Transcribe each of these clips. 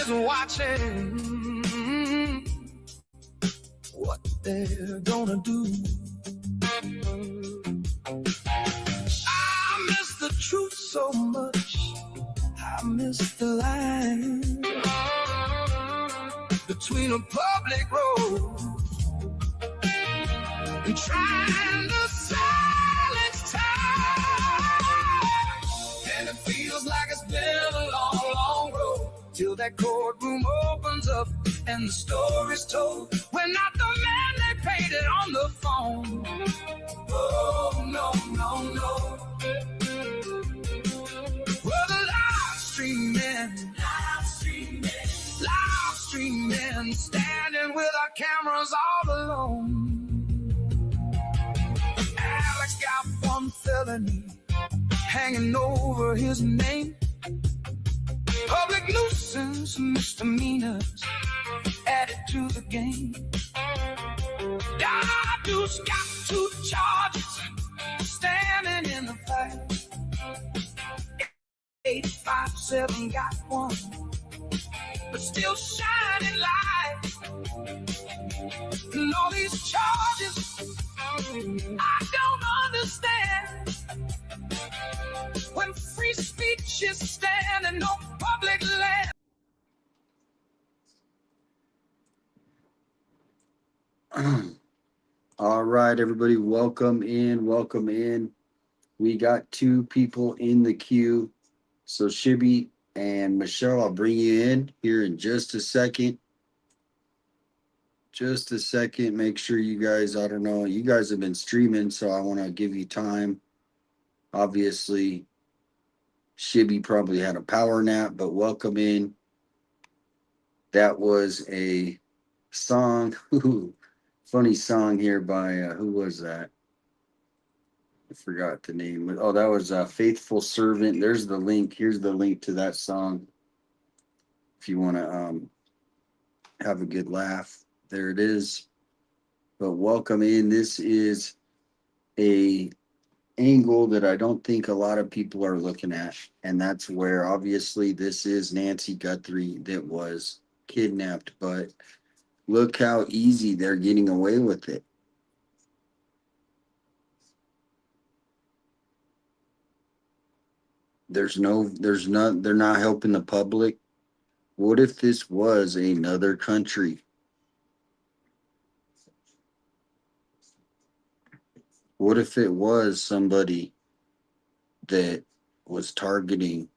is watching what they're gonna do. I miss the truth so much. I miss the line between a public road and trying to silence time. And it feels like it's been a long, long road till that courtroom opens up and the story's told. We're not the man they painted on the phone. Oh, no, no, no. Well, the live streaming, standing with our cameras all alone. Alex got one felony hanging over his name. Public nuisance misdemeanors added to the game. Dadu's got 2 charges standing in the fight. 857 got 1, but still shining light. And all these charges I don't understand. When free speech is standing on public land. All right, everybody, welcome in, welcome in. We got 2 people in the queue. So Shibby and Michelle, I'll bring you in here in just a second. Just a second. Make sure you guys, I don't know, you guys have been streaming, so I want to give you time. Obviously, Shibby probably had a power nap, but welcome in. That was a song, funny song here by, who was that? I forgot the name. Oh, that was Faithful Servant. There's the link. Here's the link to that song. If you want to have a good laugh, there it is. But welcome in. This is a angle that I don't think a lot of people are looking at. And that's where obviously this is Nancy Guthrie that was kidnapped. But look how easy they're getting away with it. They're not helping the public. What if this was another country? What if it was somebody that was targeting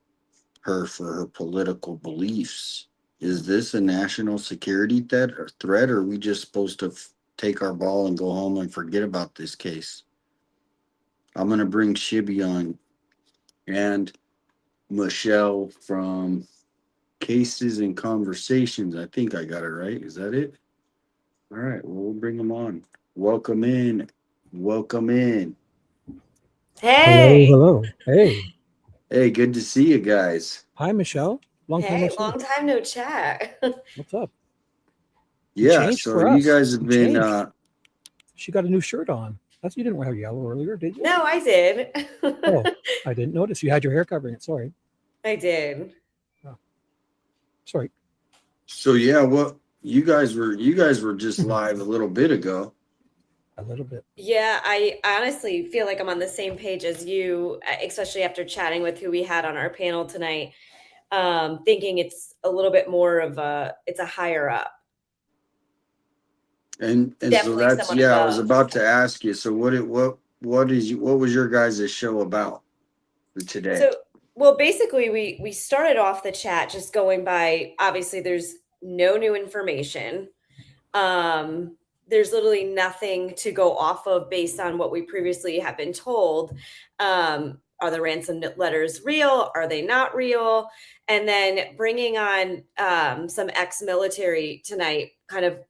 her for her political beliefs? Is this a national security threat, or are we just supposed to take our ball and go home and forget about this case? I'm going to bring Shibby on and Michelle from Cases and Conversations. I think I got it right. Is that it? All right. Well, we'll bring them on. Welcome in. Welcome in. Hey. Hello. Hey. Hey, good to see you guys. Hi, Michelle. Long time no see. Long time no chat. What's up? Yeah, so you guys have been she got a new shirt on. That's you didn't wear yellow earlier, did you? No, I did. Oh, I didn't notice. You had your hair covering it. Sorry. I did. Oh. Sorry. So yeah, well, you guys were just live a little bit ago. A little bit. Yeah, I honestly feel like I'm on the same page as you, especially after chatting with who we had on our panel tonight. Thinking it's a little bit more of it's a higher up. And so that's I was about to ask you. So what was your guys' show about for today? So well, basically we started off the chat just going by, obviously there's no new information. There's literally nothing to go off of based on what we previously have been told. Are the ransom letters real? Are they not real? And then bringing on some ex-military tonight kind of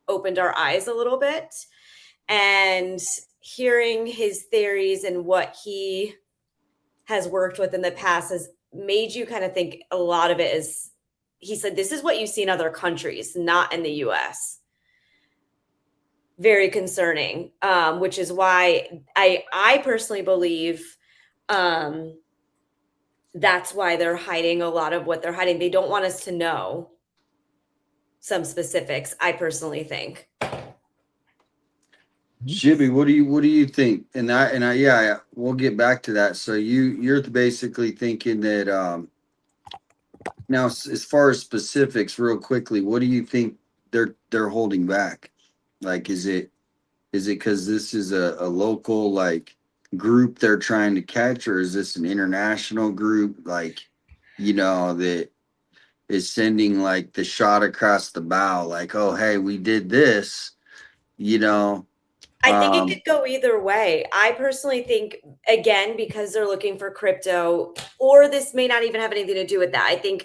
opened our eyes a little bit, and hearing his theories and what he has worked with in the past has made you kind of think a lot of it is, he said, this is what you see in other countries, not in the US. Very concerning, which is why I personally believe that's why they're hiding a lot of what they're hiding. They don't want us to know some specifics, I personally think. Shibby, what do you think? Yeah, we'll get back to that. So you're basically thinking that now as far as specifics, real quickly, what do you think they're holding back? Like, is it because this is a local like group they're trying to catch, or is this an international group like, that is sending like the shot across the bow, like, oh hey, we did this, you know? I think it Um, could go either way. I personally think, again, because they're looking for crypto, or this may not even have anything to do with that. I think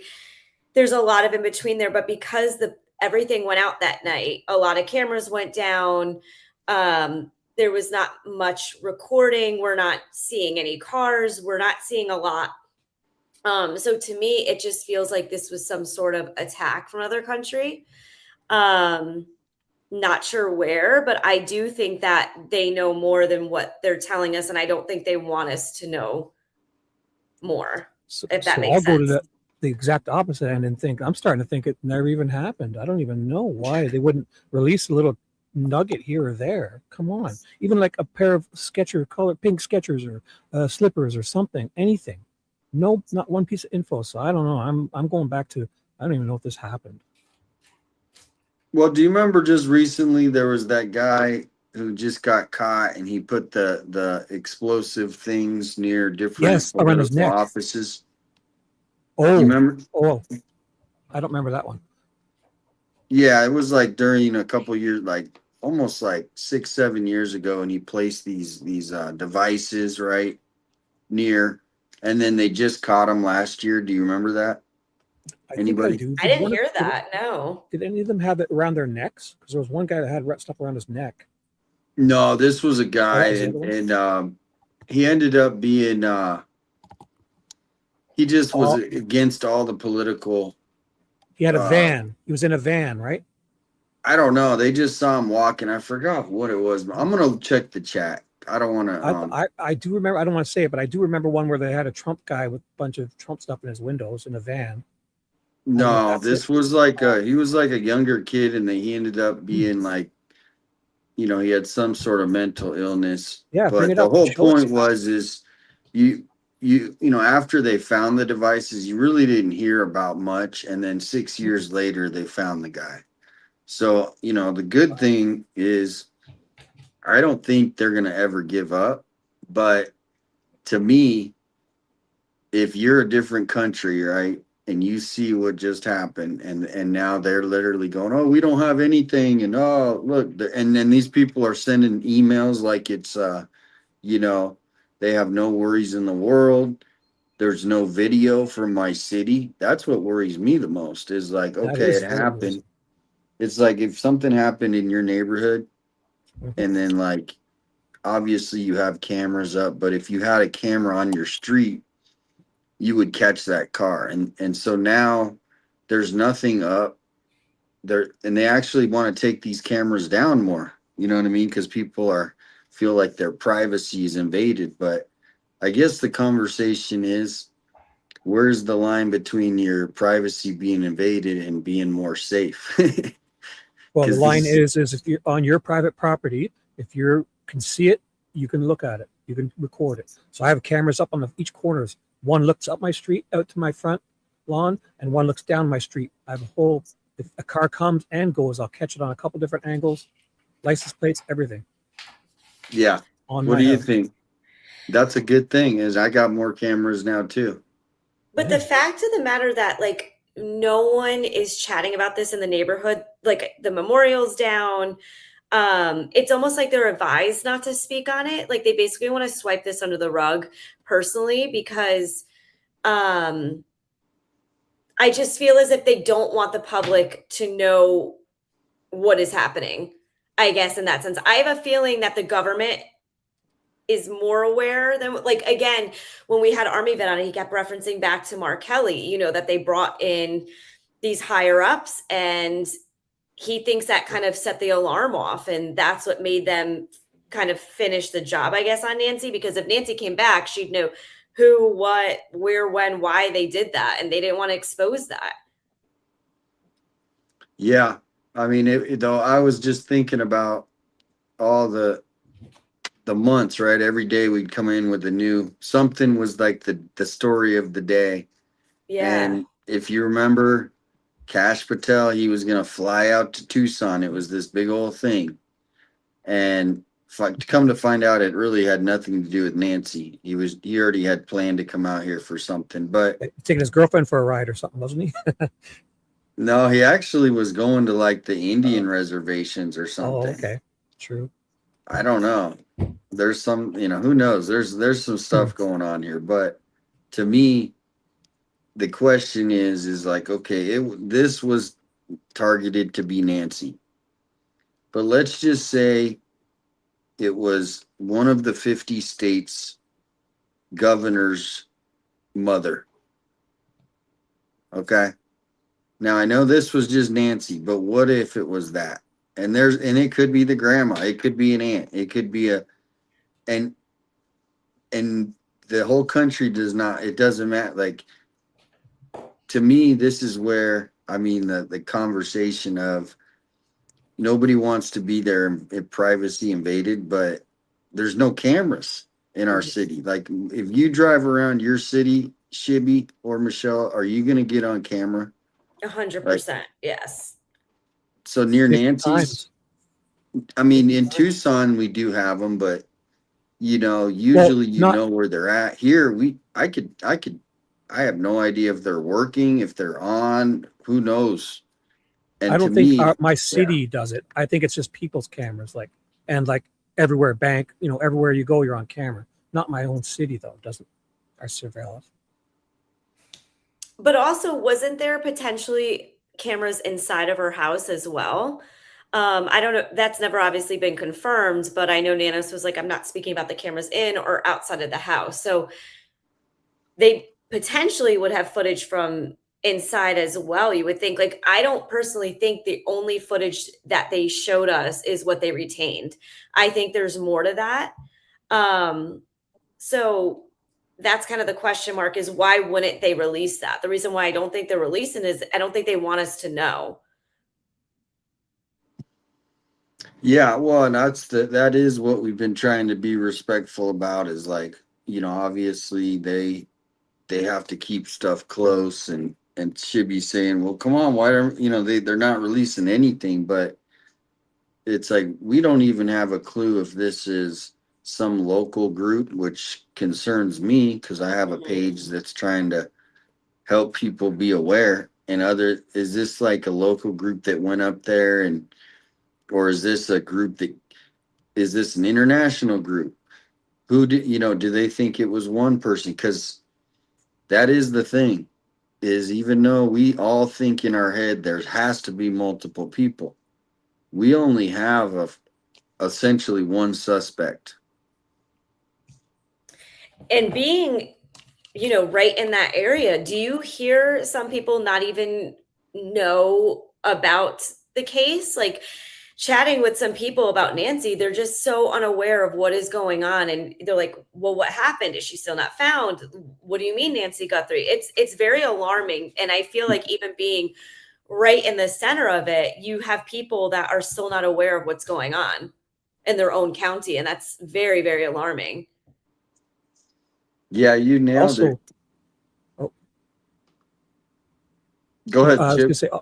there's a lot of in between there, but because everything went out that night, a lot of cameras went down. There was not much recording. We're not seeing any cars. We're not seeing a lot. So to me, it just feels like this was some sort of attack from another country. Not sure where, but I do think that they know more than what they're telling us, and I don't think they want us to know more, if that So makes I'll go to sense. the exact opposite end and think I'm starting to think it never even happened. I don't even know why they wouldn't release a little nugget here or there. Come on, even like a pair of pink Skechers or slippers or something, anything. No, not one piece of info. So I don't know. I'm going back to I don't even know if this happened. well, do you remember just recently there was that guy who just got caught and he put the explosive things near different Yes, around his political neck. offices? You Oh, remember? I don't remember that one. Yeah, it was like during a couple years, like almost like 6, 7 years ago, and he placed these devices right near, and then they just caught him last year. Do you remember that? I think I Anybody? do. I didn't hear that. No. Did any of them have it around their necks? Because there was one guy that had stuff around his neck. No, this was a Oh, guy, that was the other one? and he ended up being he just was Oh, against all the political. he had a Uh, van. He was in a van, right? I don't know. They just saw him walking. I forgot what it was. But I'm gonna check the chat. I don't want to. I do remember. I don't want to say it, but I do remember one where they had a Trump guy with a bunch of Trump stuff in his windows in a van. I don't know if No, that's it. this was like he was like a younger kid, and then he ended up being like, he had some sort of mental illness. Yeah, bring But it the up and whole show point us. is after they found the devices, you really didn't hear about much, and then 6 years later they found the guy. So, the good thing is I don't think they're gonna ever give up. But to me, if you're a different country, right, and you see what just happened, and now they're literally going, oh, we don't have anything, and oh look, and then these people are sending emails like it's you know they have no worries in the world. There's no video from my city. That's what worries me the most, is like, That okay, it is very worrisome. happened. It's like if something happened in your neighborhood, and then like obviously you have cameras up, but if you had a camera on your street, you would catch that car. And so now there's nothing up there, and they actually want to take these cameras down more. You know what I mean? Because people feel like their privacy is invaded. But I guess the conversation is, where's the line between your privacy being invaded and being more safe? Well, the Because line these, is if you're on your private property, if you can see it, you can look at it, you can record it. So I have cameras up on each corners. One looks up my street out to my front lawn, and one looks down my street. I have a whole. If a car comes and goes, I'll catch it on a couple different angles, license plates, everything yeah. on What my do you house. think? That's a good thing. Is I got more cameras now too. But the fact of the matter that like no one is chatting about this in the neighborhood, like the memorial's down. It's almost like they're advised not to speak on it. Like they basically want to swipe this under the rug personally, because I just feel as if they don't want the public to know what is happening, I guess, in that sense. I have a feeling that the government is more aware than, like, again, when we had Army vet on it, he kept referencing back to Mark Kelly, that they brought in these higher ups, and he thinks that kind of set the alarm off, and that's what made them kind of finish the job, I guess, on Nancy, because if Nancy came back, she'd know who, what, where, when, why they did that, and they didn't want to expose that. Yeah. I mean, though I was just thinking about all the months, right? Every day we'd come in with a new something was like the story of the day. Yeah. And if you remember Cash Patel, he was gonna fly out to Tucson. It was this big old thing. And to come to find out it really had nothing to do with Nancy. He already had planned to come out here for something. But Taking his girlfriend for a ride or something, wasn't he? no, he actually was going to like the Uh, Indian reservations or oh, something. okay. True. I don't know. There's some, who knows? There's some Hmm. stuff going on here, but to me, the question is like, okay, this was targeted to be Nancy, but let's just say it was one of the 50 states governor's mother. Okay. Now I know this was just Nancy, but what if it was that? And it could be the grandma, it could be an aunt, it could be and and the whole country does not, it doesn't matter. Like, to me, this is where, I mean, the conversation of nobody wants to be there if privacy invaded, but there's no cameras in our city. Like, if you drive around your city, Shibby or Michelle, are you going to get on camera? Like, 100%. Yes. so near 50 Nancy's, times. I mean, 50 in times. Tucson, we do have them, but Well, usually not, where they're at. Here, I have no idea if they're working, if they're on, who knows. I And to don't think me, my yeah. city does it. I think it's just people's cameras, and everywhere, bank, everywhere you go, you're on camera. Not my own city, though, doesn't our surveillance. But also, wasn't there potentially cameras inside of her house as well? I don't know. That's never obviously been confirmed, but I know Nanos was like, I'm not speaking about the cameras in or outside of the house. So they potentially would have footage from inside as well. You would think, like, I don't personally think the only footage that they showed us is what they retained. I think there's more to that. So that's kind of the question mark, is why wouldn't they release that? The reason why I don't think they're releasing is I don't think they want us to know. Yeah, well, and that is what we've been trying to be respectful about is like, obviously they have to keep stuff close and should be saying, well, come on, why don't they're not releasing anything, but it's like we don't even have a clue if this is some local group, which concerns me because I have a page that's trying to help people be aware. And is this like a local group that went up there or is this a group is this an international group? Do they think it was one person? Because that is the thing, is even though we all think in our head there has to be multiple people, we only have essentially one suspect. And being, right in that area, do you hear some people not even know about the case? Like, chatting with some people about Nancy, they're just so unaware of what is going on. And they're like, well, what happened? Is she still not found? What do you mean, Nancy Guthrie? It's very alarming. And I feel like even being right in the center of it, you have people that are still not aware of what's going on in their own county. And that's very, very alarming. Yeah, you nailed it. Also, oh, Go ahead, I was going to Chip. say,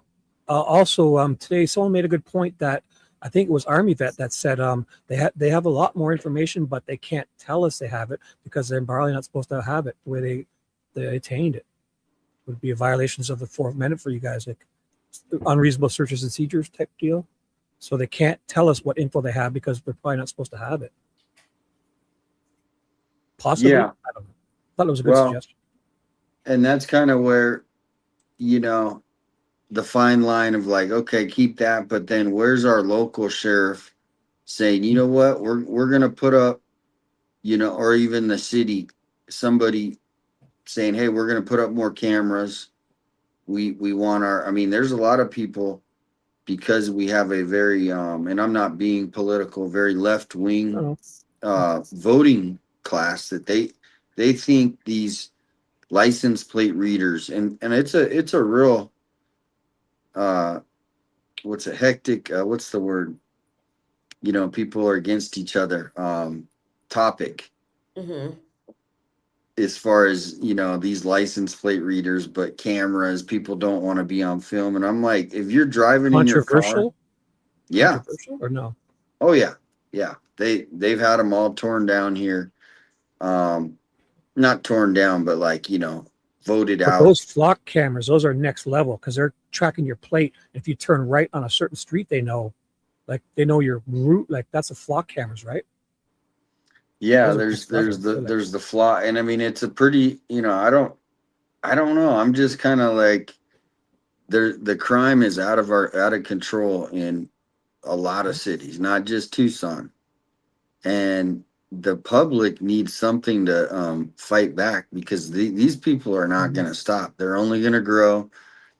also, today someone made a good point that I think it was Army vet that said they have a lot more information, but they can't tell us they have it because they're probably not supposed to have it the way they attained it. Would be a violations of the Fourth Amendment for you guys, like unreasonable searches and seizures type deal. So they can't tell us what info they have because they're probably not supposed to have it. Possibly, Yeah, I don't know. I thought it was a good well, suggestion. and that's kind of where you know the fine line of like, okay, keep that, but then where's our local sheriff saying, you know what, we're gonna put up, or even the city, somebody saying, hey, we're gonna put up more cameras. We want our, I mean, there's a lot of people, because we have a very and I'm not being political, very left I don't wing know. voting class, that they think these license plate readers, and it's a real uh what's a hectic, what's the word? You know, people are against each other. Topic Hmm. as far as, you know, these license plate readers, but cameras, people don't want to be on film. And I'm like, if you're driving in your car, Controversial? yeah. Controversial or no? Oh yeah. Yeah. They've had them all torn down here. Um, not torn down, but like, you know, voted But out. those flock cameras, those are next level because they're tracking your plate. If you turn right on a certain street, they know, like they know your route. Like that's a flock cameras, right? Yeah, Those are next level. They're like, there's the flaw. And I mean it's a pretty, you know, I don't know. I'm just kind of like the crime is out of control in a lot of cities, not just Tucson. And the public needs something to fight back because these people are not going to stop. They're only going to grow.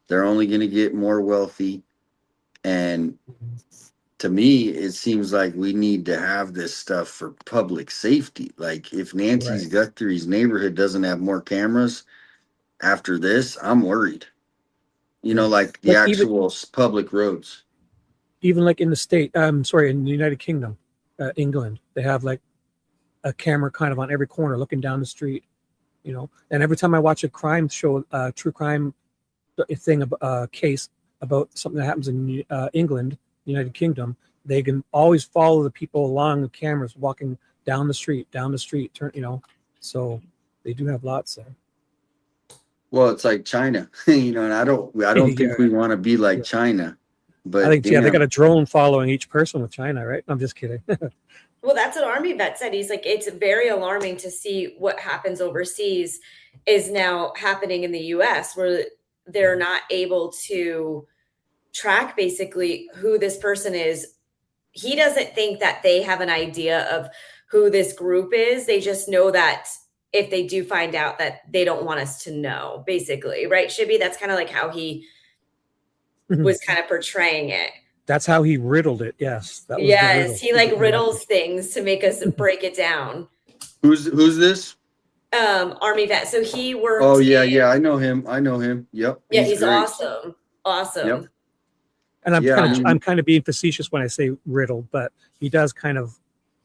They're only going to get more wealthy. And to me, it seems like we need to have this stuff for public safety. Like if Nancy's right. Guthrie's neighborhood doesn't have more cameras after this, I'm worried. You know, Yeah. like the Like actual public roads. even like in the state, sorry, in the United Kingdom, England, they have like a camera kind of on every corner looking down the street, you know. And every time I watch a crime show, true crime thing, case about something that happens in England, United Kingdom, they can always follow the people along the cameras walking down the street, turn, you know. So they do have lots there. Well, it's like China, you know, and I don't Yeah, think we want to be like yeah. China, I but think yeah, they got damn, a drone following each person with China, right? I'm just kidding. Well, that's what Army vet said. He's like, it's very alarming to see what happens overseas is now happening in the US where they're not able to track basically who this person is. He doesn't think that they have an idea of who this group is. They just know that if they do find out that they don't want us to know, basically, right, Shibby? That's kind of like how he was kind of portraying it. That's how he riddled it. Yes, that was the Yes, riddle. he like riddles things to make us break it down. who's this? Army vet. So he worked Oh yeah, in, yeah, I know him. I know him. Yep, yeah, he's he's great. awesome. Yep. Awesome. And Yeah, I I'm mean, kind of being facetious when I say riddle, but he does kind of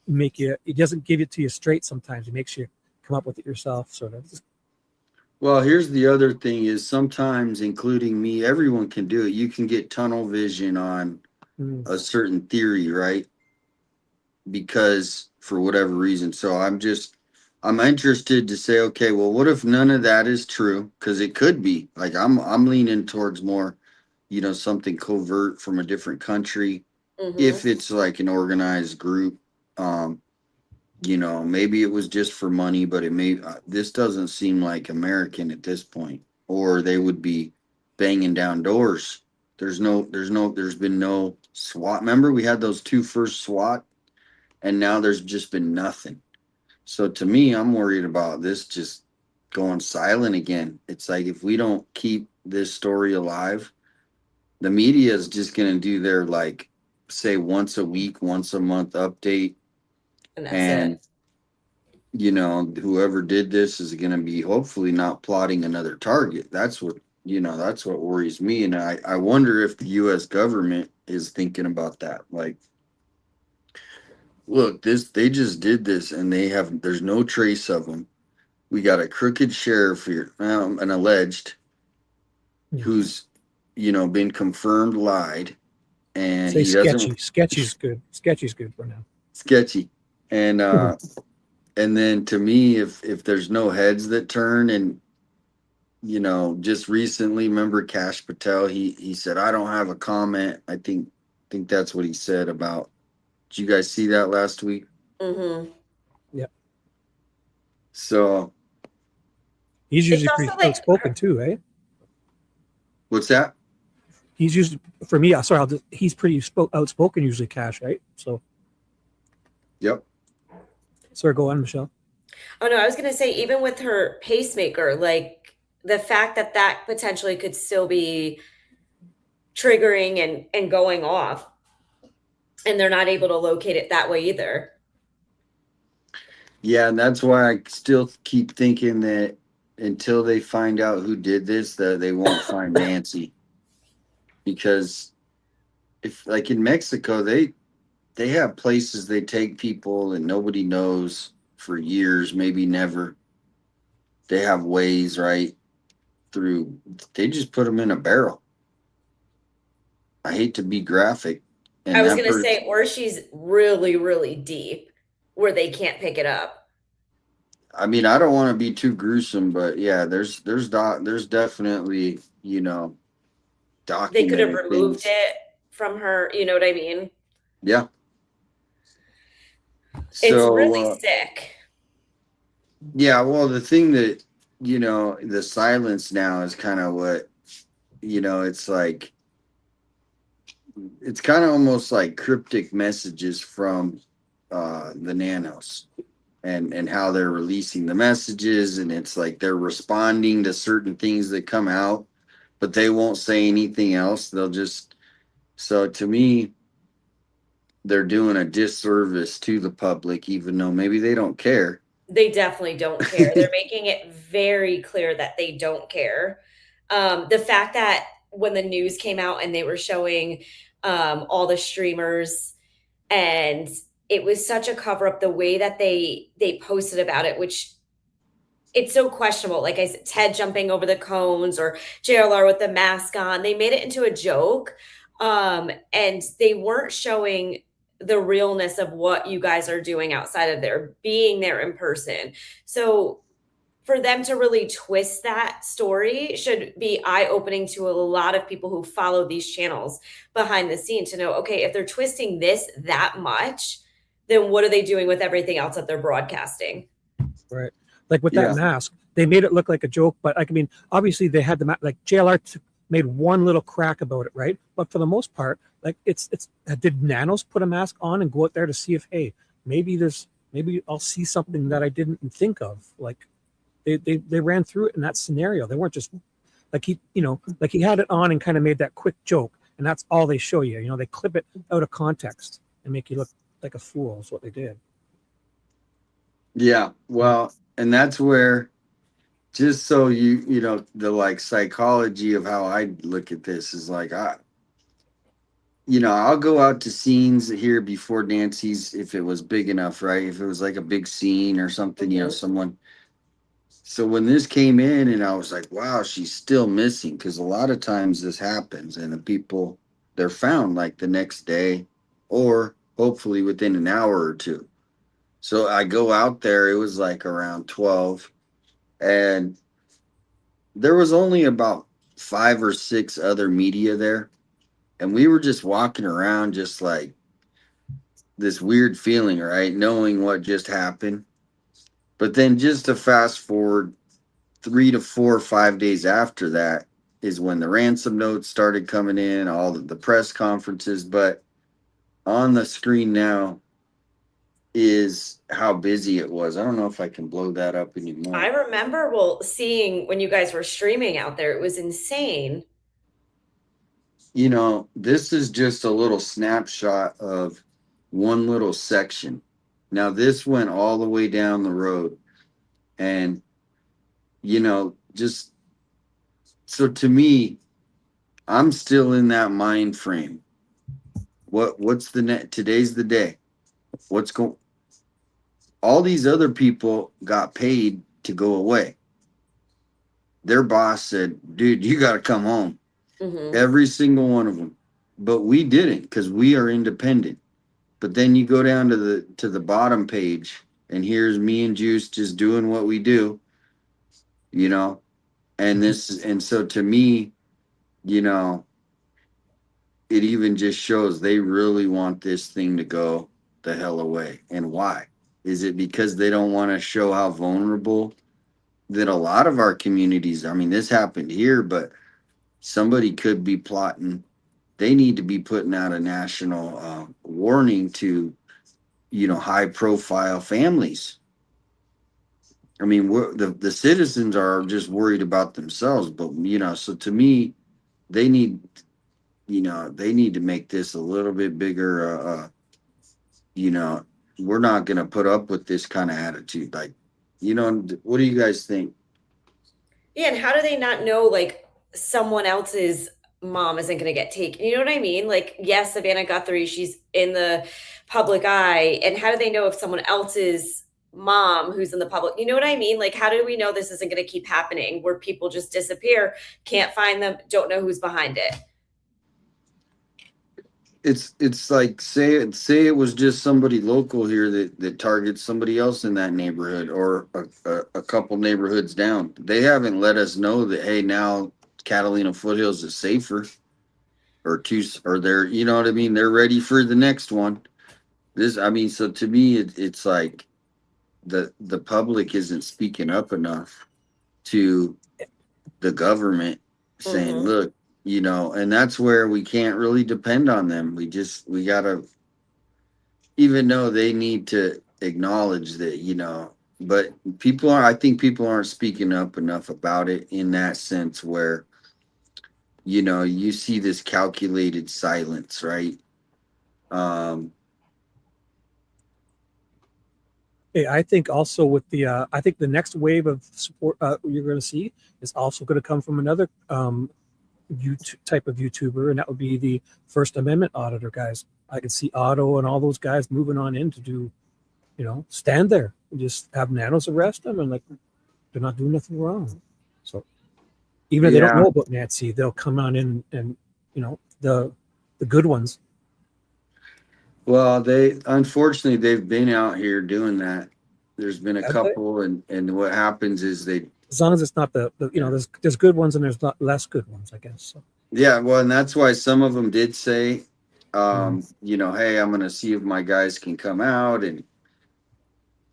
make you. He doesn't give it to you straight. Sometimes he makes you come up with it yourself, sort of. well, here's the other thing is sometimes, including me, everyone can do it. You can get tunnel vision on Mm. a certain theory, right? Because for whatever reason. So I'm interested to say, okay, well, what if none of that is true? Because it could be. Like I'm leaning towards more, you know, something covert from a different country. Hmm. If it's like an organized group, um, you know, maybe it was just for money, but it may this doesn't seem like American at this point, or they would be banging down doors. There's been no SWAT. Remember, we had those two first SWAT, and now there's just been nothing. So to me, I'm worried about this just going silent again. It's like if we don't keep this story alive, the media is just gonna do their like say once a week, once a month update, And that's it. and you know, whoever did this is going to be hopefully not plotting another target. That's what, you know, that's what worries me. And I wonder if the US government is thinking about that. Like, look, they just did this and there's no trace of them. We got a crooked sheriff here, an alleged, Mm. who's, you know, been confirmed lied, and Say he doesn't sketchy. Sketchy's good. Sketchy's good for now. sketchy. And then to me, if there's no heads that turn, and you know, just recently, remember Cash Patel? He said, "I don't have a comment." I think that's what he said about. Did you guys see that last week? Hmm. Yep. So He's It's usually pretty also like, outspoken too, eh? what's that? He's usually for me. Sorry, he's pretty outspoken usually. Cash, right? So, Yep. sorry, go on, Michelle. oh no, I was gonna say, even with her pacemaker, like the fact that that potentially could still be triggering and going off, and they're not able to locate it that way either. Yeah, and that's why I still keep thinking that until they find out who did this, that they won't find Nancy, because if like in Mexico, they have places they take people and nobody knows for years, maybe never. They have ways right through. They just put them in a barrel. I hate to be graphic, I and was that gonna person. say, or she's really, really deep where they can't pick it up. I mean, I don't want to be too gruesome, but yeah, there's definitely They could have documented removed things. it from her, you know what I mean? Yeah. It's So really sick. yeah, well, the thing that the silence now is kind of what it's like. It's kind of almost like cryptic messages from the nanos and how they're releasing the messages, and it's like they're responding to certain things that come out, but they won't say anything else. They'll just so to me, they're doing a disservice to the public, even though maybe they don't care. They definitely don't care. They're making it very clear that they don't care. The fact that when the news came out and they were showing all the streamers, and it was such a cover up the way that they posted about it, which it's so questionable. Like I said, Ted jumping over the cones or JLR with the mask on. They made it into a joke. And they weren't showing the realness of what you guys are doing outside of there, being there in person. So for them to really twist that story should be eye-opening to a lot of people who follow these channels behind the scenes to know, okay, if they're twisting this that much, then what are they doing with everything else that they're broadcasting? Right. Like with that Yeah. mask, they made it look like a joke, but like, I mean, obviously they had the like JLR made one little crack about it, right? But for the most part, like it's did Nanos put a mask on and go out there to see if, hey, maybe I'll see something that I didn't think of. Like they ran through it in that scenario. They weren't just like like he had it on and kind of made that quick joke, and that's all they show you. They clip it out of context and make you look like a fool. Is what they did. Yeah, well, and that's where just so the like psychology of how I look at this is like I'll go out to scenes here before Nancy's if it was big enough, right? If it was like a big scene or something, Mhm. someone. So when this came in and I was like, wow, she's still missing, because a lot of times this happens and the people they're found like the next day or hopefully within an hour or two. So I go out there, it was like around 12, and there was only about 5 or 6 other media there. And we were just walking around, just like this weird feeling, right? Knowing what just happened. But then just to fast forward 3 to 4 or 5 days after that is when the ransom notes started coming in, all the press conferences. But on the screen now is how busy it was. I don't know if I can blow that up I anymore. remember seeing when you guys were streaming out there, it was insane. This is just a little snapshot of one little section. Now, this went all the way down the road. And, just so to me, I'm still in that mind frame. What's the net? Today's the day. What's going All these other people got paid to go away. Their boss said, dude, you got to come home. Hmm. Every single one of them. But we didn't, because we are independent. But then you go down to the bottom page, and here's me and Juice just doing what we do, you know. And so to me, you know, it even just shows they really want this thing to go the hell away. And why? Is it because they don't want to show how vulnerable that a lot of our communities, I mean, this happened here, but somebody could be plotting. They need to be putting out a national warning to, high profile families. I mean, the citizens are just worried about themselves, but so to me, they need, they need to make this a little bit bigger. You know, we're not going to put up with this kind of attitude. Like, what do you guys think? Yeah, and how do they not know like someone else's mom isn't going to get taken. You know what I mean? Like, yes, Savannah Guthrie, she's in the public eye. And how do they know if someone else's mom who's in the public, you know what I mean? Like, how do we know this isn't going to keep happening where people just disappear, can't find them, don't know who's behind it? It's like say it was just somebody local here that targets somebody else in that neighborhood or a couple neighborhoods down. They haven't let us know that, hey, now Catalina Foothills is safer or they're, you know what I mean, they're ready for the next one. This, I mean, so to me it's like the public isn't speaking up enough to the government saying, Mhm. look, you know, and that's where we can't really depend on them. We gotta, even though they need to acknowledge that, you know, but I think people aren't speaking up enough about it in that sense where, you know, you see this calculated silence, right? Um, Hey, I think also with I think the next wave of support you're going to see is also going to come from another YouTube type of YouTuber, and that would be the First Amendment auditor guys. I could see Otto and all those guys moving on in to do, stand there and just have Nanos arrest them, and like they're not doing nothing wrong. So even if they don't yeah. know about Nancy, they'll come on in and the good ones. Well, they unfortunately they've been out here doing that. There's been a Have they? couple, and what happens is they, As long as it's not there's good ones and there's not less good ones, I guess. So, yeah, well, and that's why some of them did say, mm. you know, hey, I'm gonna see if my guys can come out, and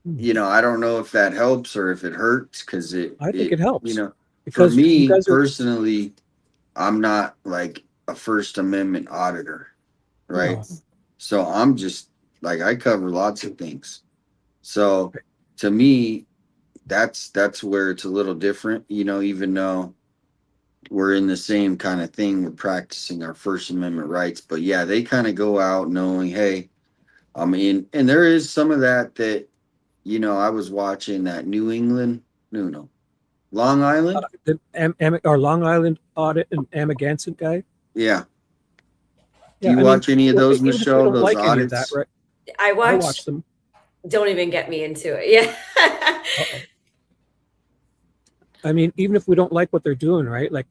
Mm. you know, I don't know if that helps or if it hurts because I think it, it you helps know, for because you me guys are personally, I'm not like a First Amendment auditor, right? no. So I'm just like I cover lots of things. So to me, that's where it's a little different, you know, even though we're in the same kind of thing, we're practicing our First Amendment rights. But yeah, they kind of go out knowing, hey, I'm in, and there is some of that, you know, I was watching that New England, no, Long Island. The our Long Island audit and Amagansett guy. Yeah. Do Yeah, you I mean, watch any of those, even if we Michelle? don't Those like any of that, audits? right? I I watched, watch them. don't even get me into it. Yeah. Uh-oh. I mean, even if we don't like what they're doing, right? Like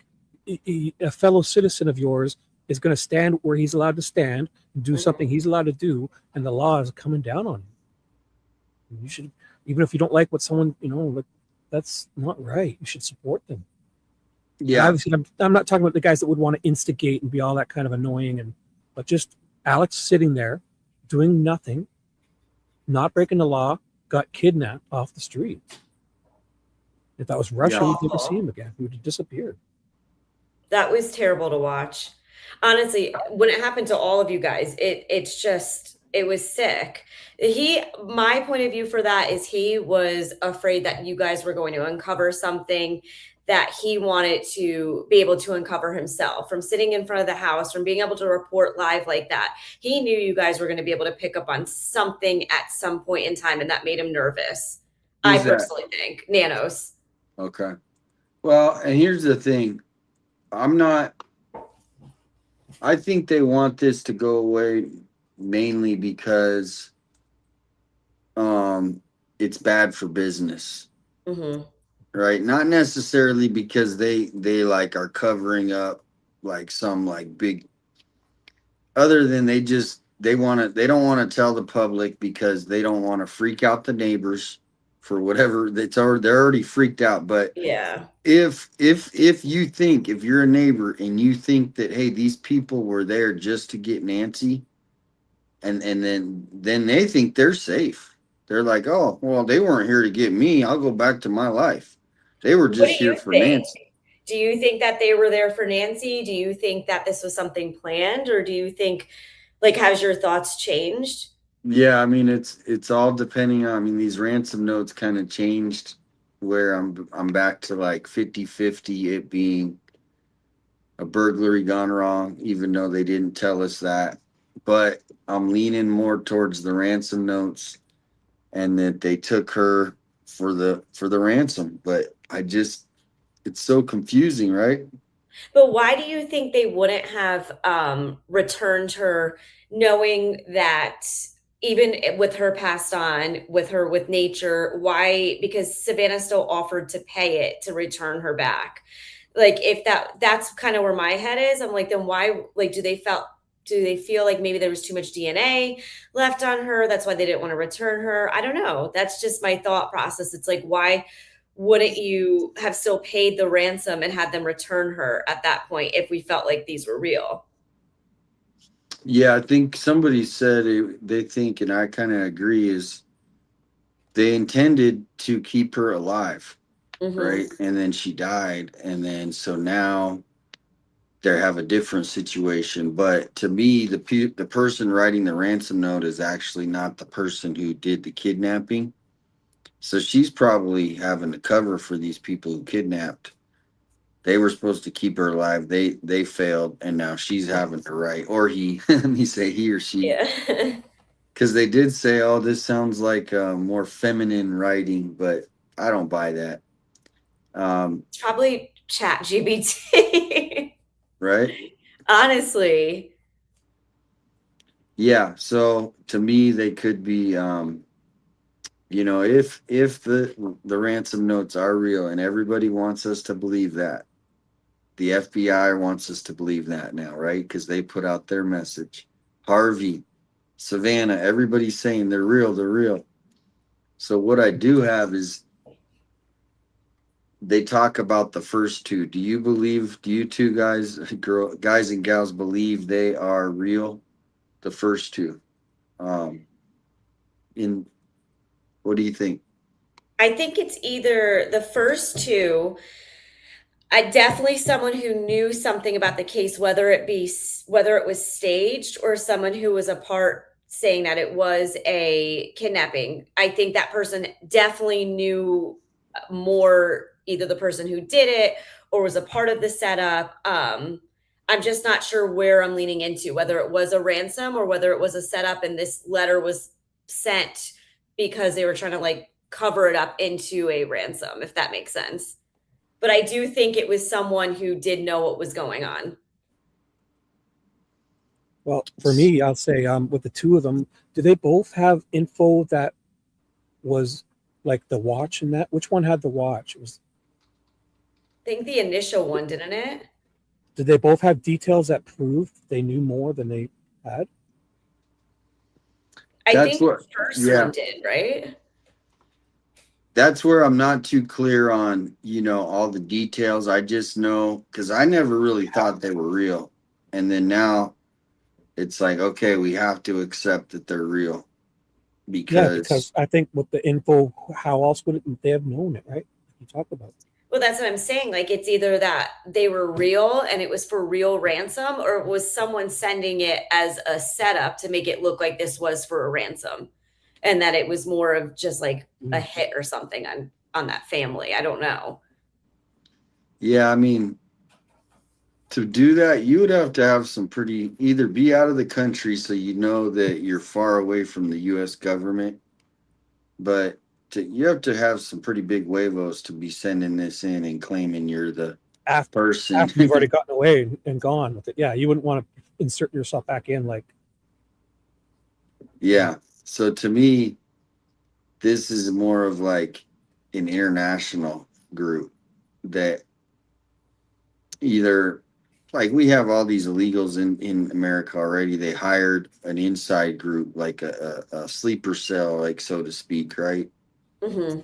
a fellow citizen of yours is going to stand where he's allowed to stand, do something he's allowed to do, and the law is coming down on him. You should, even if you don't like what someone, like, that's not right. You should support them. And Yeah. obviously, I'm not talking about the guys that would want to instigate and be all that kind of annoying, but just Alex sitting there doing nothing, not breaking the law, got kidnapped off the street. If that was Russia, Yeah. we'd never see him again. He would have disappeared. That was terrible to watch. Honestly, when it happened to all of you guys, it was sick. My point of view for that is he was afraid that you guys were going to uncover something that he wanted to be able to uncover himself from sitting in front of the house, from being able to report live like that. He knew you guys were going to be able to pick up on something at some point in time, and that made him nervous. I Who's that? personally think Nanos. Okay. Well, and here's the thing. I think they want this to go away mainly because it's bad for business, Mm-hmm. right? Not necessarily because they like are covering up like some like big, other than they don't want to tell the public because they don't want to freak out the neighbors for whatever they're already freaked out. But Yeah. if you think, if you're a neighbor and you think that, hey, these people were there just to get Nancy, and then they think they're safe. They're like, oh well, they weren't here to get me, I'll go back to my life. They were What do just here you for think? Nancy. Do you think that they were there for Nancy? Do you think that this was something planned? Or do you think, like, has your thoughts changed? Yeah, I mean it's all depending on, I mean, these ransom notes kind of changed where I'm back to like 50-50 it being a burglary gone wrong, even though they didn't tell us that. But I'm leaning more towards the ransom notes and that they took her for the ransom. But it's so confusing, right? But why do you think they wouldn't have returned her, knowing that even with her passed on, with her with nature, why? Because Savannah still offered to pay it to return her back. Like if that's kind of where my head is. I'm like, then why? Like, do they feel like maybe there was too much DNA left on her? That's why they didn't want to return her. I don't know. That's just my thought process. It's like, why wouldn't you have still paid the ransom and had them return her at that point if we felt like these were real? Yeah, I think somebody said they think, and I kind of agree, is they intended to keep her alive, Mm-hmm. right? And then she died, and then so now they have a different situation. But to me, the person writing the ransom note is actually not the person who did the kidnapping. So she's probably having to cover for these people who kidnapped. They were supposed to keep her alive. They failed, and now she's having to write, or he. Let me say he or she, Yeah. because they did say, "Oh, this sounds like more feminine writing," but I don't buy that. It's probably Chat GBT. Right? Honestly. Yeah. So to me, they could be, if the ransom notes are real, and everybody wants us to believe that, the FBI wants us to believe that now, right? Because they put out their message. Harvey, Savannah, everybody's saying they're real, they're real. So what I do have is they talk about the first two. Do you two guys and gals believe they are real? The first two. Um, in what do you think? I think it's either the first two. I definitely someone who knew something about the case, whether it was staged or someone who was a part saying that it was a kidnapping. I think that person definitely knew more, either the person who did it or was a part of the setup. I'm just not sure where I'm leaning into, whether it was a ransom or whether it was a setup and this letter was sent because they were trying to like cover it up into a ransom, if that makes sense. But I do think it was someone who did know what was going on. Well, for me, I'll say with the two of them, do they both have info that was like the watch and that? Which one had the watch? It was I think the initial one, didn't it? Did they both have details that proved they knew more than they had? I That's think what, the first yeah, one did, right? that's where I'm not too clear on, all the details. I just know because I never really thought they were real. And then now it's like, okay, we have to accept that they're real Yeah, because, because I think with the info, how else would they have known it, right? You talk about it. Well, that's what I'm saying. Like, it's either that they were real and it was for real ransom, or was someone sending it as a setup to make it look like this was for a ransom, and that it was more of just like a Mm. hit or something on that family. I don't know. yeah, I mean, to do that, you would have to have some pretty either be out of the country so you know that you're far away from the US government, but you have to have some pretty big huevos to be sending this in and claiming you're the After person. after you've already gotten away and gone with it, yeah, you wouldn't want to insert yourself back in like, Yeah. So to me, this is more of like an international group that either like we have all these illegals in America already. They hired an inside group, like a sleeper cell, like so to speak, right? Hmm.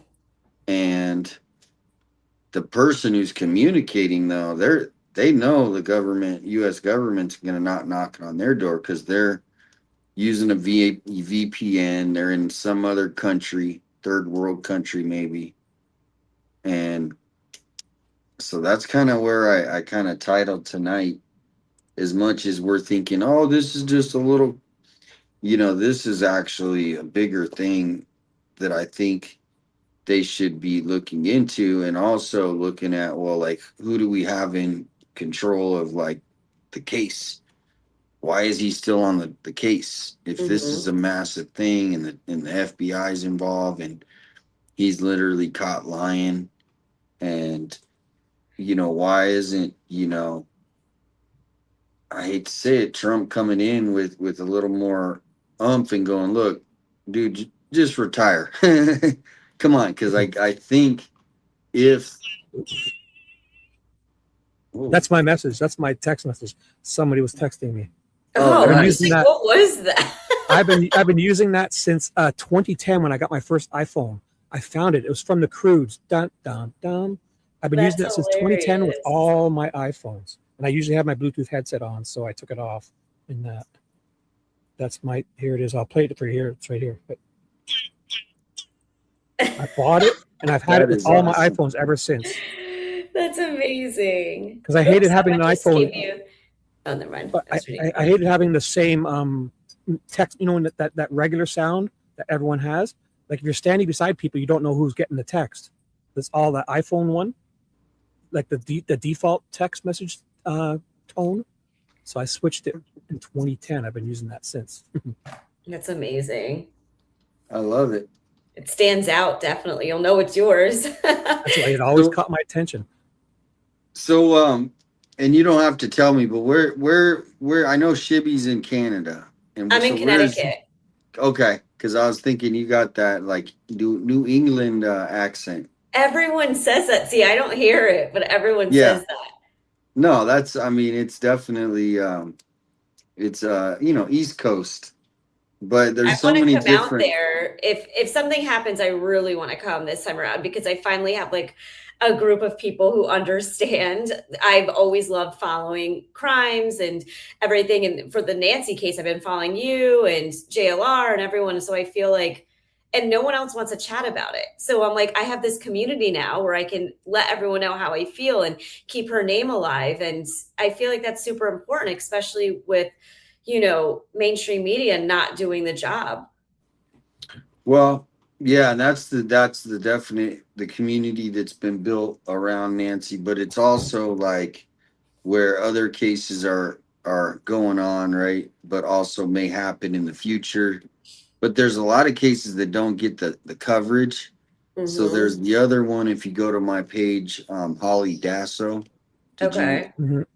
And the person who's communicating though, they know the government, US government's gonna not knocking on their door because they're using a VPN. They're in some other country, third world country maybe. And so that's kind of where I kind of titled tonight. As much as we're thinking, oh, this is just a little, this is actually a bigger thing that I think they should be looking into, and also looking at, well, like, who do we have in control of like the case? Why is he still on the case? If this Hmm. is a massive thing and the FBI is involved and he's literally caught lying, and why isn't I hate to say it, Trump coming in with a little more umph and going, look, dude, just retire. Come on, because I think if Whoa. That's my message. That's my text message. Somebody was texting me. Oh, Oh, I was nice. like, what was that? I've been using that since 2010 when I got my first iPhone. I found it. It was from the Crudes. Dun dun dun. I've been using That's that since 2010 with hilarious. all my iPhones, and I usually have my Bluetooth headset on, so I took it off. And that's my. Here it is. I'll play it for here. It's right here. But I bought it, and I've had That it with is all my awesome. iPhones ever since. That's amazing. Because I hated Oops, having an someone just iPhone. gave you- Oh, never mind. But I was reading I hated having the same text, that regular sound that everyone has. Like if you're standing beside people, you don't know who's getting the text. That's all the iPhone one, like the default text message tone. So I switched it in 2010. I've been using that since. That's amazing. I love it. It stands out, definitely. You'll know it's yours. That's why it always So- caught my attention. So and you don't have to tell me, but where I know Shibby's in Canada, and I'm so in where's- Connecticut. Okay, because I was thinking you got that like New England accent. Everyone says that. See, I don't hear it, but everyone Yeah. says that. No, I mean, it's definitely it's East Coast, but I there's so want to many come out different. there. If something happens, I really want to come this time around because I finally have like a group of people who understand. I've always loved following crimes and everything. And for the Nancy case, I've been following you and JLR and everyone. So I feel like, and no one else wants to chat about it. So I'm like, I have this community now where I can let everyone know how I feel and keep her name alive. And I feel like that's super important, especially with, mainstream media not doing the job. Well, yeah, and that's the definite the community that's been built around Nancy, but it's also like where other cases are going on, right? But also may happen in the future. But there's a lot of cases that don't get the coverage. So Mhm. there's the other one. If you go to my page, Holly Dasso. Did you? Okay. Mhm.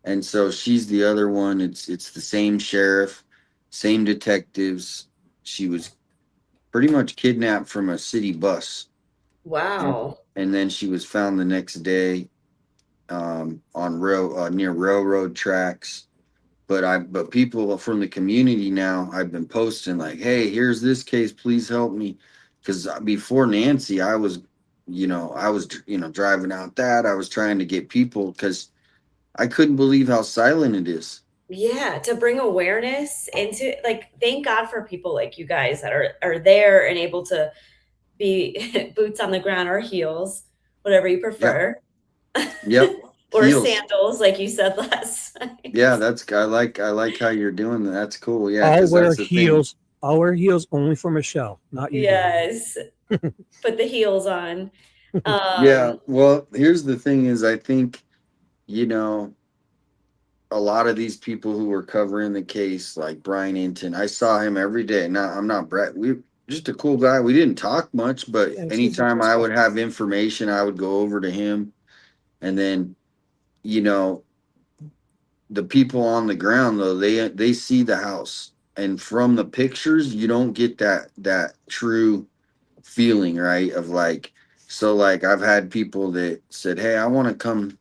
And so she's the other one. It's the same sheriff, same detectives. She was pretty much kidnapped from a city bus, Wow. and then she was found the next day on near railroad tracks. But people from the community now, I've been posting like, hey, here's this case, please help me, because before Nancy, I was driving out that I was trying to get people because I couldn't believe how silent it is. Yeah, to bring awareness into, like, thank God for people like you guys that are there and able to be boots on the ground or heels, whatever you prefer. Yep. Or Heels. sandals, like you said last night. Yeah, I like how you're doing that. That's cool. Yeah, I'll 'cause wear that's the thing. heels. I'll wear heels only for Michelle, not you. Damian. Yes. Put the heels on. Yeah, well, here's the thing is I think, you know, a lot of these people who were covering the case, like Brian Inton, I saw him every day. Now I'm not Brett. We just a cool guy. We didn't talk much, but Yeah, he's anytime I would respectful. have information, I would go over to him. And then, you know, the people on the ground though, they see the house. And from the pictures, you don't get that true feeling, right? Of like, so like I've had people that said, hey, I want to come,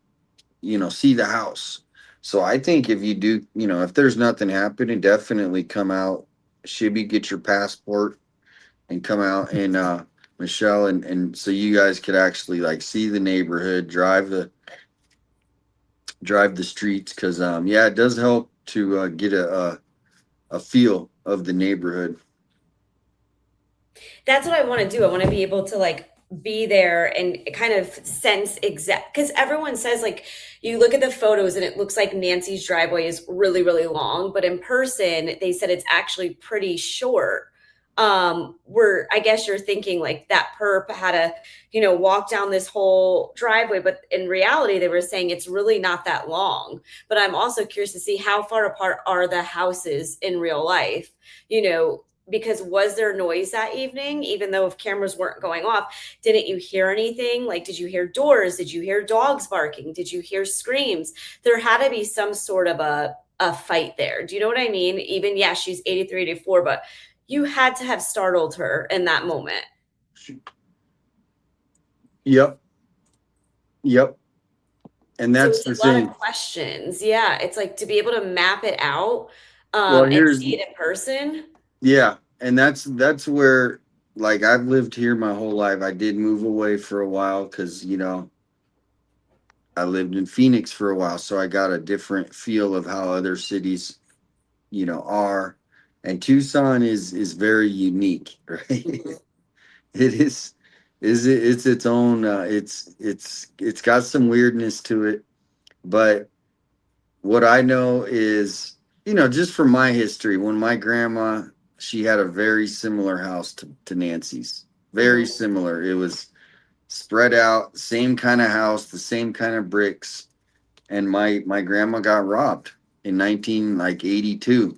see the house. So I think if you do, if there's nothing happening, definitely come out. Shibby, get your passport and come out, and Michelle, and so you guys could actually like see the neighborhood, drive the streets, because yeah, it does help to get a feel of the neighborhood. That's what I want to do. I want to be able to like be there and kind of sense exact, because everyone says like you look at the photos and it looks like Nancy's driveway is really, really long, but in person they said it's actually pretty short. Where I guess you're thinking like that perp had to, walk down this whole driveway, but in reality they were saying it's really not that long. But I'm also curious to see how far apart are the houses in real life, because was there noise that evening, even though if cameras weren't going off? Didn't you hear anything? Like, did you hear doors? Did you hear dogs barking? Did you hear screams? There had to be some sort of a a fight there. Do you know what I mean? Even, yeah, she's 83, 84, but you had to have startled her in that moment. Yep. Yep. And So that's it's the a lot thing. of questions. Yeah. It's like to be able to map it out Well, and here's see it in person. yeah, and that's where like I've lived here my whole life. I did move away for a while because I lived in Phoenix for a while, so I got a different feel of how other cities, are. And Tucson is very unique, right? Mhm. It it's its own it's got some weirdness to it, but what I know is, just from my history, when my grandma, she had a very similar house to Nancy's. Very Mhm. similar. It was spread out, same kind of house, the same kind of bricks. And my grandma got robbed in 1982.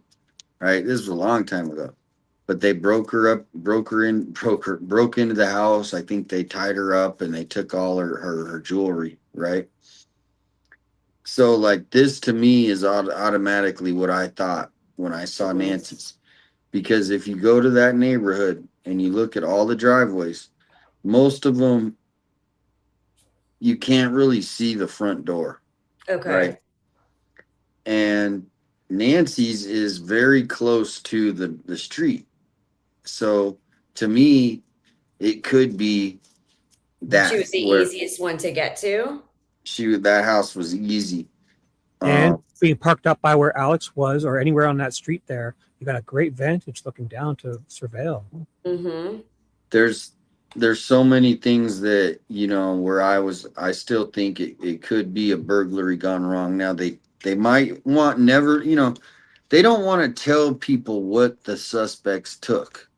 Right? This was a long time ago. But they broke into the house. I think they tied her up and they took all her jewelry, right? So like this to me is automatically what I thought when I saw Mhm. Nancy's. Because if you go to that neighborhood and you look at all the driveways, most of them you can't really see the front door, Okay. right? And Nancy's is very close to the street. So to me, it could be She that was the where easiest one to get to. that house was easy. And Um, being parked up by where Alex was or anywhere on that street there, you got a great vantage looking down to surveil. Mm-hmm. there's so many things that where I still think it could be a burglary gone wrong. Now they might want never they don't want to tell people what the suspects took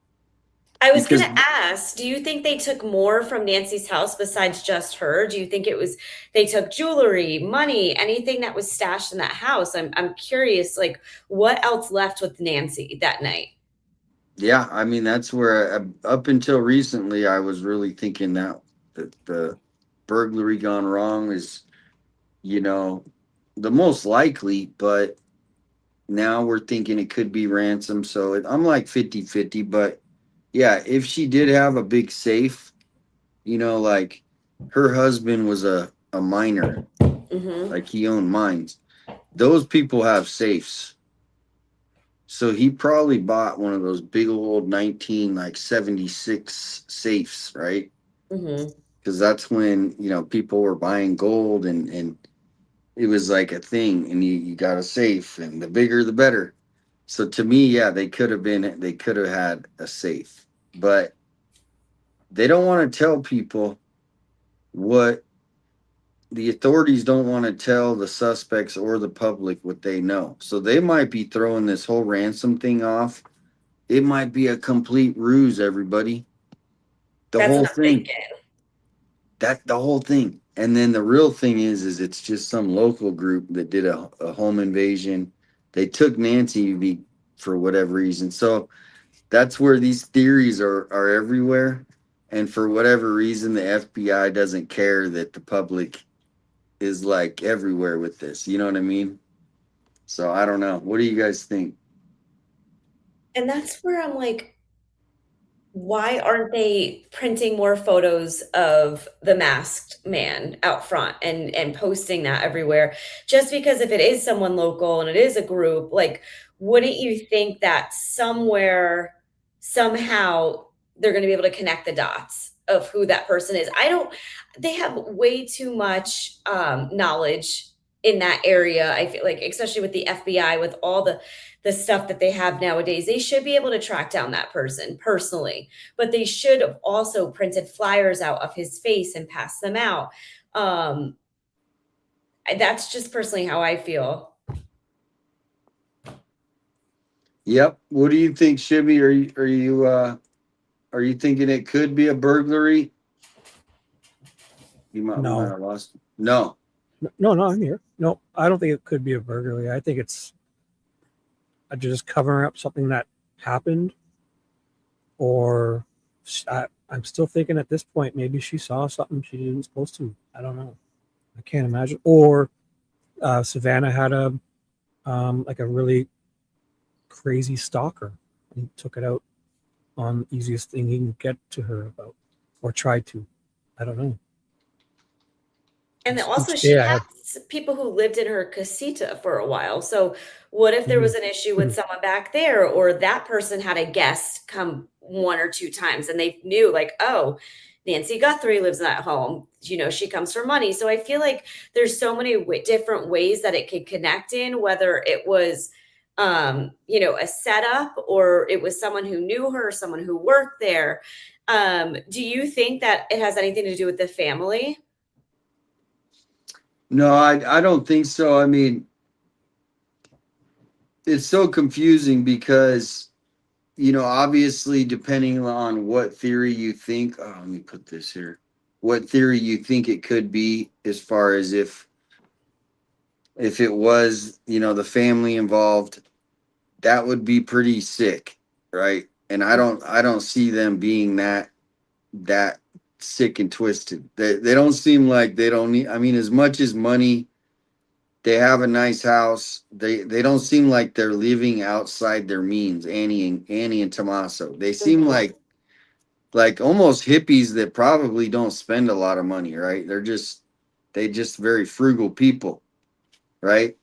I was because gonna ask, do you think they took more from Nancy's house besides just her? Do you think it was they took jewelry, money, anything that was stashed in that house? I'm curious, like what else left with Nancy that night? yeah, I mean that's where up until recently I was really thinking that the burglary gone wrong is you know the most likely, but now we're thinking it could be ransom. So I'm like 50-50. But yeah, if she did have a big safe, like her husband was a miner, Mm-hmm. like he owned mines. Those people have safes. So he probably bought one of those big old 1976 safes, right? Mm-hmm. Because that's when, people were buying gold and it was like a thing and you got a safe and the bigger the better. So to me, yeah, they could have had a safe, but they don't want to tell people what the authorities don't want to tell the suspects or the public what they know. So they might be throwing this whole ransom thing off. It might be a complete ruse, everybody. The That's whole what I'm thing. thinking. The whole thing. And then the real thing is it's just some local group that did a home invasion. They took Nancy for whatever reason. So that's where these theories are everywhere. And for whatever reason, the FBI doesn't care that the public is like everywhere with this. You know what I mean? So I don't know. What do you guys think? And that's where I'm like, why aren't they printing more photos of the masked man out front and posting that everywhere? Just because if it is someone local and it is a group, like wouldn't you think that somewhere somehow they're going to be able to connect the dots of who that person is? I don't They have way too much knowledge in that area. I feel like, especially with the FBI, with all the stuff that they have nowadays, they should be able to track down that person personally, but they should have also printed flyers out of his face and passed them out. Um, that's just personally how I feel. Yep. What do you think, Shibby? Are you thinking it could be a burglary? We might No, have lost. No. no, I'm here. No, I don't think it could be a burglary. I think it's just covering up something that happened, or I'm still thinking at this point maybe she saw something she didn't supposed to. I don't know. I can't imagine. Or Savannah had a like a really crazy stalker, and took it out on the easiest thing he can get to her about, or tried to. I don't know. And then also Each she day I had have. people who lived in her casita for a while. So what if there Mhm. was an issue with someone back there, or that person had a guest come 1 or 2 times and they knew like, oh, Nancy Guthrie lives in that home. You know, she comes for money. So I feel like there's so many different ways that it could connect in, whether it was you know, a setup or it was someone who knew her, someone who worked there. Do you think that it has anything to do with the family? No, I don't think so. I mean, it's so confusing because, obviously, depending on what theory you think, oh, let me put this here. What theory you think it could be, as far as if it was, the family involved, that would be pretty sick, right? And I don't see them being that sick and twisted. They don't seem like they don't need, I mean, as much as money, they have a nice house. They don't seem like they're living outside their means. Annie and Tommaso. They seem Mhm. like almost hippies that probably don't spend a lot of money, right? They just very frugal people, right?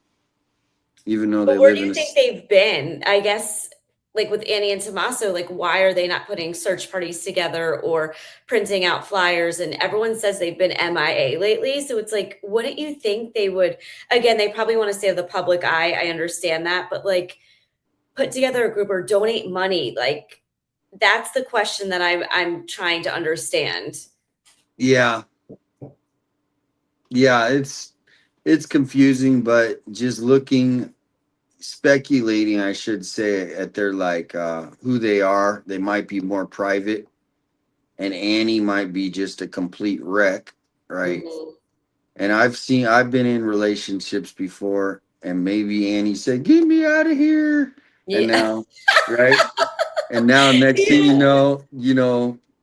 Even though But they where live do in you a think they've been? I guess, like with Annie and Tommaso, like why are they not putting search parties together or printing out flyers? And everyone says they've been MIA lately. So it's like, wouldn't you think they would? Again, they probably want to stay to the public eye. I understand that, but like put together a group or donate money. Like that's the question that I'm trying to understand. yeah, yeah, it's confusing, but just speculating, I should say, at their who they are, they might be more private, and Annie might be just a complete wreck, right? Mhm. And I've been in relationships before, and maybe Annie said, "Get me out of here," and Yeah. now, right? And now, next thing Yeah.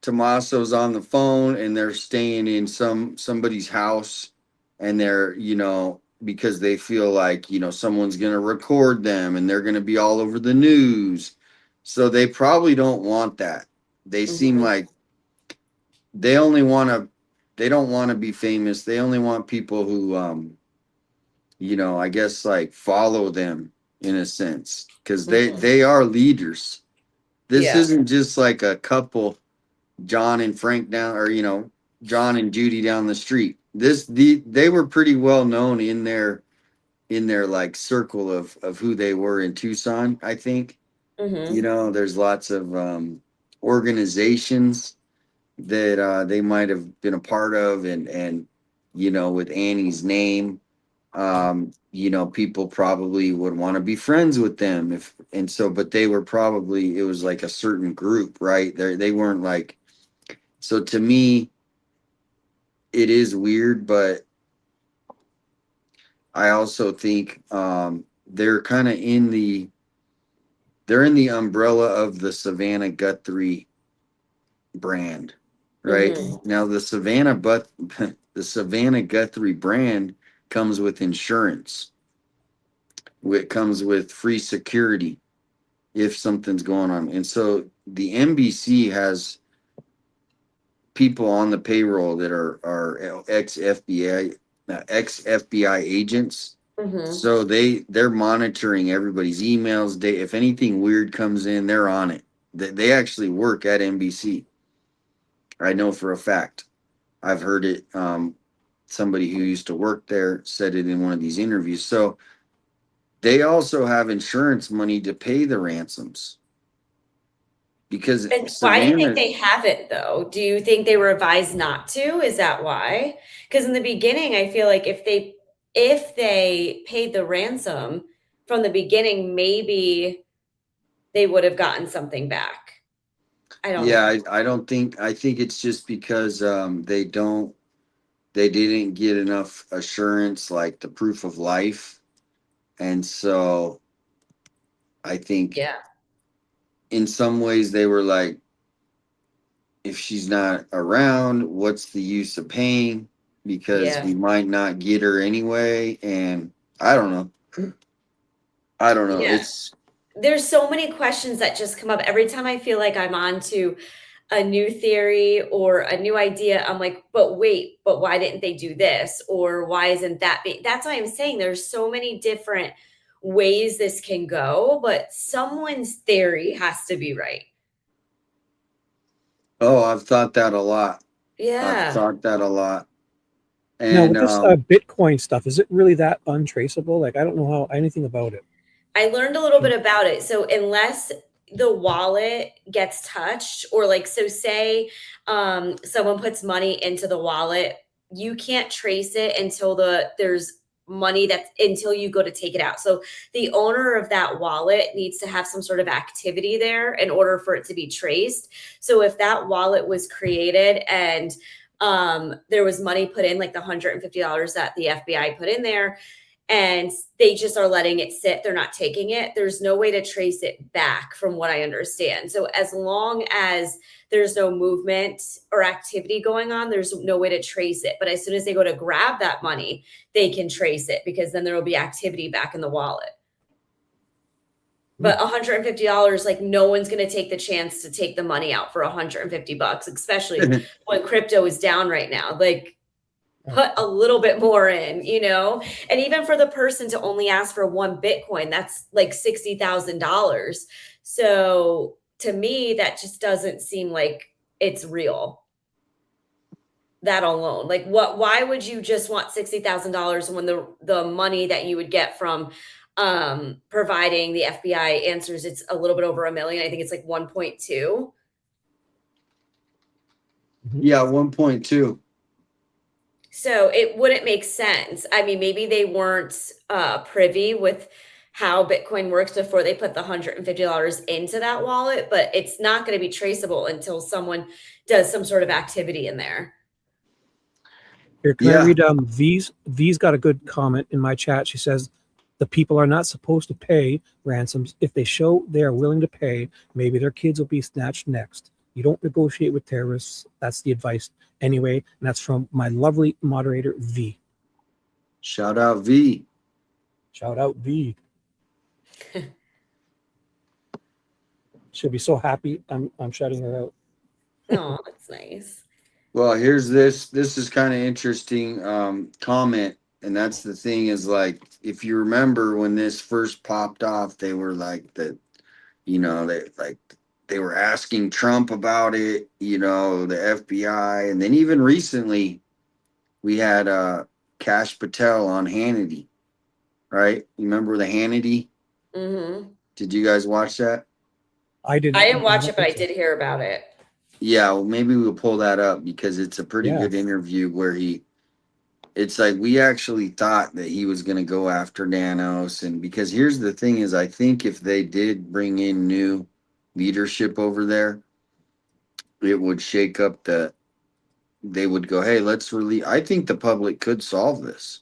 Tommaso's on the phone, and they're staying in somebody's house, and they're, because they feel like, someone's gonna record them, and they're gonna be all over the news. So they probably don't want that. They seem Mhm. like they only want to. They don't want to be famous. They only want people who, I guess, like, follow them in a sense, because they Mhm. they are leaders. This Yeah. isn't just like a couple, John and Frank down, or John and Judy down the street. They were pretty well known in their like circle of who they were in Tucson. I think Mhm. there's lots of organizations that they might have been a part of, and with Annie's name, people probably would want to be friends with them, if and so, but they were probably, it was like a certain group, right? They weren't like, so to me, it is weird, but I also think they're kind of they're in the umbrella of the Savannah Guthrie brand, right? Mhm. Now the Savannah Guthrie brand comes with insurance. It comes with free security if something's going on. And so the NBC has people on the payroll that are ex FBI agents. Mhm. So they're monitoring everybody's emails. If anything weird comes in, they're on it. They actually work at NBC. I know for a fact. I've heard it. Somebody who used to work there said it in one of these interviews. So they also have insurance money to pay the ransoms, because And why do you think Savannah. they haven't though? Do you think they were advised not to? Is that why? Because in the beginning, I feel like if they paid the ransom from the beginning, maybe they would have gotten something back. I don't Yeah, know. I don't think, I think it's just because they didn't get enough assurance, like the proof of life. And so I think Yeah. in some ways they were like, if she's not around, what's the use of paying? Because Yeah. we might not get her anyway. And I don't know. I don't know. Yeah. There's so many questions that just come up every time I feel like I'm on to a new theory or a new idea. I'm like, but wait, but why didn't they do this? Or why isn't that that's why I'm saying there's so many different ways this can go, but someone's theory has to be right. Oh, I've thought that a lot. I've Yeah. thought that a lot. Now, And with this Bitcoin stuff, is it really that untraceable? Like, I don't know how anything about it. I learned a little bit about it. So unless the wallet gets touched, or like, so say someone puts money into the wallet, you can't trace it until there's money that's until you go to take it out. So the owner of that wallet needs to have some sort of activity there in order for it to be traced. So if that wallet was created and there was money put in, like the $150 that the FBI put in there, and they just are letting it sit, they're not taking it, there's no way to trace it back from what I understand. So as long as there's no movement or activity going on, there's no way to trace it. But as soon as they go to grab that money, they can trace it, because then there will be activity back in the wallet. But $150, like, no one's going to take the chance to take the money out for $150, especially when crypto is down right now. Like, put a little bit more in, and even for the person to only ask for one Bitcoin, that's like $60,000. So to me, that just doesn't seem like it's real. That alone, like, why would you just want $60,000 when the money that you would get from providing the FBI answers, it's a little bit over $1 million. I think it's like 1.2. yeah, 1.2. So it wouldn't make sense. I mean, maybe they weren't privy with how Bitcoin works before they put the $150 into that wallet, but it's not going to be traceable until someone does some sort of activity in there. Here, can I read V's got a good comment in my chat. She says, the people are not supposed to pay ransoms. If they show they are willing to pay, maybe their kids will be snatched next. You don't negotiate with terrorists. That's the advice anyway. And that's from my lovely moderator, V. Shout out V. Shout out V. She'll be so happy I'm shouting her out. Oh, that's nice. Well, here's this. This is kind of interesting comment. And that's the thing is, like, if you remember when this first popped off, they were like that, they were asking Trump about it, the FBI. And then even recently we had Kash Patel on Hannity, right? You remember the Hannity? Mm-hmm. Did you guys watch that? I didn't watch it, but I did hear about it. Yeah, well, maybe we'll pull that up because it's a pretty good interview where it's like we actually thought that he was going to go after Danos. And because here's the thing is, I think if they did bring in new leadership over there, it would shake up they would go, hey, let's release. I think the public could solve this,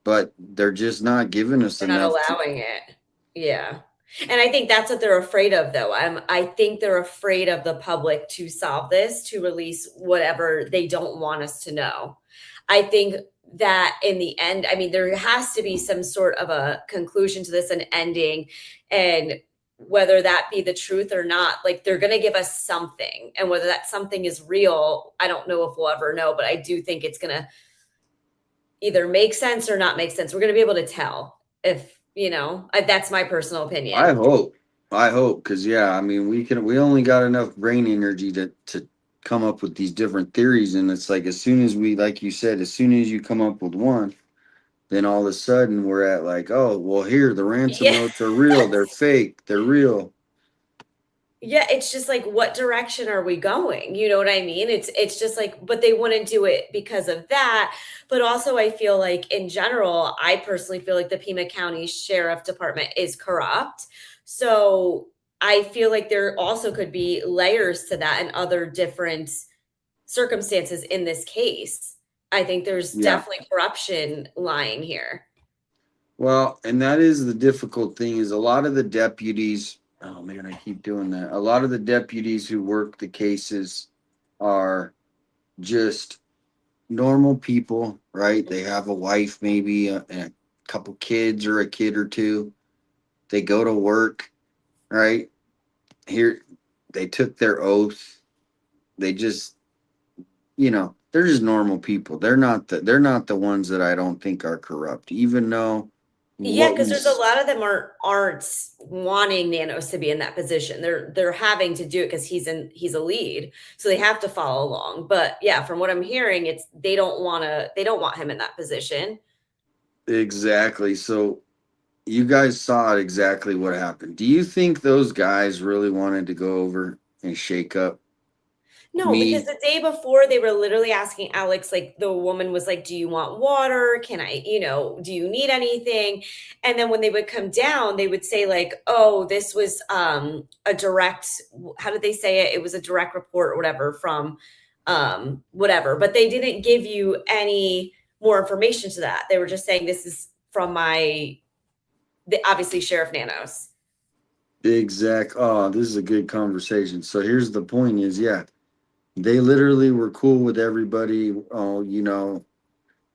but they're just not giving us They're enough. not allowing it. Yeah. And I think that's what they're afraid of, though. I think they're afraid of the public to solve this, to release whatever they don't want us to know. I think that in the end, I mean, there has to be some sort of a conclusion to this, an ending, and whether that be the truth or not, like, they're going to give us something, and whether that something is real, I don't know if we'll ever know, but I do think it's going to either make sense or not make sense. We're going to be able to tell if, that's my personal opinion. I hope, because I mean, we only got enough brain energy to come up with these different theories, and it's like as soon as like you said, as soon as you come up with one, then all of a sudden we're at like, oh, well, here the ransom notes are real, they're fake, they're real. Yeah, it's just like, what direction are we going? You know what I mean? It's just like, but they wouldn't do it because of that. But also, I feel like in general, I personally feel like the Pima County Sheriff Department is corrupt. So I feel like there also could be layers to that and other different circumstances in this case. I think there's definitely corruption lying here. Well, and that is the difficult thing is a lot of the deputies, oh man, I keep doing that. A lot of the deputies who work the cases are just normal people, right? They have a wife, maybe, and a couple kids or a kid or two. They go to work, right? Here, they took their oath. They just, they're just normal people. They're not the ones that I don't think are corrupt, even though Yeah, what because we there's a lot of them aren't wanting Nanos to be in that position. They're having to do it because he's a lead, so they have to follow along. But yeah, from what I'm hearing, it's they don't want him in that position. exactly. So you guys saw exactly what happened. Do you think those guys really wanted to go over and shake up No, because me? the day before they were literally asking Alex, like the woman was like, "Do you want water? Can I, do you need anything?" And then when they would come down, they would say like, "Oh, this was a direct, how did they say it? It was a direct report or whatever from whatever." But they didn't give you any more information to that. They were just saying this is from obviously Sheriff Nanos. Exact. Oh, this is a good conversation. So here's the point is, yeah, they literally were cool with everybody. Oh,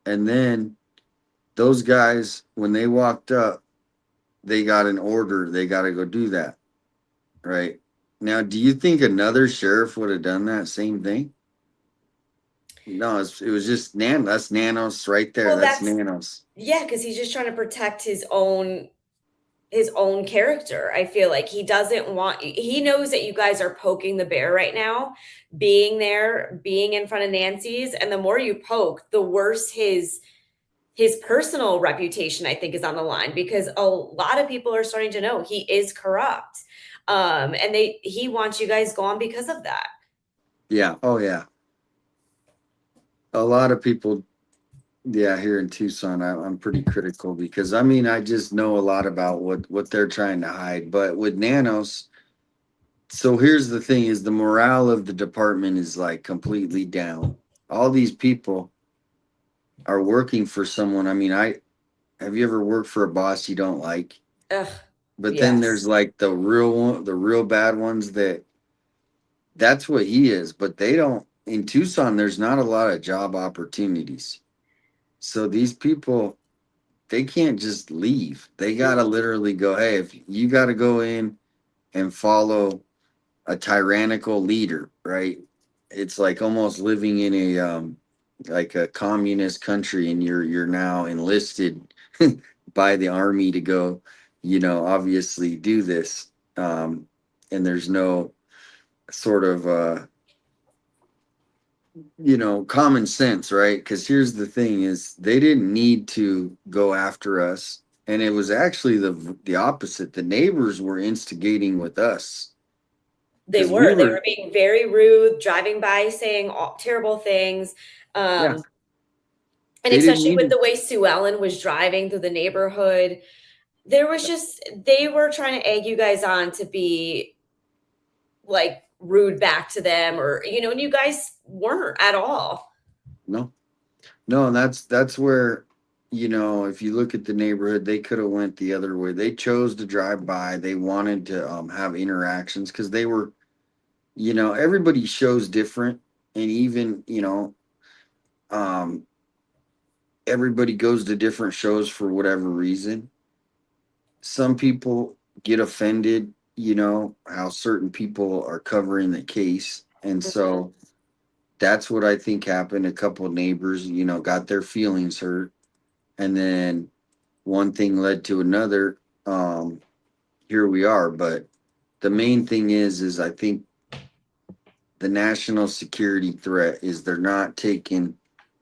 and then those guys, when they walked up, they got an order. They got to go do that. Right. Now, do you think another sheriff would have done that same thing? No, it was just That's Nanos right there. Well, That's that's Nanos. yeah, because he's just trying to protect his own character. I feel like he knows that you guys are poking the bear right now, being there, being in front of Nancy's, and the more you poke, the worse his personal reputation I think is on the line because a lot of people are starting to know he is corrupt. And he wants you guys gone because of that. Yeah. Oh, yeah. A lot of people, yeah, here in Tucson, I'm pretty critical because I just know a lot about what they're trying to hide. But with Nanos, so here's the thing: is the morale of the department is like completely down. All these people are working for someone. I have you ever worked for a boss you don't like? Ugh, But then there's yes. like the real one, the real bad ones that's what he is. But they don't in Tucson. There's not a lot of job opportunities. So these people, they can't just leave. They got to literally go, hey, if you got to go in and follow a tyrannical leader, right? It's like almost living in like a communist country and you're now enlisted by the army to go, obviously do this. And there's no sort of common sense, right? Because here's the thing is they didn't need to go after us. And it was actually the opposite. The neighbors were instigating with us They because we were. They were were, being very rude, driving by, saying terrible things. yeah, And they didn't especially need with to. the way Sue Ellen was driving through the neighborhood, there was they were trying to egg you guys on to be like rude back to them and you guys weren't at all. No, no, and that's where, if you look at the neighborhood, they could have went the other way. They chose to drive by. They wanted to have interactions because they were, everybody shows different, and even, um, everybody goes to different shows for whatever reason. Some people get offended, how certain people are covering the case, and Mhm. so that's what I think happened. A couple of neighbors, got their feelings hurt, and then one thing led to another. Here we are. But the main thing is I think the national security threat is they're not taking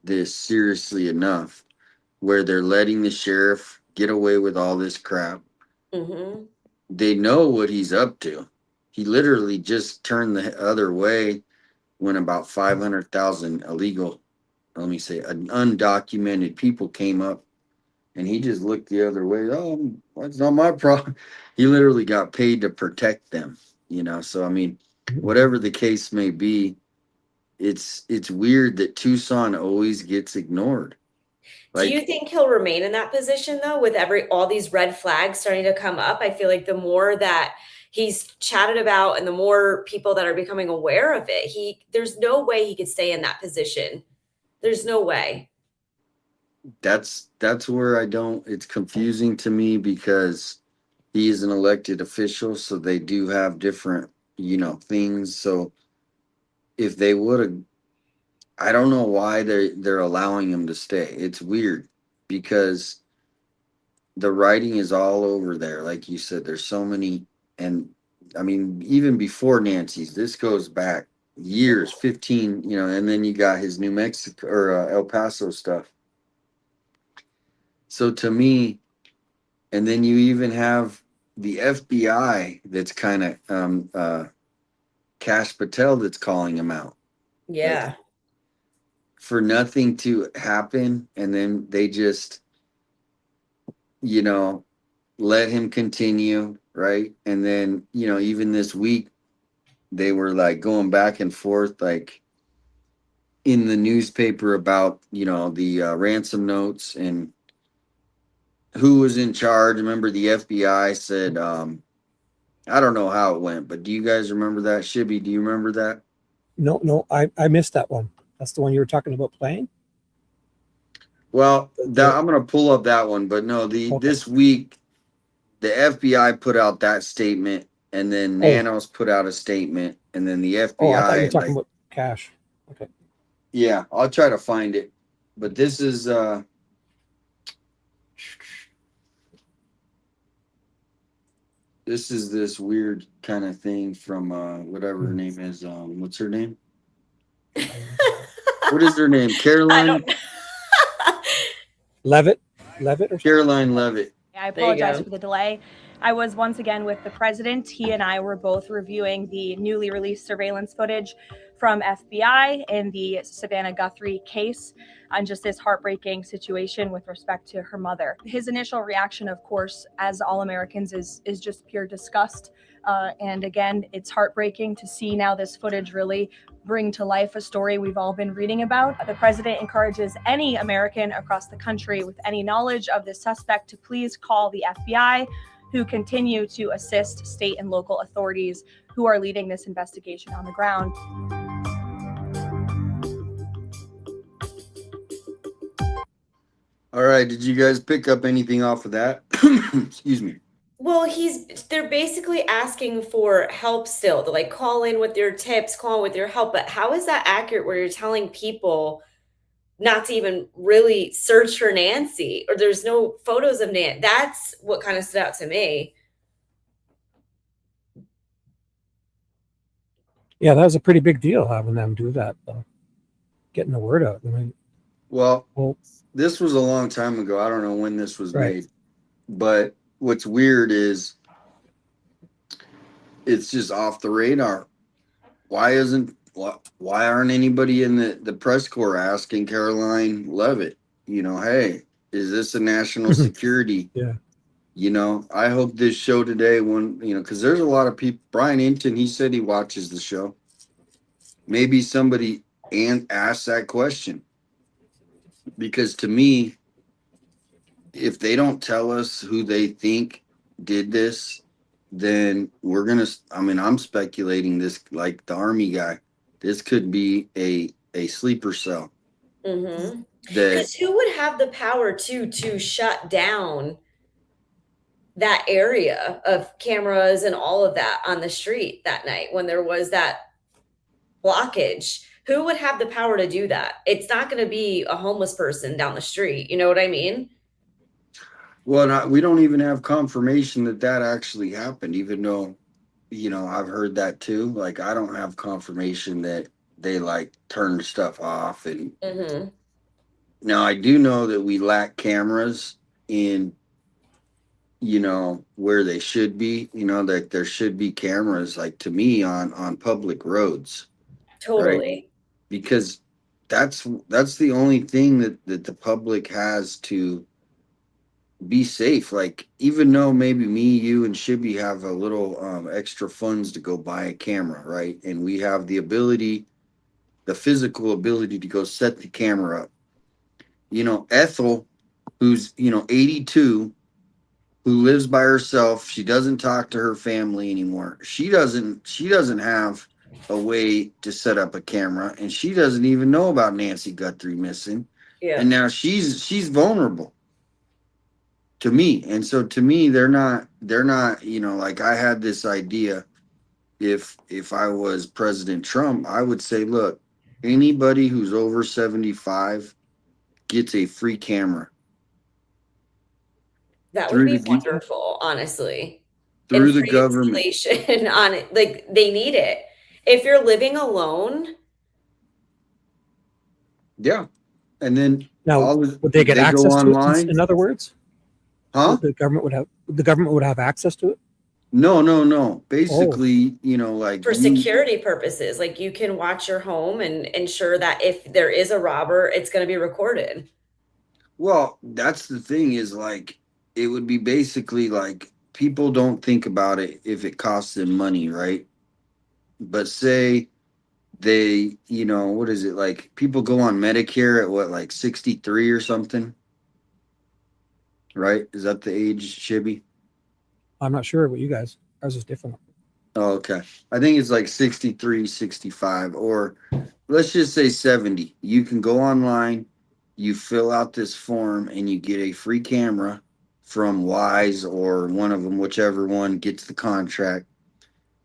this seriously enough, where they're letting the sheriff get away with all this crap. Mhm. They know what he's up to. He literally just turned the other way when about 500,000 illegal, let me say, undocumented people came up, and he just looked the other way. Oh, that's not my problem. He literally got paid to protect them, So whatever the case may be, it's weird that Tucson always gets ignored. Do you Like, think he'll remain in that position though with all these red flags starting to come up? I feel like the more that he's chatted about and the more people that are becoming aware of it, there's no way he could stay in that position. There's no way. that's where I don't. It's confusing to me because he is an elected official, so they do have different, things. So if they would have, I don't know why they're allowing him to stay. It's weird because the writing is all over there. Like you said, there's so many, and I mean, even before Nancy's, this goes back years, 15, and then you got his New Mexico or El Paso stuff. So to me, and then you even have the FBI that's kind of Cash Patel that's calling him out. Yeah. Like, for nothing to happen, and then they just, let him continue, right? And then, even this week, they were like going back and forth, like in the newspaper about, the ransom notes and who was in charge. Remember, the FBI said, I don't know how it went, but do you guys remember that? Shibby, do you remember that? No, I missed that one. That's the one you were talking about playing. Well, I'm gonna pull up that one, but no, this week the FBI put out that statement, and then Nanos put out a statement, and then the FBI. Oh, I thought you were talking about Cash. Okay. Yeah, I'll try to find it, but this is this weird kind of thing from whatever her name is. What's her name? What is her name? Caroline Levitt or Caroline Levitt. I apologize for the delay. I was once again with the president. He and I were both reviewing the newly released surveillance footage from FBI in the Savannah Guthrie case on just this heartbreaking situation with respect to her mother. His initial reaction, of course, as all Americans, is just pure disgust. And again, it's heartbreaking to see now this footage really bring to life a story we've all been reading about. The president encourages any American across the country with any knowledge of this suspect to please call the FBI, who continue to assist state and local authorities who are leading this investigation on the ground. All right, did you guys pick up anything off of that? Excuse me. Well, they're basically asking for help still. They're like, call in with your tips, call in with your help. But how is that accurate where you're telling people not to even really search for Nancy, or there's no photos of Nancy? That's what kind of stood out to me. Yeah, that was a pretty big deal having them do that, though. Getting the word out. I mean, well, this was a long time ago. I don't know when this was made, but what's weird is it's just off the radar. Why aren't anybody in the press corps asking Caroline Levitt, hey, is this a national security? Yeah. I hope this show today, because there's a lot of people. Brian Hinton, he said he watches the show. Maybe somebody asked that question, because to me, if they don't tell us who they think did this, then we're gonna. I mean, I'm speculating this, like the Army guy. This could be a sleeper cell. Mm-hmm. Because who would have the power to shut down that area of cameras and all of that on the street that night when there was that blockage? Who would have the power to do that? It's not going to be a homeless person down the street. You know what I mean? Well, we don't even have confirmation that actually happened, even though, I've heard that too. Like, I don't have confirmation that they turned stuff off. And now I do know that we lack cameras in, where they should be, that there should be cameras, to me, on public roads. Totally. Right? Because that's the only thing that the public has to be safe. Even though maybe me, you, and Shibby have a little extra funds to go buy a camera, right? And we have the physical ability to go set the camera up. Ethel, who's 82, who lives by herself, she doesn't talk to her family anymore. She doesn't have a way to set up a camera, and she doesn't even know about Nancy Guthrie missing. Yeah. And now she's vulnerable to me. And so to me, they're not, you know, like I had this idea. If I was President Trump, I would say, look, anybody who's over 75 gets a free camera That would through be the wonderful, honestly. And through the free government. installation on it. Like they need it. If you're living alone, Yeah. And then Now, all of, would they get they go access to it? online. In other words, Huh? the government would have access to it. No. Oh, Basically, you know, like for you, security purposes, like you can watch your home and ensure that if there is a robber, it's going to be recorded. well, that's the thing is like, it would be basically like people don't think about it if it costs them money, right? But say they, you know, what is it like? People go on Medicare at what, like 63 or something, right? Is that the age, Shibby? I'm not sure. But you guys, ours is different. Oh, okay. I think it's like 63, 65, or let's just say 70. You can go online, you fill out this form, and you get a free camera from Wise or one of them, whichever one gets the contract.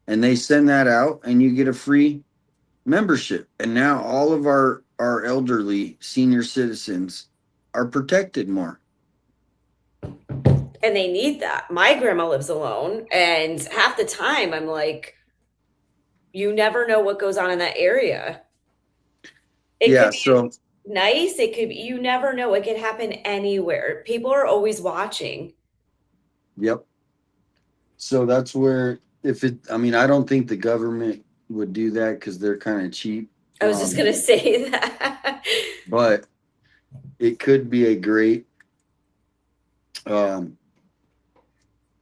And they send that out, and you get a free membership. And now all of our elderly senior citizens are protected more. And they need that. My grandma lives alone, and half the time I'm like, you never know what goes on in that area. It Yeah, could be so nice. It could be, you never know. It could happen anywhere. People are always watching. yep. So that's where if it, I mean, I don't think the government would do that because they're kind of cheap. I was just going to say that. But it could be a great um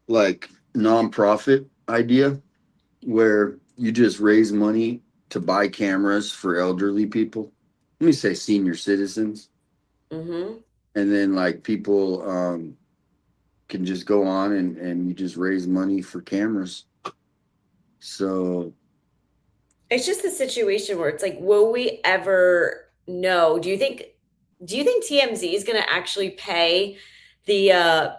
like nonprofit idea where you just raise money to buy cameras for elderly people. Let me say senior citizens. Mm-hmm. And then like people can just go on and you just raise money for cameras. So It's just a situation where it's like, will we ever know? Do you think TMZ is going to actually pay the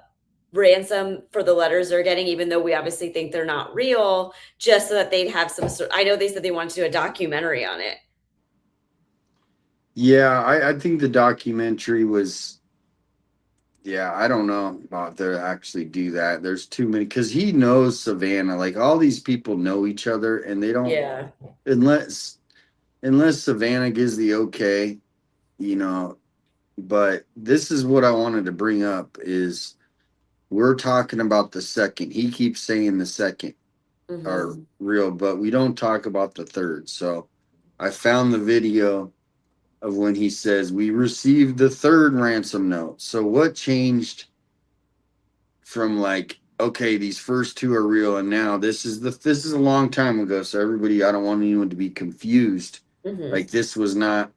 ransom for the letters they're getting, even though we obviously think they're not real, just so that they'd have some sort? I know they said they wanted to do a documentary on it. yeah, I think the documentary was, yeah, I don't know about to actually do that. There's too many because he knows Savannah. Like all these people know each other, and they don't Yeah. unless Savannah gives the okay, you know. But this is what I wanted to bring up is we're talking about the second. He keeps saying the second are Mm-hmm. real, but we don't talk about the third. So I found the video of when he says we received the third ransom note. So what changed from like, okay, these first two are real, and now this is a long time ago. So everybody, I don't want anyone to be confused. Mm-hmm. Like this was not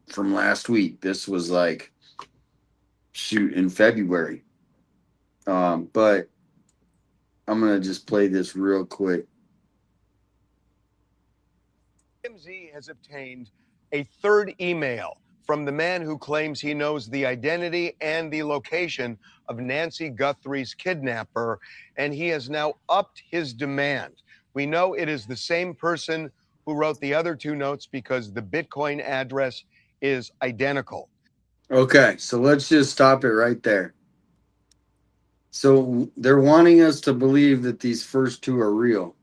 from last week. This was like shoot in February. But I'm gonna just play this real quick. TMZ has obtained a third email from the man who claims he knows the identity and the location of Nancy Guthrie's kidnapper, and he has now upped his demand. We know it is the same person who wrote the other two notes because the Bitcoin address is identical. Okay, so let's just stop it right there. So they're wanting us to believe that these first two are real,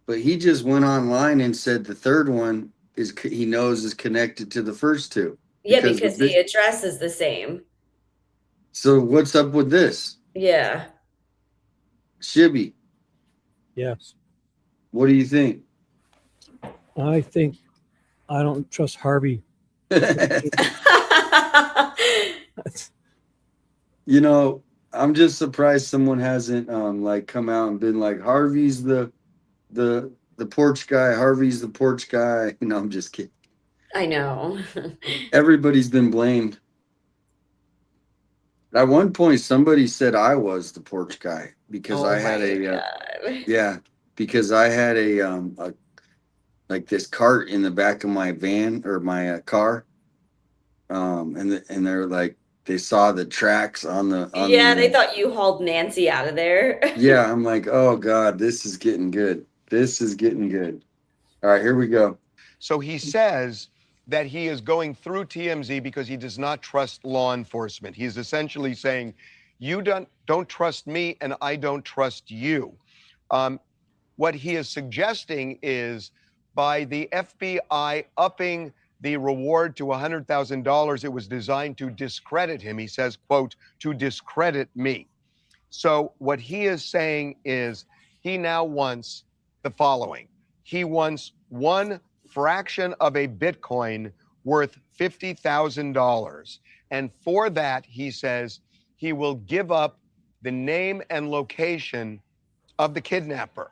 but he just went online and said the third one is he knows is connected to the first two. Yeah, because the address is the same. So what's up with this? Yeah. Shibby, Yes, what do you think? I think I don't trust Harvey. You know, I'm just surprised someone hasn't like come out and been like Harvey's the porch guy. Harvey's the porch guy. No, I'm just kidding. I know. Everybody's been blamed. At one point, somebody said I was the porch guy because Oh I had my a God. yeah, because I had a like this cart in the back of my van or my car, and they're like, they saw the tracks on the Yeah, they thought you hauled Nancy out of there. Yeah, I'm like, oh God, this is getting good. This is getting good. All right, here we go. So he says that he is going through TMZ because he does not trust law enforcement. He's essentially saying, you don't trust me and I don't trust you. What he is suggesting is by the FBI upping the reward to $100,000, it was designed to discredit him. He says, quote, to discredit me. So what he is saying is he now wants the following. He wants one fraction of a Bitcoin worth $50,000. And for that, he says he will give up the name and location of the kidnapper.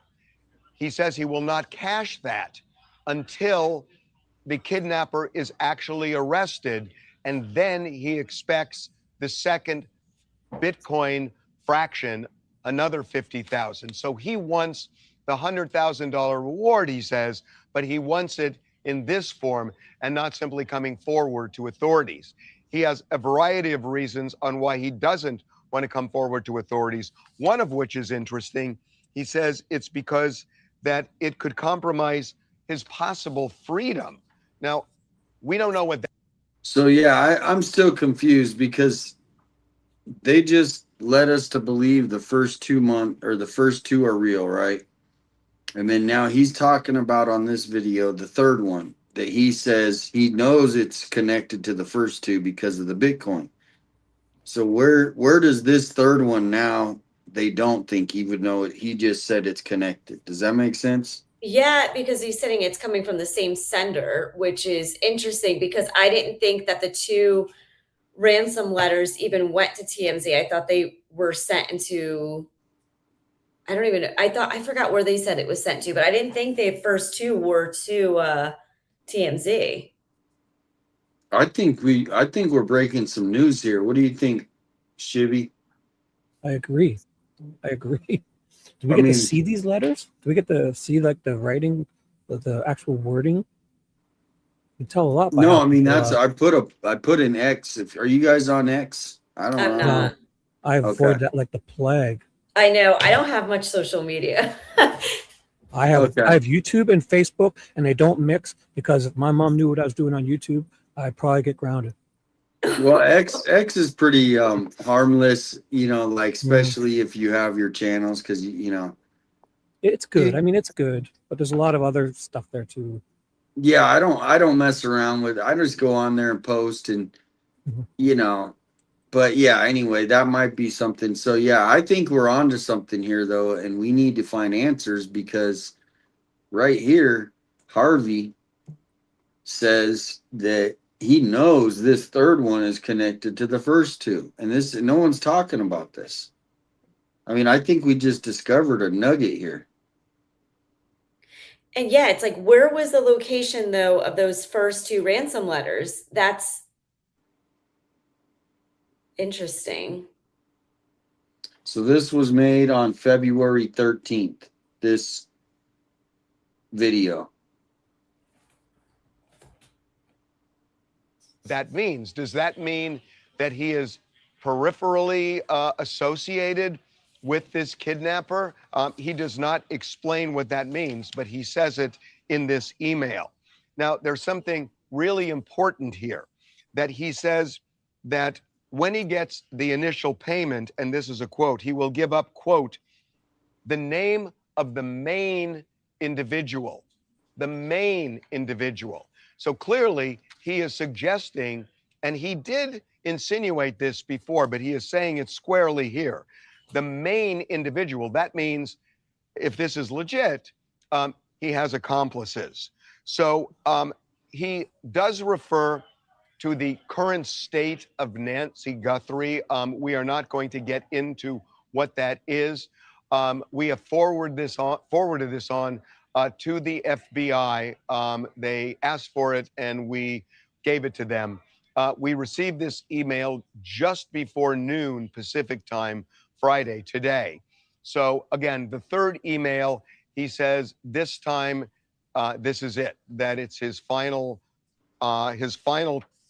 He says he will not cash that until the kidnapper is actually arrested. And then he expects the second Bitcoin fraction, another 50,000. So he wants the $100,000 reward, he says, but he wants it in this form and not simply coming forward to authorities. He has a variety of reasons on why he doesn't want to come forward to authorities, one of which is interesting. He says it's because that it could compromise his possible freedom. Now, we don't know what that. So yeah, I'm still confused because they just led us to believe the first 2 months or the first two are real, right? And then now he's talking about on this video, the third one, that he says he knows it's connected to the first two because of the Bitcoin. So where does this third one now they don't think, even though he just said it's connected? Does that make sense? Yeah, because he's saying it's coming from the same sender, which is interesting because I didn't think that the two ransom letters even went to TMZ. I thought they were sent into, I forgot where they said it was sent to, but I didn't think the first two were to TMZ. I think we're breaking some news here. What do you think, Shibby? I agree. Do we get to see these letters? Do we get to see like the writing, the actual wording? You tell a lot. No, I mean that's I put an X. Are you guys on X? I don't I'm know. not. I avoid that like the plague. I know. I don't have much social media. I have YouTube and Facebook, and they don't mix because if my mom knew what I was doing on YouTube, I'd probably get grounded. Well, X is pretty harmless, like especially if you have your channels, because it's good. I mean, it's good, but there's a lot of other stuff there too. Yeah, I don't mess around with. I just go on there and post, and But yeah, anyway, that might be something. So yeah, I think we're on to something here though, and we need to find answers because right here, Harvey says that he knows this third one is connected to the first two, and no one's talking about this. I mean, I think we just discovered a nugget here. And yeah, it's like, where was the location though of those first two ransom letters? That's interesting. So this was made on February 13th, this video. That means, does that mean that he is peripherally associated with this kidnapper? He does not explain what that means, but he says it in this email. Now, there's something really important here that he says that when he gets the initial payment, and this is a quote, he will give up, quote, the name of the main individual, the main individual. So clearly he is suggesting, and he did insinuate this before, but he is saying it squarely here, the main individual. That means if this is legit, he has accomplices. So he does refer to the current state of Nancy Guthrie. We are not going to get into what that is. We have forwarded this on to the FBI. They asked for it and we gave it to them. We received this email just before noon Pacific time, Friday, today. So again, the third email, he says this time, this is it, that it's his final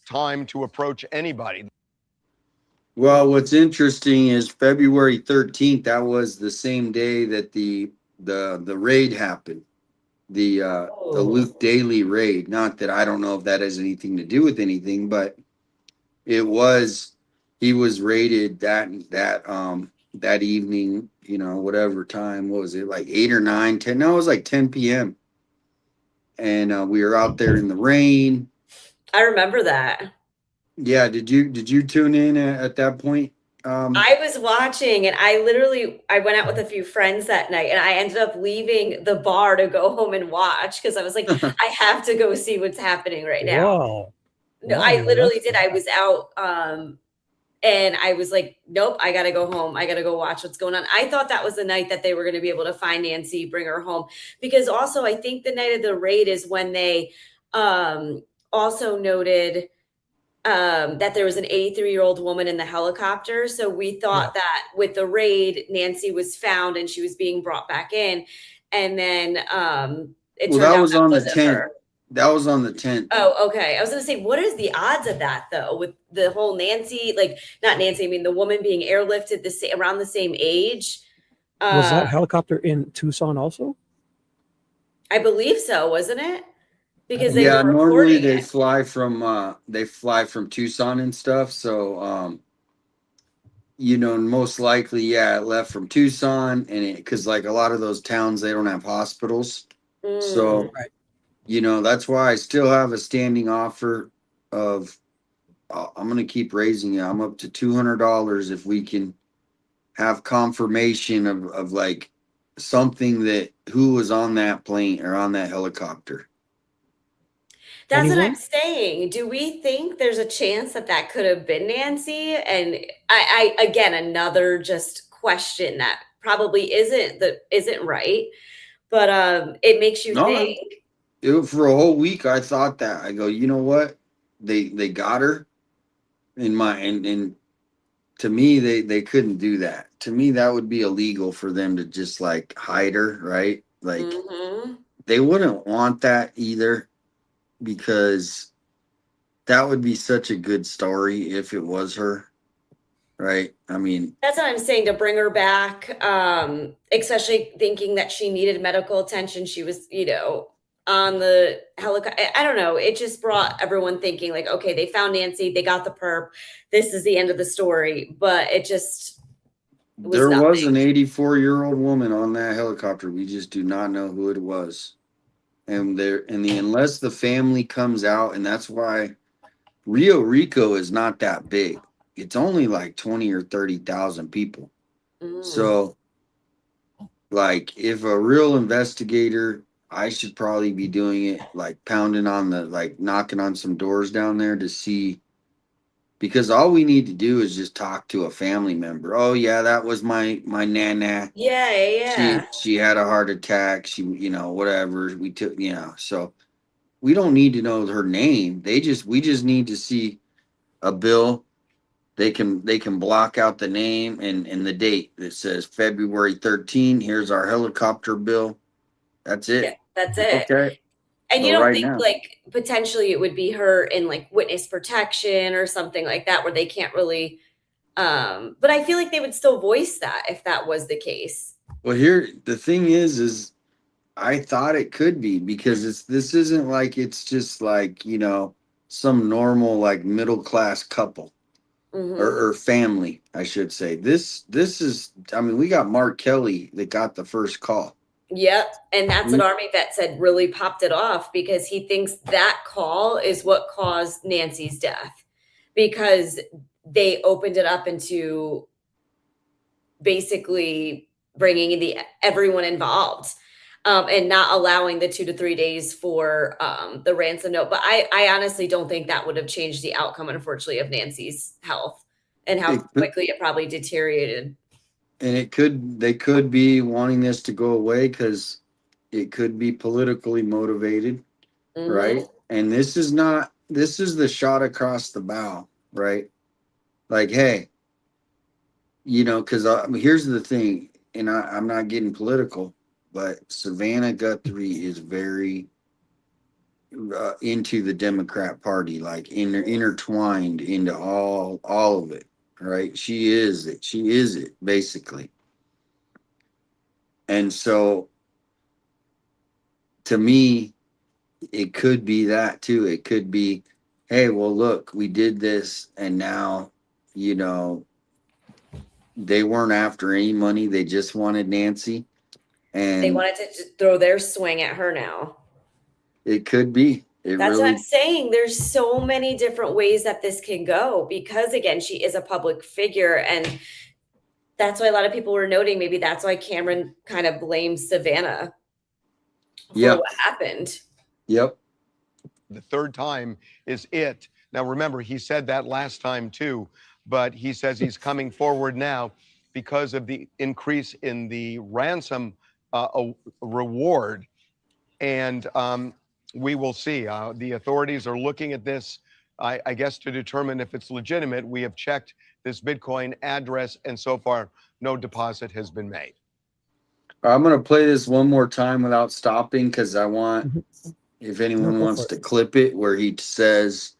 time to approach anybody. Well, what's interesting is February 13th, that was the same day that the raid happened. The Oh, Luke Daily raid. Not that I don't know if that has anything to do with anything, but it was he was raided that evening, whatever time. What was it, like 8 or 9, 10? No, it was like 10 p.m. And we were out there in the rain. I remember that. Yeah, did you tune in at that point? Um I was watching and I went out with a few friends that night and I ended up leaving the bar to go home and watch because I was like, I have to go see what's happening right now. Wow. No, Wow, I you literally left did. them. I was out and I was like, nope, I gotta go home. I gotta go watch what's going on. I thought that was the night that they were gonna be able to find Nancy, bring her home. Because also I think the night of the raid is when they um also noted that there was an 83-year-old woman in the helicopter. So we Yeah. thought that with the raid, Nancy was found and she was being brought back in. And then it well, turned that out was that on the wasn't 10th. her. That was on the 10th. Oh, okay. I was gonna say, what is the odds of that though? With the whole Nancy, like not Nancy, I mean the woman being airlifted around the same age. Was Uh, that helicopter in Tucson also? I believe so, wasn't it? I Because don't they Yeah, were know. normally reporting they it. fly from Tucson and stuff. So most likely, yeah, it left from Tucson, and because like a lot of those towns, they don't have hospitals. Mm. So Right. that's why I still have a standing offer of I'm gonna keep raising it. I'm up to $200 if we can have confirmation of like something that who was on that plane or on that helicopter. That's what I'm Anyone? saying. Do we think there's a chance that that could have been Nancy? And I again, another just question that probably isn't right, but it makes you No, think. for a whole week I thought that. I go, you know what? They got her in my and to me they couldn't do that. To me that would be illegal for them to just like hide her, right? Like Mhm. they wouldn't want that either because that would be such a good story if it was her, right? I mean, That's what I'm saying, to bring her back, especially thinking that she needed medical attention. She was, on the helicopter. I don't know. It just brought everyone thinking, like, okay, they found Nancy, they got the perp. This is the end of the story. But it just was there was nothing. an 84-year-old woman on that helicopter. We just do not know who it was. And unless the family comes out, and that's why Rio Rico is not that big. It's only like 20 or 30,000 people. Mm. So like if a real investigator, I should probably be doing it like pounding on the like knocking on some doors down there to see, because all we need to do is just talk to a family member. Oh yeah, that was my nana. Yeah, yeah, She yeah. she had a heart attack. She whatever we took, so we don't need to know her name. We just need to see a bill. They can block out the name and the date that says February 13. Here's our helicopter bill. That's Yeah, it. that's it. Okay. And So you don't right think now, like potentially it would be her in like witness protection or something like that where they can't really but I feel like they would still voice that if that was the case. well, here the thing is I thought it could be because this isn't like it's just like some normal like middle class couple Mhm. or family, I should say. This is, I mean, we got Mark Kelly that got the first call. Yep, and that's what We Army Vet said really popped it off because he thinks that call is what caused Nancy's death because they opened it up into basically bringing the everyone involved and not allowing the 2 to 3 days for the ransom note. But I honestly don't think that would have changed the outcome, unfortunately, of Nancy's health and how it could, quickly it probably deteriorated. and they could be wanting this to go away because it could be politically motivated, Hmm. right? And this is the shot across the bow, right? Like, hey, because here's the thing, and I'm not getting political, but Savannah Guthrie is very into the Democrat Party, like intertwined into all of it. right? She is it. She is it, basically. And so, to me, it could be that too. It could be, hey, well, look, we did this, and now, you know, they weren't after any money. They just wanted Nancy. They And wanted to just throw their swing at her now. it could be. It That's what I'm really, saying. There's so many different ways that this can go because, again, she is a public figure. And that's why a lot of people were noting maybe that's why Cameron kind of blames Savannah for Yep. what happened. Yep. The third time is it. Now, remember, he said that last time too, but he says he's coming forward now because of the increase in the ransom reward. And we will see. The authorities are looking at this, I guess, to determine if it's legitimate. We have checked this Bitcoin address, and so far, no deposit has been made. I'm going to play this one more time without stopping because I want, if anyone go wants for to clip it, where he says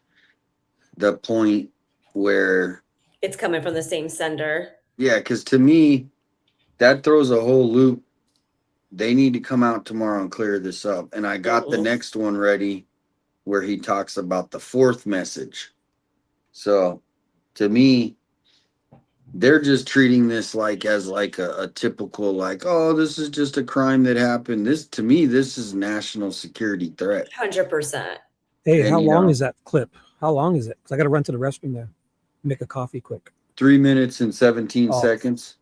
the point where, It's coming from the same sender. yeah, because to me, that throws a whole loop. They need to come out tomorrow and clear this up. And I got the next one ready where he talks about the fourth message. So to me, they're just treating this like as like a typical, like, oh, this is just a crime that happened. This, to me, this is national security threat. 100%. Hey, And, how you long know, is that clip? How long is it? Because I got to run to the restroom there. Make a coffee quick. 3 minutes and 17 Oh. seconds.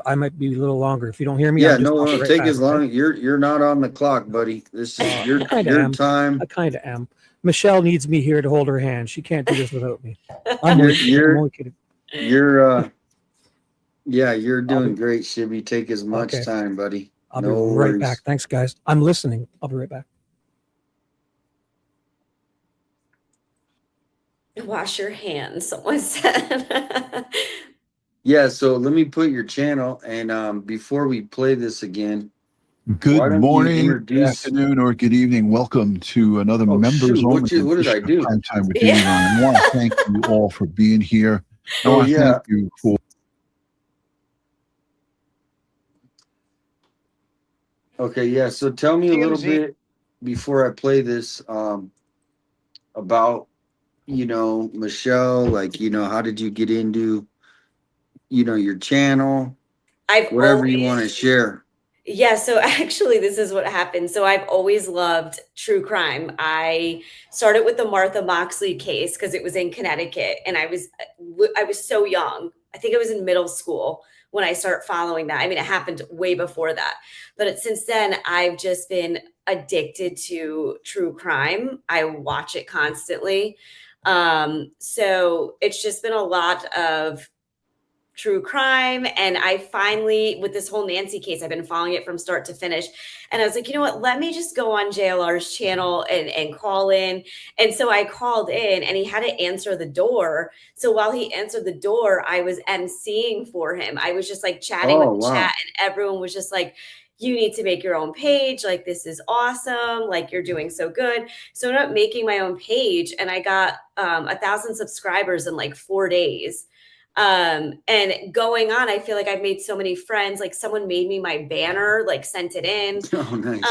I might be a little longer. If you don't hear me, Yeah, I'll just no, I'll be no, right take back, as okay? long. You're not on the clock, buddy. This is your time. I kind of am. Michelle needs me here to hold her hand. She can't do this without me. I'm You're only kidding. you're doing great, Shibby. Take as much Okay. time, buddy. I'll No be right worries. back. Thanks, guys. I'm listening. I'll be right back. Wash your hands, someone said. Yeah, so let me put your channel, and before we play this again, why Good don't you morning, good introduce? afternoon, or good evening. Welcome to another Oh members shoot! only What did I edition of do? Prime Time with Damian. I want to thank you all for being here. I Oh want to yeah. thank you for. Okay, yeah. So tell me a little TMZ. bit before I play this about Michelle. Like how did you get into your channel? I've Whatever you always want to share. Yeah, so actually, this is what happened. So I've always loved true crime. I started with the Martha Moxley case because it was in Connecticut, and I was so young. I think I was in middle school when I started following that. I mean, it happened way before that, but since then, I've just been addicted to true crime. I watch it constantly. So it's just been a lot of true crime. And I finally, with this whole Nancy case, I've been following it from start to finish. And I was like, you know what, let me just go on JLR's channel and call in. And so I called in and he had to answer the door. So while he answered the door, I was emceeing for him. I was just like chatting with the chat, and everyone was just like, you need to make your own page. Like, this is awesome. Like, you're doing so good. So I ended up making my own page, and I got 1,000 subscribers in like 4 days. And going on, I feel like I've made so many friends. Like, someone made me my banner, like sent it in. Oh, nice.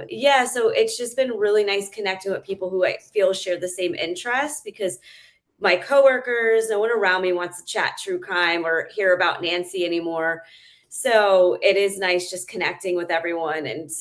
Yeah, so it's just been really nice connecting with people who I feel share the same interests, because my coworkers, no one around me wants to chat true crime or hear about Nancy anymore. So it is nice just connecting with everyone. And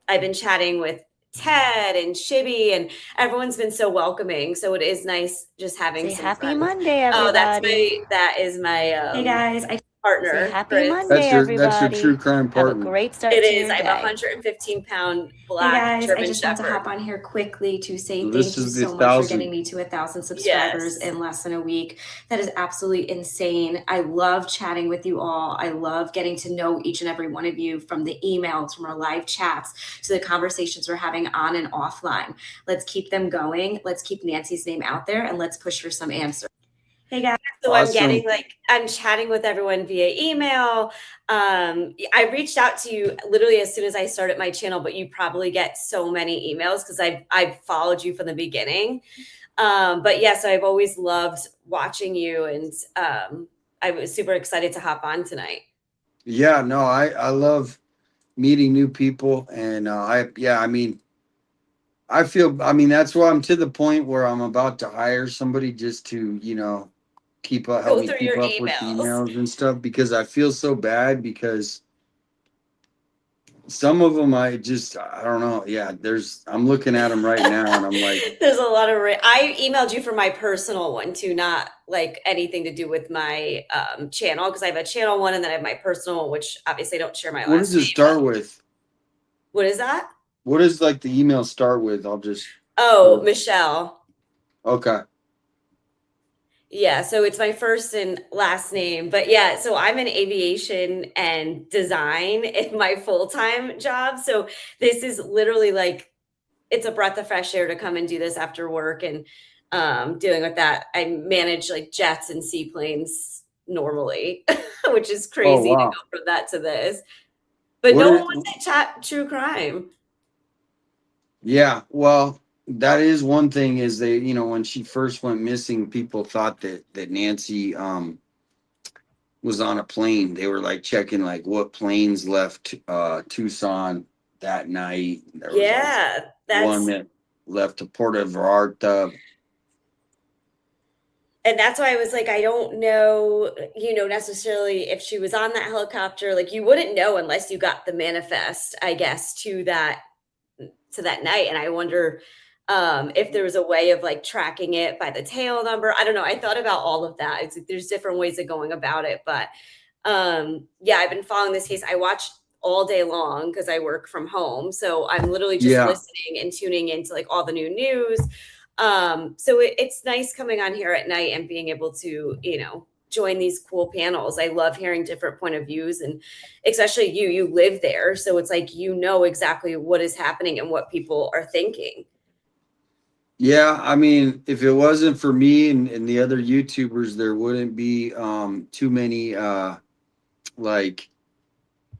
I've been chatting with Ted and Shibby, and everyone's been so welcoming. So it is nice just having some happy friends. Monday, everybody. Oh, that is my hey guys, I partner. say happy Chris. Monday, everybody. That's your true crime partner. Have a great start It to is. your I'm day. a 115-pound black Hey guys, German I just want to Shepherd. hop on here quickly to say So thank this you is the so much for 1,000. getting me to 1,000 subscribers in less than a week. That is absolutely insane. I love chatting with you all. I love getting to know each and every one of you, from the emails, from our live chats, to the conversations we're having on and offline. Let's keep them going. Let's keep Nancy's name out there, and let's push for some answers. Hey guys. So Awesome. I'm chatting with everyone via email. I reached out to you literally as soon as I started my channel, but you probably get so many emails because I've followed you from the beginning. But yes, I've always loved watching you, and I was super excited to hop on tonight. Yeah, no, I love meeting new people, and I mean that's why I'm to the point where I'm about to hire somebody just to, help Go me through keep your up with the emails. emails and stuff, because I feel so bad because some of them I don't know. Yeah, I'm looking at them right now and I'm like, There's a lot of I emailed you for my personal one too, not like anything to do with my channel, because I have a channel one and then I have my personal one, which obviously I don't share my what does last it name. start with? What is that? What does like the email start with? I'll just Oh, Michelle. Okay. Yeah, so it's my first and last name. But yeah, so I'm in aviation and design in my full-time job. So this is literally like it's a breath of fresh air to come and do this after work, and dealing with that. I manage like jets and seaplanes normally, which is Oh crazy to wow. go from that to this. But What no one is wants to chat true crime. Yeah, well, that is one thing is when she first went missing, people thought that Nancy was on a plane. They were like checking like what planes left Tucson that night. There was like Yeah, one that's that left to Puerto Vallarta. and that's why I was like, I don't know, necessarily if she was on that helicopter. Like you wouldn't know unless you got the manifest, I guess, to that night. And I wonder if there was a way of like tracking it by the tail number. I don't know. I thought about all of that. It's like there's different ways of going about it. But yeah, I've been following this case. I watch all day long because I work from home. So I'm literally just Yeah. listening and tuning into like all the new news. So it's nice coming on here at night and being able to, join these cool panels. I love hearing different point of views, and especially you live there. So it's like, exactly what is happening and what people are thinking. Yeah, I mean, if it wasn't for me and the other YouTubers, there wouldn't be too many like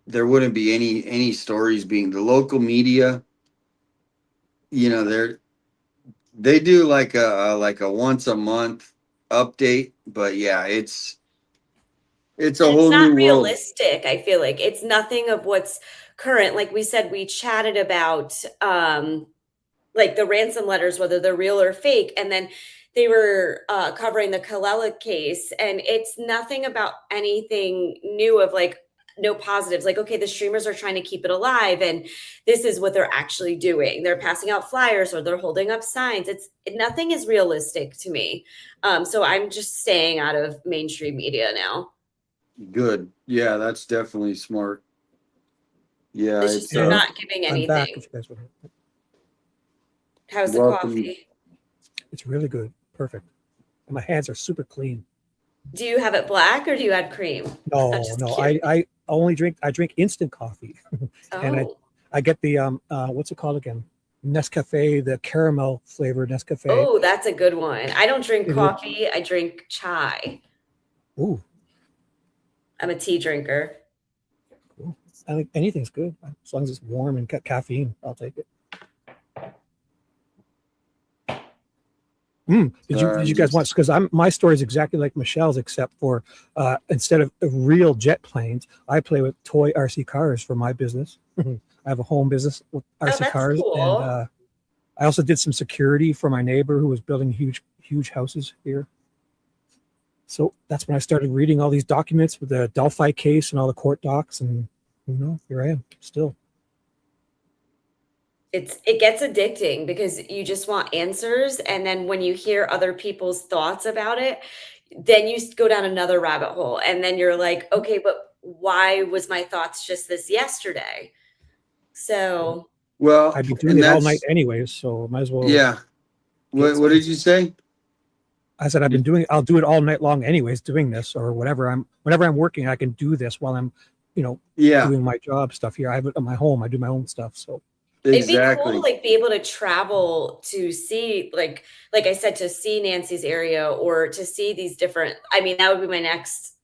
there wouldn't be any stories being the local media, they do like a once a month update, but yeah, it's a And it's whole not new world. realistic. I feel like it's nothing of what's current. Like we said, we chatted about like the ransom letters, whether they're real or fake. And then they were covering the Kalela case, and it's nothing about anything new of like no positives. Like, okay, the streamers are trying to keep it alive, and this is what they're actually doing. They're passing out flyers or they're holding up signs. Nothing is realistic to me. So I'm just staying out of mainstream media now. Good. Yeah, that's definitely smart. Yeah, It's just it's they're not giving I'm back anything. if you guys want. How's the welcome. coffee? It's really good. Perfect. And my hands are super clean. Do you have it black or do you add cream? No, I'm just no. kidding. I only drink instant coffee. And Oh, I get the what's it called again? Nescafe, the caramel flavored Nescafe. oh, that's a good one. I don't drink It is- coffee. I drink chai. Ooh, I'm a tea drinker. cool. I think anything's good as long as it's warm and got caffeine. I'll take it. Did you guys watch? Because my story is exactly like Michelle's, except for instead of real jet planes, I play with toy RC cars for my business. I have a home business with RC that's cars, cool. and I also did some security for my neighbor who was building huge houses here. So that's when I started reading all these documents with the Delphi case and all the court docs, and here I am still. It gets addicting because you just want answers, and then when you hear other people's thoughts about it, then you go down another rabbit hole, and then you're like, okay, but why was my thoughts just this yesterday? So Well, I'd be doing and it all night that's anyways, so might as well. yeah. What did you say? I said I'll do it all night long anyways, doing this or whenever I'm working, I can do this while I'm, Yeah. doing my job stuff here. I have it at my home. I do my own stuff. So It'd be cool to Exactly. like be able to travel to see like I said, to see Nancy's area or to see these different, I mean, that would be my next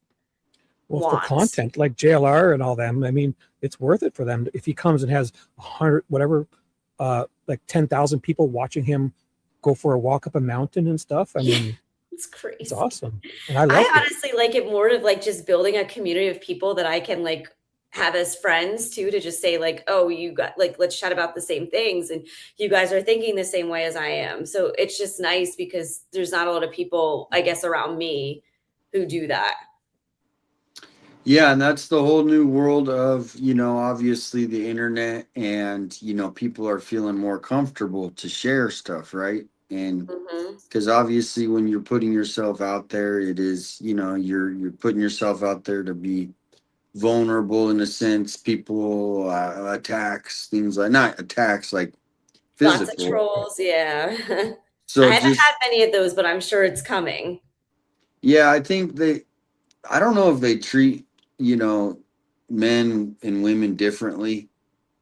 Well, for want. content like JLR and all them, I mean, it's worth it for them if he comes and has 100 whatever, like 10,000 people watching him go for a walk up a mountain and stuff. I mean, It's crazy. it's awesome, and I love I it. honestly like it more to like just building a community of people that I can like have as friends too, to just say like, oh, you got like, let's chat about the same things and you guys are thinking the same way as I am. So it's just nice because there's not a lot of people, I guess, around me who do that. Yeah, and that's the whole new world of, obviously the internet, and, people are feeling more comfortable to share stuff, right? And Mhm. because obviously when you're putting yourself out there, it is, you're putting yourself out there to be vulnerable in a sense. People attacks, things like, not attacks like Lots of physical. trolls, yeah. I So haven't just, had many of those, but I'm sure it's coming. yeah, I think I don't know if they treat, men and women differently.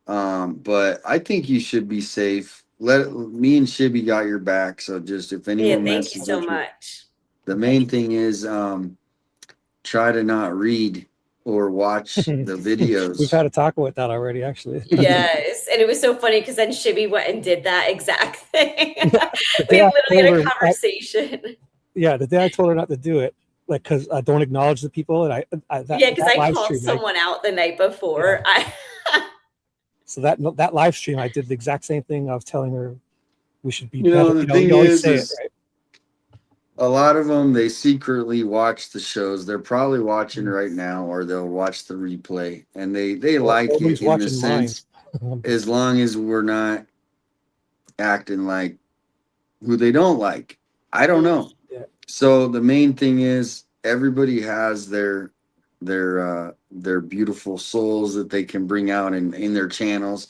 But I think you should be safe. Me and Shibby got your back. So just if Yeah, anyone thank you messes so with you, much. the main thing is try to not read or watch the We've videos. had a talk about that already, actually. Yes, and it was so funny because then Shibby went and did that exact thing. The We day I literally told had a her, conversation. the day I told her not to do it, like, because I don't acknowledge the people, and Yeah, because that I live called stream, someone out the night before. so that live stream, I did the exact same thing. I was telling her we should be You know, better. the thing You always say it, is right? a lot of them, they secretly watch the shows. They're probably watching right now, or they'll watch the replay, and they Well, like it nobody's in the watching mine. sense, as long as we're not acting like who they don't like. I don't know. Yeah. So the main thing is everybody has their beautiful souls that they can bring out in their channels.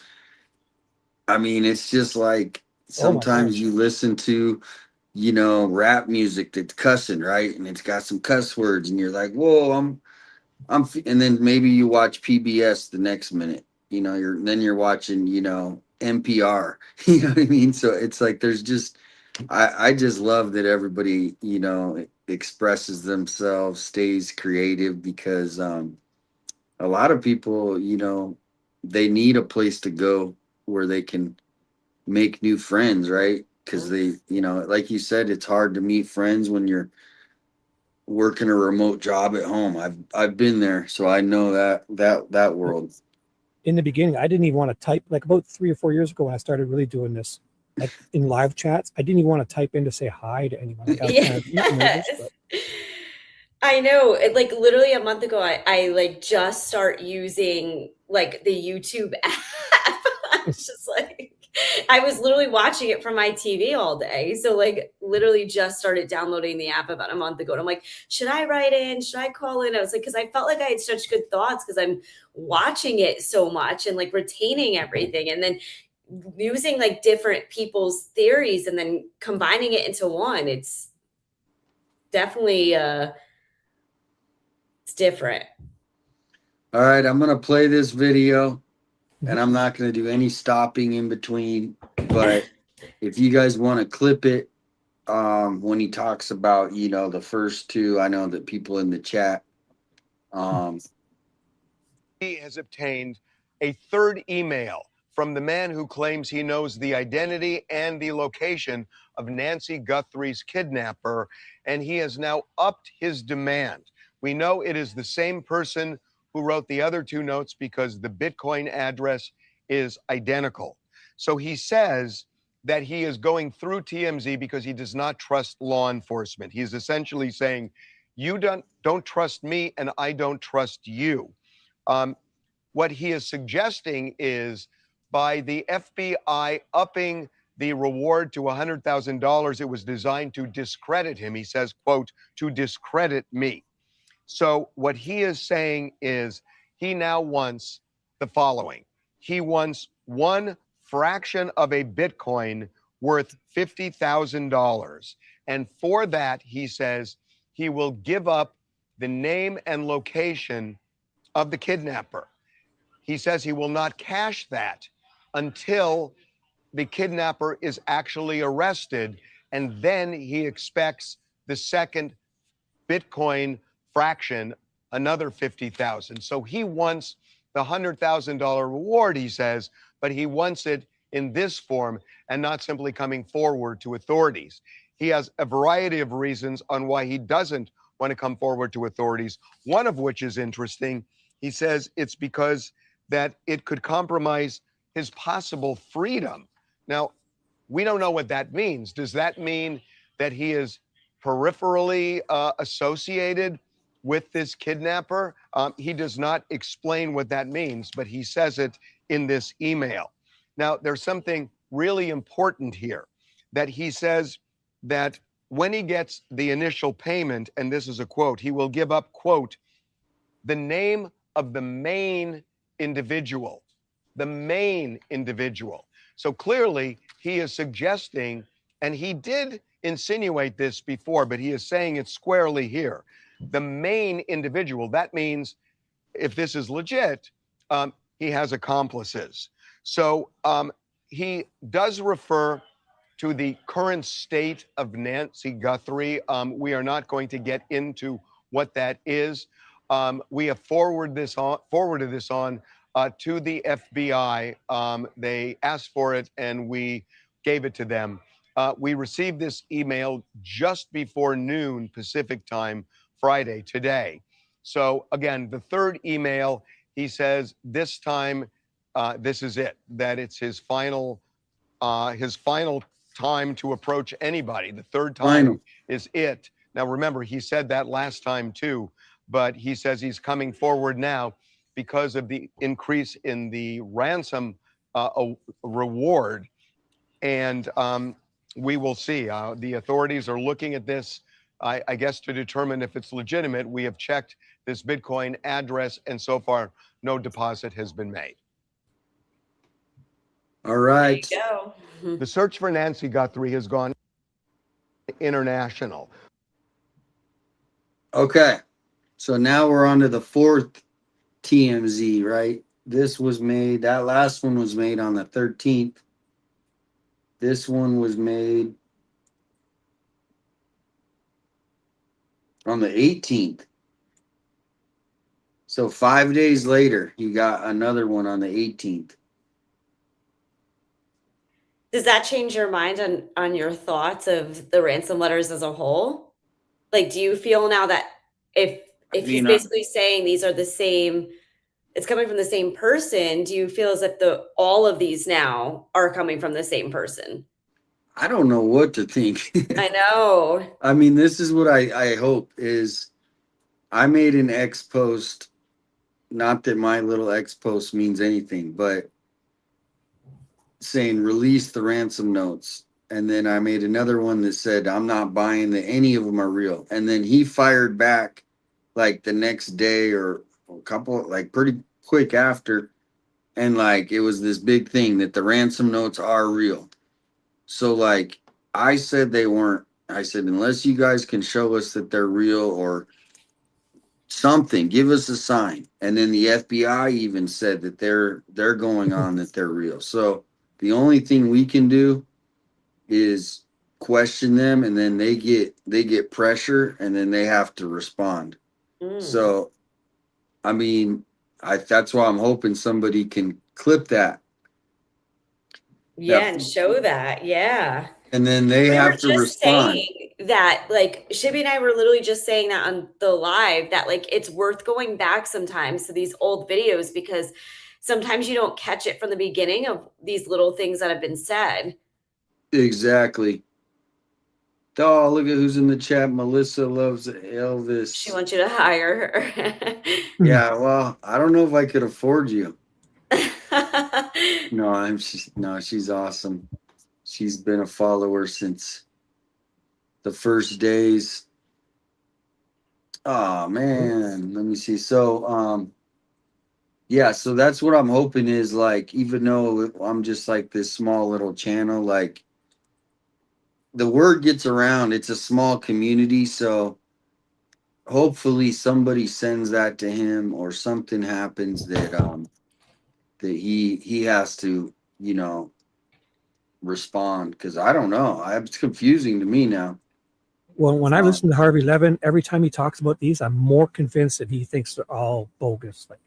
I mean, it's just like Oh my sometimes gosh. you listen to, rap music that's cussing, right? And it's got some cuss words, and you're like, whoa, and then maybe you watch PBS the next minute. You're watching, NPR. You know what I mean? So it's like there's just I just love that everybody, expresses themselves, stays creative, because a lot of people, they need a place to go where they can make new friends, right? Because they, like you said, it's hard to meet friends when you're working a remote job at home. I've been there, so I know that world. In the beginning, I didn't even want to type. Like about 3 or 4 years ago, when I started really doing this, like in live chats, I didn't even want to type in to say hi to anyone. Like I was kind of nervous, Yes. but I know. It, like literally a month ago, I like just start using like the YouTube app. I was just like, I was literally watching it from my TV all day. So like literally just started downloading the app about a month ago. And I'm like, should I write in? Should I call in? I was like, because I felt like I had such good thoughts because I'm watching it so much and like retaining everything. And then using like different people's theories and then combining it into one. It's definitely it's different. All right, I'm gonna play this video, and I'm not gonna do any stopping in between. But if you guys want to clip it, when he talks about, the first two, I know that people in the chat, He has obtained a third email from the man who claims he knows the identity and the location of Nancy Guthrie's kidnapper, and he has now upped his demand. We know it is the same person who wrote the other two notes because the Bitcoin address is identical. So he says that he is going through TMZ because he does not trust law enforcement. He's essentially saying, you don't trust me and I don't trust you. What he is suggesting is by the FBI upping the reward to $100,000, it was designed to discredit him. He says, quote, to discredit me. So what he is saying is he now wants the following. He wants one fraction of a Bitcoin worth $50,000. And for that, he says he will give up the name and location of the kidnapper. He says he will not cash that. until the kidnapper is actually arrested. And then he expects the second Bitcoin fraction, another 50,000. So he wants the $100,000 reward, he says, but he wants it in this form and not simply coming forward to authorities. He has a variety of reasons on why he doesn't want to come forward to authorities, one of which is interesting. He says it's because that it could compromise his possible freedom. Now, we don't know what that means. Does that mean that he is peripherally associated with this kidnapper? He does not explain what that means, but he says it in this email. Now, there's something really important here that he says that when he gets the initial payment, and this is a quote, he will give up, quote, the name of the main individual, the main individual. So clearly he is suggesting, and he did insinuate this before, but he is saying it squarely here. The main individual, that means if this is legit, he has accomplices. So he does refer to the current state of Nancy Guthrie. We are not going to get into what that is. We have forwarded this on to the FBI. They asked for it and we gave it to them. We received this email just before noon Pacific time, Friday, today. So again, the third email, he says this time, this is it, that it's his final time to approach anybody. The third time is it. Now, remember, he said that last time too, but he says he's coming forward now because of the increase in the ransom reward. And we will see. The authorities are looking at this, I guess, to determine if it's legitimate. We have checked this Bitcoin address, and so far, no deposit has been made. All right. There you go. The search for Nancy Guthrie has gone international. Okay. So now we're on to the fourth TMZ, right? This was made, that last one was made on the 13th. This one was made on the 18th. So 5 days later, you got another one on the 18th. Does that change your mind on your thoughts of the ransom letters as a whole? Like, do you feel now that if he's basically saying these are the same, it's coming from the same person, do you feel as if all of these now are coming from the same person? I don't know what to think. I know. I mean, this is what I hope is I made an X post, not that my little X post means anything, but saying release the ransom notes. And then I made another one that said, I'm not buying that any of them are real. And then he fired back like the next day or a couple, like pretty quick after. And like, it was this big thing that the ransom notes are real. So like I said, they weren't. I said, unless you guys can show us that they're real or something, give us a sign. And then the FBI even said that they're going on that they're real. So the only thing we can do is question them, and then they get pressure, and then they have to respond. So, I mean, that's why I'm hoping somebody can clip that. Yeah, and show that. Yeah. And then they have to respond. That, like, Shibby and I were literally just saying that on the live, that like it's worth going back sometimes to these old videos because sometimes you don't catch it from the beginning of these little things that have been said. Exactly. Oh, look at who's in the chat. Melissa loves Elvis. She wants you to hire her. Yeah, well, I don't know if I could afford you. No, she's awesome. She's been a follower since the first days. Oh man, let me see. So yeah, so that's what I'm hoping is like, even though I'm just like this small little channel, like the word gets around. It's a small community, so hopefully somebody sends that to him or something happens that that he has to you know, respond, because I don't know. It's confusing to me now. Well, when I listen to Harvey Levin, every time he talks about these, I'm more convinced that he thinks they're all bogus. Like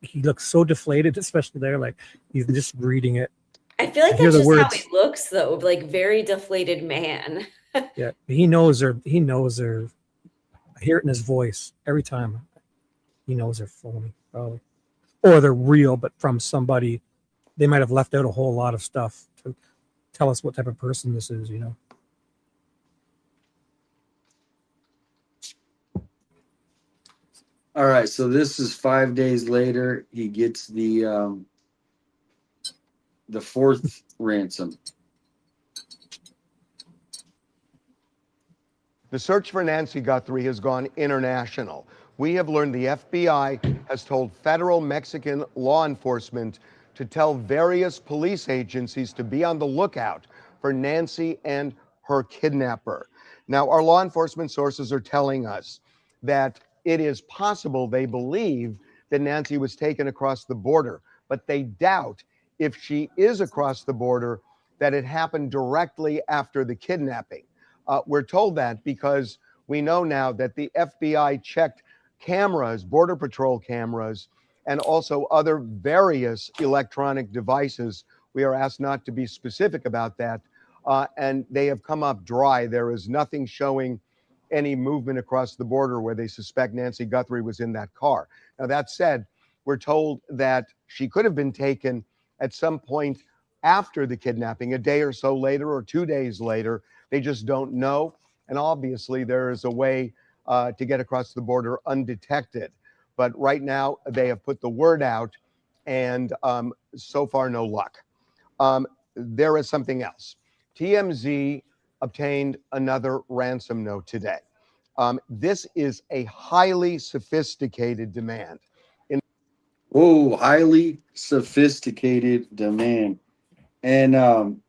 he looks so deflated, especially there, like he's just reading it. I feel like hear that's the just how words. he looks, though, like very deflated man. Yeah, he knows they're. I hear it in his voice every time. He knows they're phony, probably, or they're real, but from somebody. They might have left out a whole lot of stuff to tell us what type of person this is, you know. All right, so this is 5 days later. He gets the fourth ransom. The search for Nancy Guthrie has gone international. We have learned the FBI has told federal Mexican law enforcement to tell various police agencies to be on the lookout for Nancy and her kidnapper. Now, our law enforcement sources are telling us that it is possible they believe that Nancy was taken across the border, but they doubt if she is across the border that it happened directly after the kidnapping. We're told that because we know now that the FBI checked cameras, Border Patrol cameras, and also other various electronic devices. We are asked not to be specific about that, and they have come up dry. There is nothing showing any movement across the border where they suspect Nancy Guthrie was in that car. Now, that said, we're told that she could have been taken at some point after the kidnapping, a day or so later or 2 days later. They just don't know. And obviously, there is a way to get across the border undetected. But right now, they have put the word out, and so far, no luck. There is something else. TMZ obtained another ransom note today. This is a highly sophisticated demand. Whoa, highly sophisticated demand. And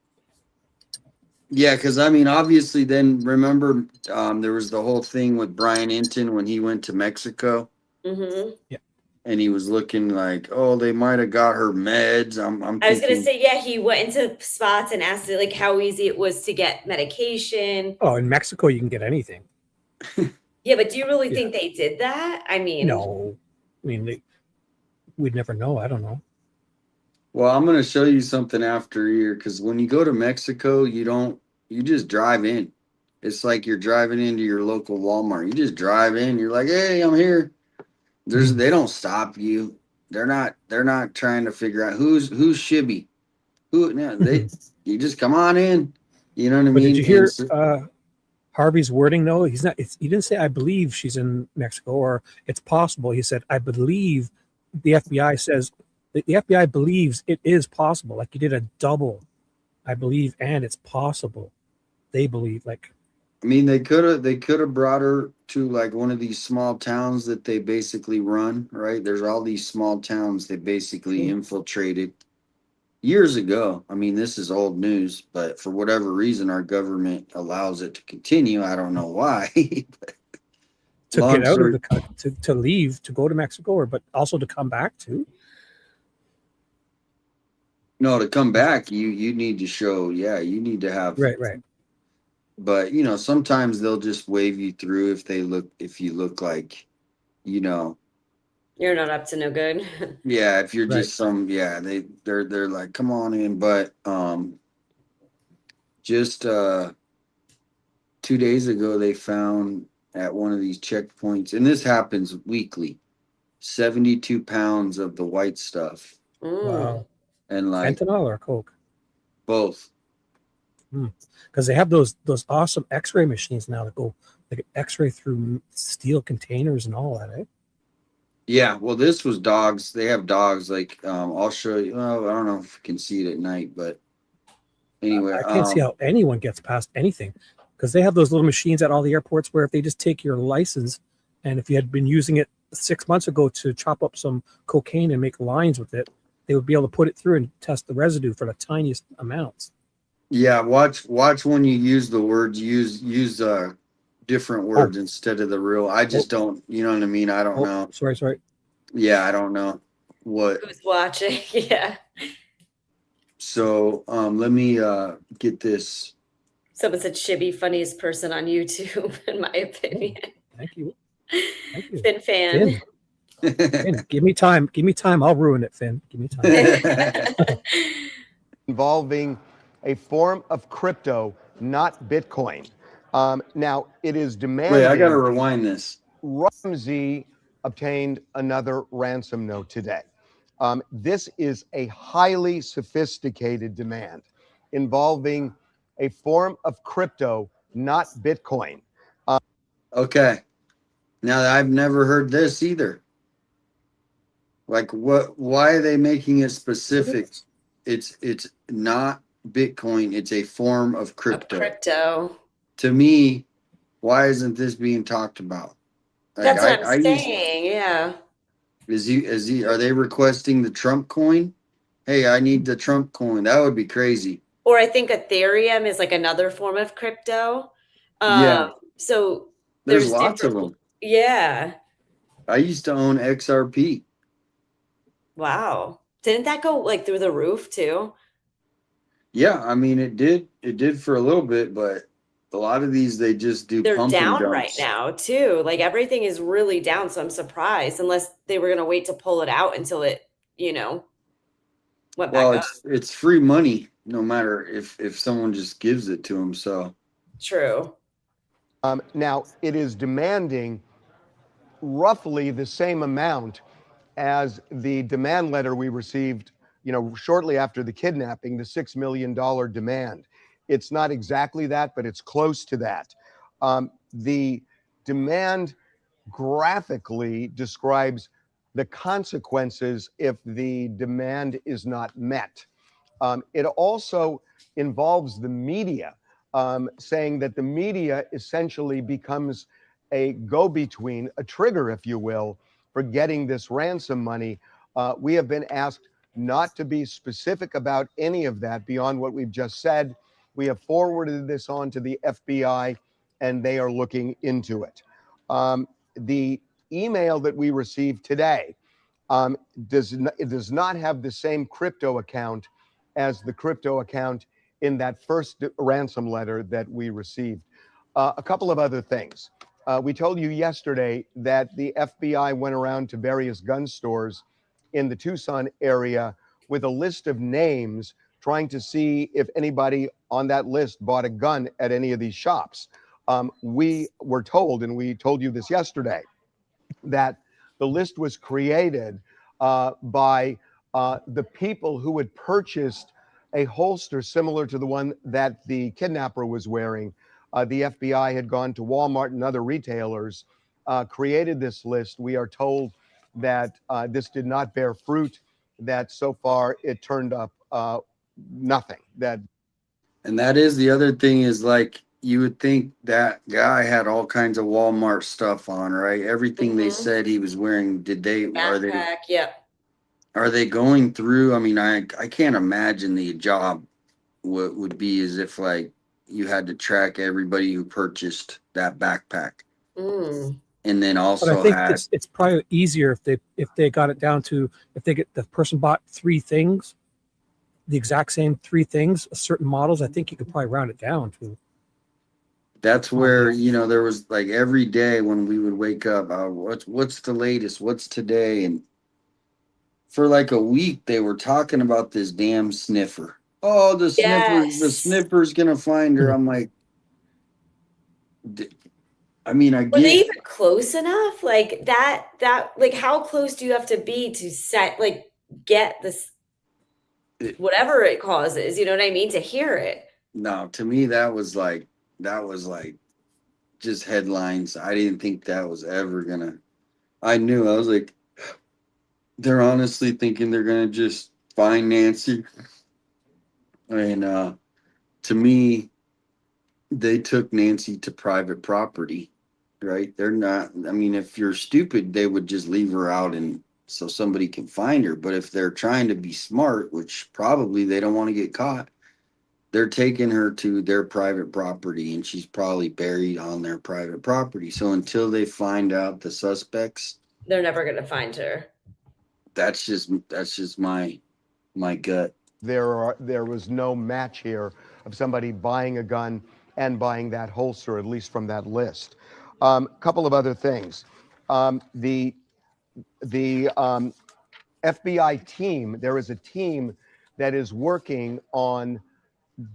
yeah, because I mean, obviously, then remember there was the whole thing with Brian Hinton when he went to Mexico. Mm-hmm. Yeah. And he was looking like, oh, they might have got her meds. I was gonna say, yeah, he went into spots and asked like how easy it was to get medication. Oh, in Mexico, you can get anything. Yeah, but do you really think they did that? I mean, no. I mean, we'd never know. I don't know. Well, I'm going to show you something after here, because when you go to Mexico, you just drive in. It's like you're driving into your local Walmart. You just drive in. You're like, hey, I'm here. They don't stop you. They're not trying to figure out who's Shibby. You just come on in. You know what I mean? Did you hear Harvey's wording? No, he didn't say I believe she's in Mexico or it's possible. He said I believe. The FBI says the FBI believes it is possible. Like he did a double, I believe, and it's possible. They believe. Like, I mean, they could have brought her to like one of these small towns that they basically run, right? There's all these small towns they basically infiltrated years ago. I mean, this is old news, but for whatever reason, our government allows it to continue. I don't know why. to get out of the country, to leave, to go to Mexico, but also to come back too. No, to come back, you need to show. Yeah, you need to have right. But sometimes they'll just wave you through if you look like, you're not up to no good. Yeah, if you're just they're like, come on in. But just 2 days ago they found at one of these checkpoints, and this happens weekly, 72 pounds of the white stuff. Wow. And like fentanyl or coke? Both. Because they have those awesome X-ray machines now that go like X-ray through steel containers and all that, eh? Yeah, well, this was dogs. They have dogs. Like, I'll show you. Well, I don't know if you can see it at night, but anyway, I can't see how anyone gets past anything, because they have those little machines at all the airports where if they just take your license, and if you had been using it 6 months ago to chop up some cocaine and make lines with it, they would be able to put it through and test the residue for the tiniest amounts. Yeah, watch when you use the words. Use different words instead of the real. I just don't. You know what I mean? I don't know. Sorry. Yeah, I don't know what. Who's watching? Yeah. So let me get this. Someone said Shibby, funniest person on YouTube, in my opinion. Thank you. Thank you. Finn fan. Finn, give me time. Give me time. I'll ruin it, Finn. Give me time. Involving a form of crypto, not Bitcoin. Now, it is demanding. Wait, I got to rewind this. Ramsey obtained another ransom note today. This is a highly sophisticated demand involving a form of crypto, not Bitcoin. Okay. Now I've never heard this either. Like what? Why are they making it specific? It's not Bitcoin. It's a form of crypto. Crypto. To me, why isn't this being talked about? Like, That's what I'm saying. Yeah. Are they requesting the Trump coin? Hey, I need the Trump coin. That would be crazy. Or I think Ethereum is like another form of crypto. Yeah. So There's lots of them. Yeah. I used to own XRP. Wow. Didn't that go like through the roof too? Yeah, I mean it did. It did for a little bit, but a lot of these they just do. They're pump down and dumps right now too. Like everything is really down. So I'm surprised, unless they were gonna wait to pull it out until it, went back up. It's free money, no matter if someone just gives it to them. So True. Now, it is demanding roughly the same amount as the demand letter we received, shortly after the kidnapping, the $6 million demand. It's not exactly that, but it's close to that. The demand graphically describes the consequences if the demand is not met. It also involves the media, saying that the media essentially becomes a go-between, a trigger, if you will, for getting this ransom money. We have been asked not to be specific about any of that beyond what we've just said. We have forwarded this on to the FBI, and they are looking into it. The email that we received today does not have the same crypto account as the crypto account in that first ransom letter that we received. A couple of other things. We told you yesterday that the FBI went around to various gun stores in the Tucson area with a list of names, trying to see if anybody on that list bought a gun at any of these shops. We were told, and we told you this yesterday, that the list was created by the people who had purchased a holster similar to the one that the kidnapper was wearing. The FBI had gone to Walmart and other retailers, created this list. We are told that this did not bear fruit, that so far it turned up nothing. And that is the other thing is like you would think that guy had all kinds of Walmart stuff on, right? Everything they said he was wearing. Backpack, are they going through? I mean, I can't imagine the job would be as if like you had to track everybody who purchased that backpack. And then also, but I think it's probably easier if they got it down to, if they get the person bought 3 things, the exact same 3 things, certain models. I think you could probably round it down to. That's where there was like every day when we would wake up, what's the latest? What's today? And for like a week they were talking about this damn sniffer. Oh, the sniffer's gonna find her. I'm like, I mean, were they even close enough? Like that, like how close do you have to be to get this, whatever it causes, you know what I mean? To hear it. No, to me, that was like just headlines. I didn't think that was ever gonna, I was like, they're honestly thinking they're gonna just find Nancy. And to me, they took Nancy to private property, right? They're not, I mean, if you're stupid, they would just leave her out and so somebody can find her. But if they're trying to be smart, which probably they don't want to get caught, they're taking her to their private property and she's probably buried on their private property. So until they find out the suspects, they're never going to find her. That's just my gut. there was no match here of somebody buying a gun and buying that holster, at least from that list. Couple of other things. The FBI team, there is a team that is working on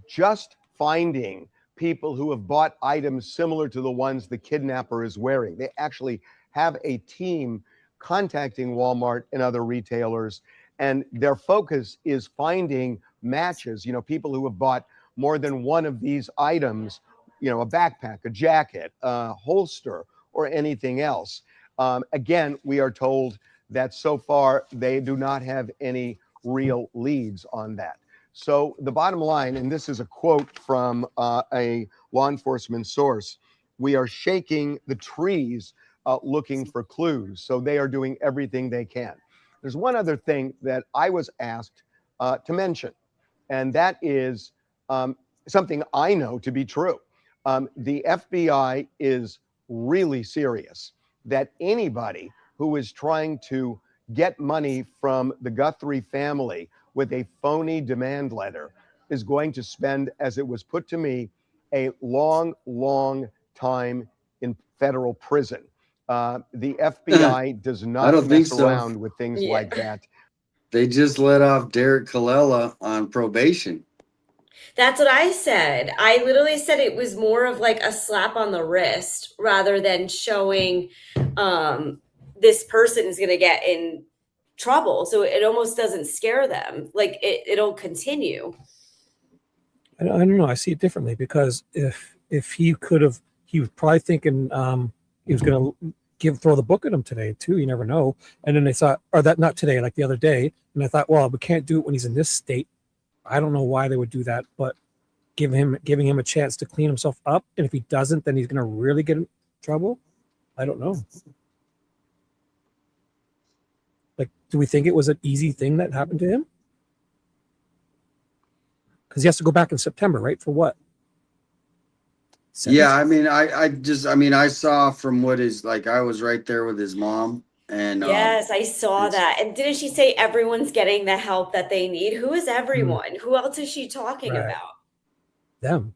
just finding people who have bought items similar to the ones the kidnapper is wearing. They actually have a team contacting Walmart and other retailers, and their focus is finding matches, people who have bought more than one of these items, a backpack, a jacket, a holster, or anything else. Again, we are told that so far they do not have any real leads on that. So the bottom line, and this is a quote from a law enforcement source, we are shaking the trees looking for clues. So they are doing everything they can. There's one other thing that I was asked to mention, and that is something I know to be true. The FBI is really serious that anybody who is trying to get money from the Guthrie family with a phony demand letter is going to spend, as it was put to me, a long, long time in federal prison. The FBI does I not don't think mess so. around with things Yeah. like that. They just let off Derek Colella on probation. That's what I said. I literally said it was more of like a slap on the wrist rather than showing this person is going to get in trouble. So it almost doesn't scare them. Like it'll continue. I don't know. I see it differently because if he could have, he was probably thinking he was going to throw the book at him today too. You never know. And then they thought, or that not today, like the other day. And I thought, well, we can't do it when he's in this state. I don't know why they would do that, but giving him a chance to clean himself up. And if he doesn't, then he's going to really get in trouble. I don't know. Like, do we think it was an easy thing that happened to him? Because he has to go back in September, right? For what? Yeah, I mean, I saw from what is like, I was right there with his mom, and Yes, I saw that. And didn't she say everyone's getting the help that they need? Who is everyone? Who else is she talking Right. about? Them.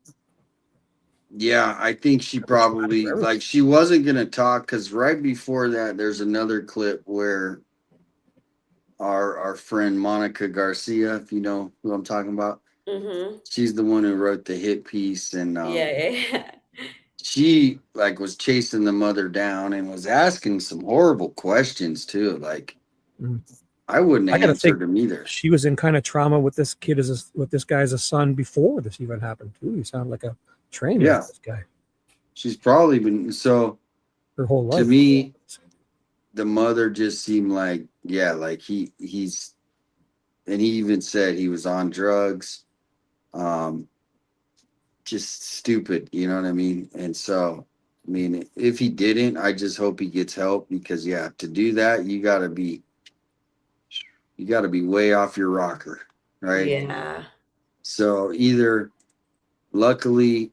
yeah, I think she probably like she wasn't gonna talk because right before that, there's another clip where our friend Monica Garcia, if you know who I'm talking about, Mm-hmm. she's the one who wrote the hit piece, and Yeah. she like was chasing the mother down and was asking some horrible questions too. Like, I wouldn't I gotta answer think them either. she was in kind of trauma with this kid with this guy as a son before this even happened too. He sounded like a train wreck, this guy. She's probably been so. Her whole life. To me, the mother just seemed like, yeah, like he's, and he even said he was on drugs, just stupid, you know what I mean? And so, I mean, if he didn't, I just hope he gets help because, yeah, to do that, you gotta be way off your rocker, right? Yeah. So either, luckily,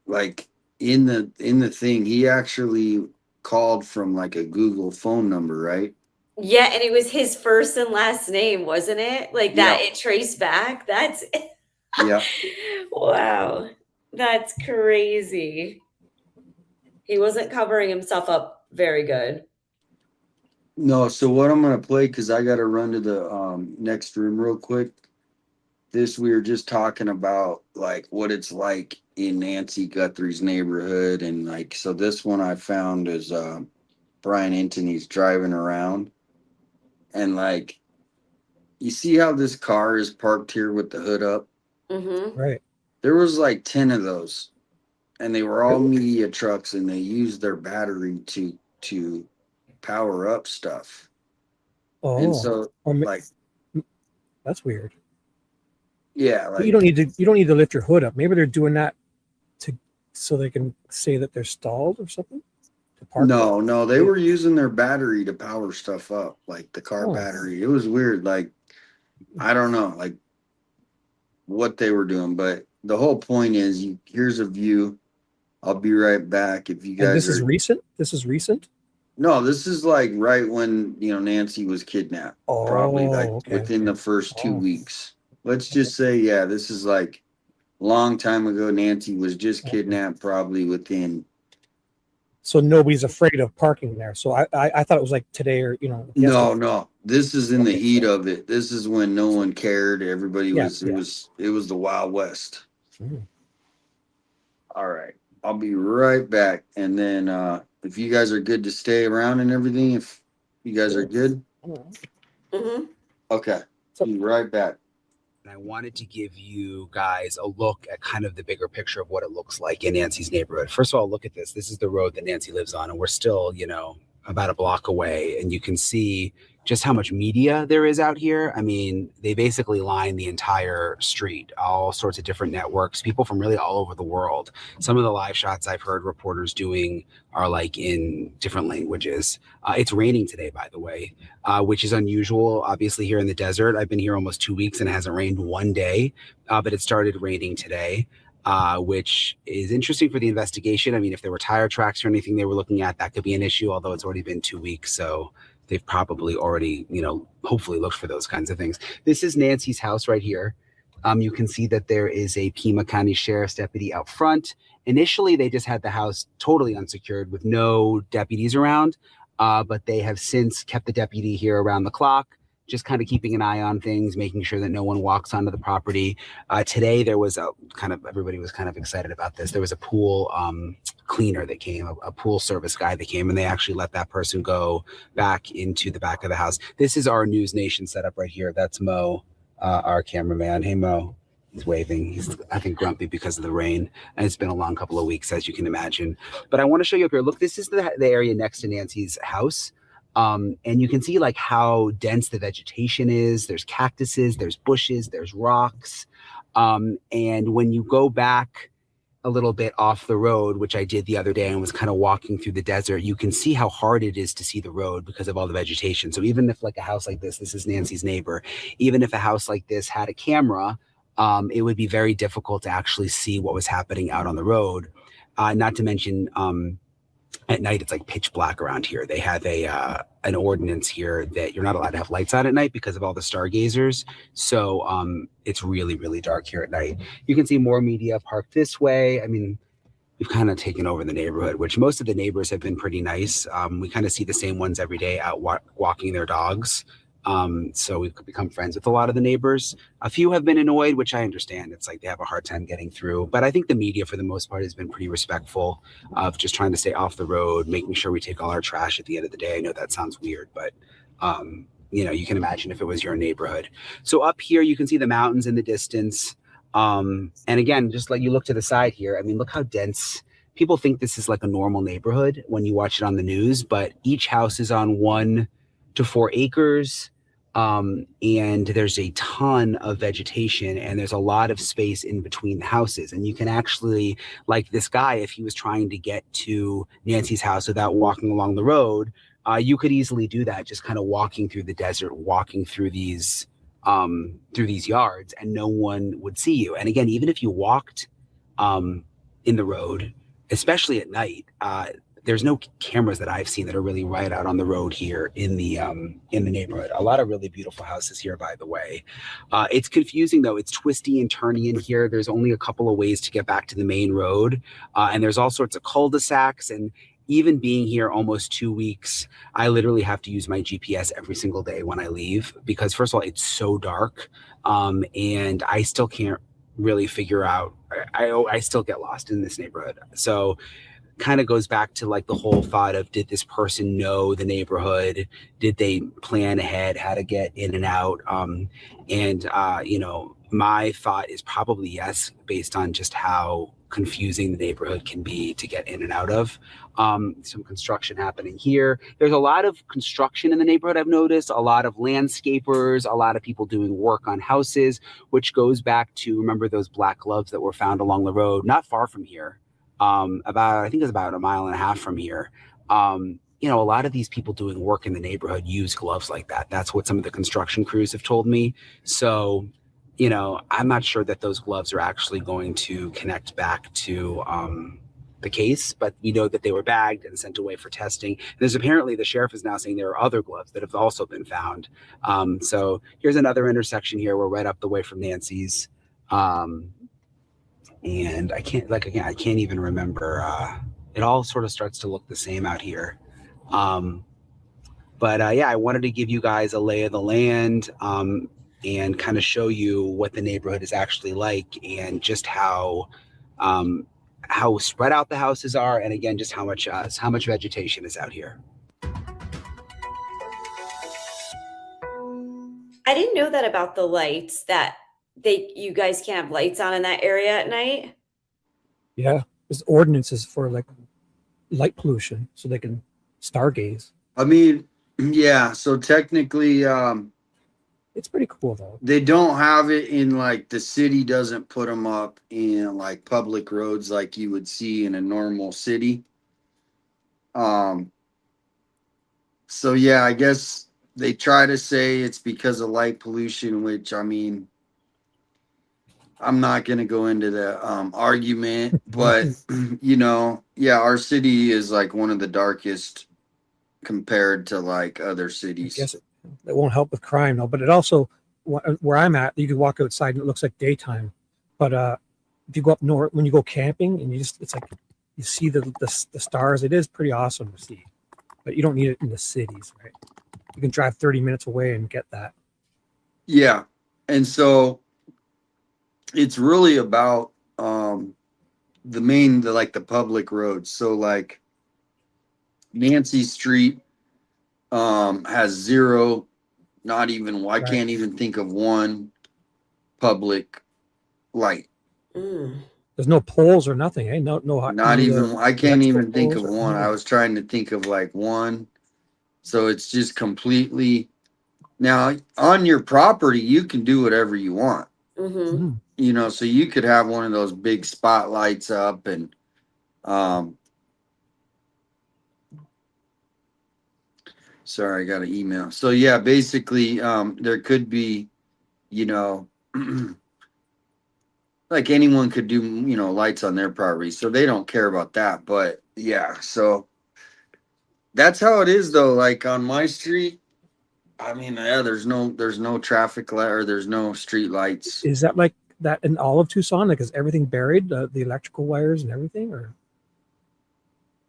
like in the thing, he actually called from like a Google phone number, right? Yeah, and it was his first and last name, wasn't it? Like that, it traced back. That's Yeah. wow. That's crazy. He wasn't covering himself up very good. No, so what I'm gonna play, because I gotta run to the next room real quick. We were just talking about like what it's like in Nancy Guthrie's neighborhood, and like so this one I found is Brian Anthony's driving around, and like you see how this car is parked here with the hood up? Mm-hmm. Right. There was like 10 of those, and they were all media trucks, and they used their battery to power up stuff. Oh, and so like that's weird. Yeah, like, you don't need to lift your hood up. Maybe they're doing that so they can say that they're stalled or something. No, they were using their battery to power stuff up, like the car battery. It was weird. Like, I don't know, like what they were doing, but the whole point is, here's a view. I'll be right back. If you guys, and this is recent. This is recent. No, this is like right when Nancy was kidnapped. Probably like within the first 2 weeks. let's just say, yeah, this is like a long time ago. Nancy was just kidnapped, probably within. So nobody's afraid of parking there. So I thought it was like today or yesterday. No. This is in the Okay, heat so- of it. This is when no one cared. Everybody Yeah, was. yeah. It was the Wild West. Mhm. All right, I'll be right back. And then if you guys are good to stay around and everything, if you guys are good, Mm-hmm. okay, be right back. And I wanted to give you guys a look at kind of the bigger picture of what it looks like in Nancy's neighborhood. First of all, look at this. This is the road that Nancy lives on, and we're still, about a block away. And you can see just how much media there is out here. I mean, they basically line the entire street, all sorts of different networks, people from really all over the world. Some of the live shots I've heard reporters doing are like in different languages. It's raining today, by the way, which is unusual, obviously, here in the desert. I've been here almost 2 weeks and it hasn't rained one day, but it started raining today. Which is interesting for the investigation. I mean, if there were tire tracks or anything they were looking at, that could be an issue, although it's already been 2 weeks. So they've probably already, hopefully looked for those kinds of things. This is Nancy's house right here. You can see that there is a Pima County Sheriff's deputy out front. Initially, they just had the house totally unsecured with no deputies around, but they have since kept the deputy here around the clock, just kind of keeping an eye on things, making sure that no one walks onto the property. Today, there was everybody was kind of excited about this. There was a pool cleaner that came, a pool service guy that came, and they actually let that person go back into the back of the house. This is our News Nation setup right here. That's Mo, our cameraman. Hey, Mo. He's waving. He's, I think, grumpy because of the rain. And it's been a long couple of weeks, as you can imagine. But I want to show you up here. Look, this is the area next to Nancy's house. And you can see like how dense the vegetation is. There's cactuses, there's bushes, there's rocks. And when you go back a little bit off the road, which I did the other day and was kind of walking through the desert, you can see how hard it is to see the road because of all the vegetation. So even if like a house like this is Nancy's neighbor, even if a house like this had a camera, it would be very difficult to actually see what was happening out on the road. Not to mention, at night, it's like pitch black around here. They have an ordinance here that you're not allowed to have lights on at night because of all the stargazers. So it's really, really dark here at night. You can see more media parked this way. I mean, we've kind of taken over the neighborhood, which most of the neighbors have been pretty nice. We kind of see the same ones every day out walking their dogs. So we've become friends with a lot of the neighbors. A few have been annoyed, which I understand. It's like they have a hard time getting through. But I think the media, for the most part, has been pretty respectful of just trying to stay off the road, making sure we take all our trash at the end of the day. I know that sounds weird, but you can imagine if it was your neighborhood. So up here, you can see the mountains in the distance. And again, just like you look to the side here, I mean, look how dense. People think this is like a normal neighborhood when you watch it on the news, but each house is on 1 to 4 acres. And there's a ton of vegetation and there's a lot of space in between the houses. And you can actually, like this guy, if he was trying to get to Nancy's house without walking along the road, you could easily do that, just kind of walking through the desert, walking through these yards, and no one would see you. And again, even if you walked in the road, especially at night, there's no cameras that I've seen that are really right out on the road here in the neighborhood. A lot of really beautiful houses here, by the way. It's confusing though. It's twisty and turny in here. There's only a couple of ways to get back to the main road. And there's all sorts of cul-de-sacs. And even being here almost 2 weeks, I literally have to use my GPS every single day when I leave because first of all, it's so dark. And I still can't really figure out, I still get lost in this neighborhood. So kind of goes back to like the whole thought of, did this person know the neighborhood? Did they plan ahead how to get in and out? My thought is probably yes, based on just how confusing the neighborhood can be to get in and out of. Some construction happening here. There's a lot of construction in the neighborhood, I've noticed, a lot of landscapers, a lot of people doing work on houses, which goes back to, remember those black gloves that were found along the road, not far from here. I think it's about 1.5 miles from here. A lot of these people doing work in the neighborhood use gloves like that. That's what some of the construction crews have told me. So, I'm not sure that those gloves are actually going to connect back to the case, but we know that they were bagged and sent away for testing. There's apparently, the sheriff is now saying there are other gloves that have also been found. So here's another intersection here. We're right up the way from Nancy's. And I can't, like, again, I can't even remember. It all sort of starts to look the same out here. But yeah, I wanted to give you guys a lay of the land and kind of show you what the neighborhood is actually like, and just how spread out the houses are, and again, just how much vegetation is out here. I didn't know that about the lights, that you guys can't have lights on in that area at night. Yeah, there's ordinances for like light pollution, so they can stargaze. I mean, yeah. So technically, It's pretty cool though. they don't have it in, like, the city doesn't put them up in like public roads like you would see in a normal city. So yeah, I guess they try to say it's because of light pollution, which, I mean, I'm not going to go into the argument, but you know, yeah, our city is like one of the darkest compared to like other I cities. guess it won't help with crime though, but it also, where I'm at, you can walk outside and it looks like daytime. But if you go up north, when you go camping, and it's like you see the stars, it is pretty awesome to see. But you don't need it in the cities, right? You can drive 30 minutes away and get that. Yeah. And so it's really about the public roads. So like Nancy Street has zero, not even, I can't even think of one public light. There's no poles or nothing, eh? No, Not even, I can't even think of poles or one. I was trying to think of like one. So it's just completely, now on your property, you can do whatever you want. Mm-hmm. You know, so you could have one of those big spotlights up, and sorry, I got an email. So yeah, basically there could be, you know, like anyone could do, you know, lights on their property, so they don't care about that. But yeah, so that's how it is though. Like on my street, I mean, yeah, there's no traffic light, or there's no street lights. Is that like that in all of Tucson? Like, is everything buried, the electrical wires and everything, or?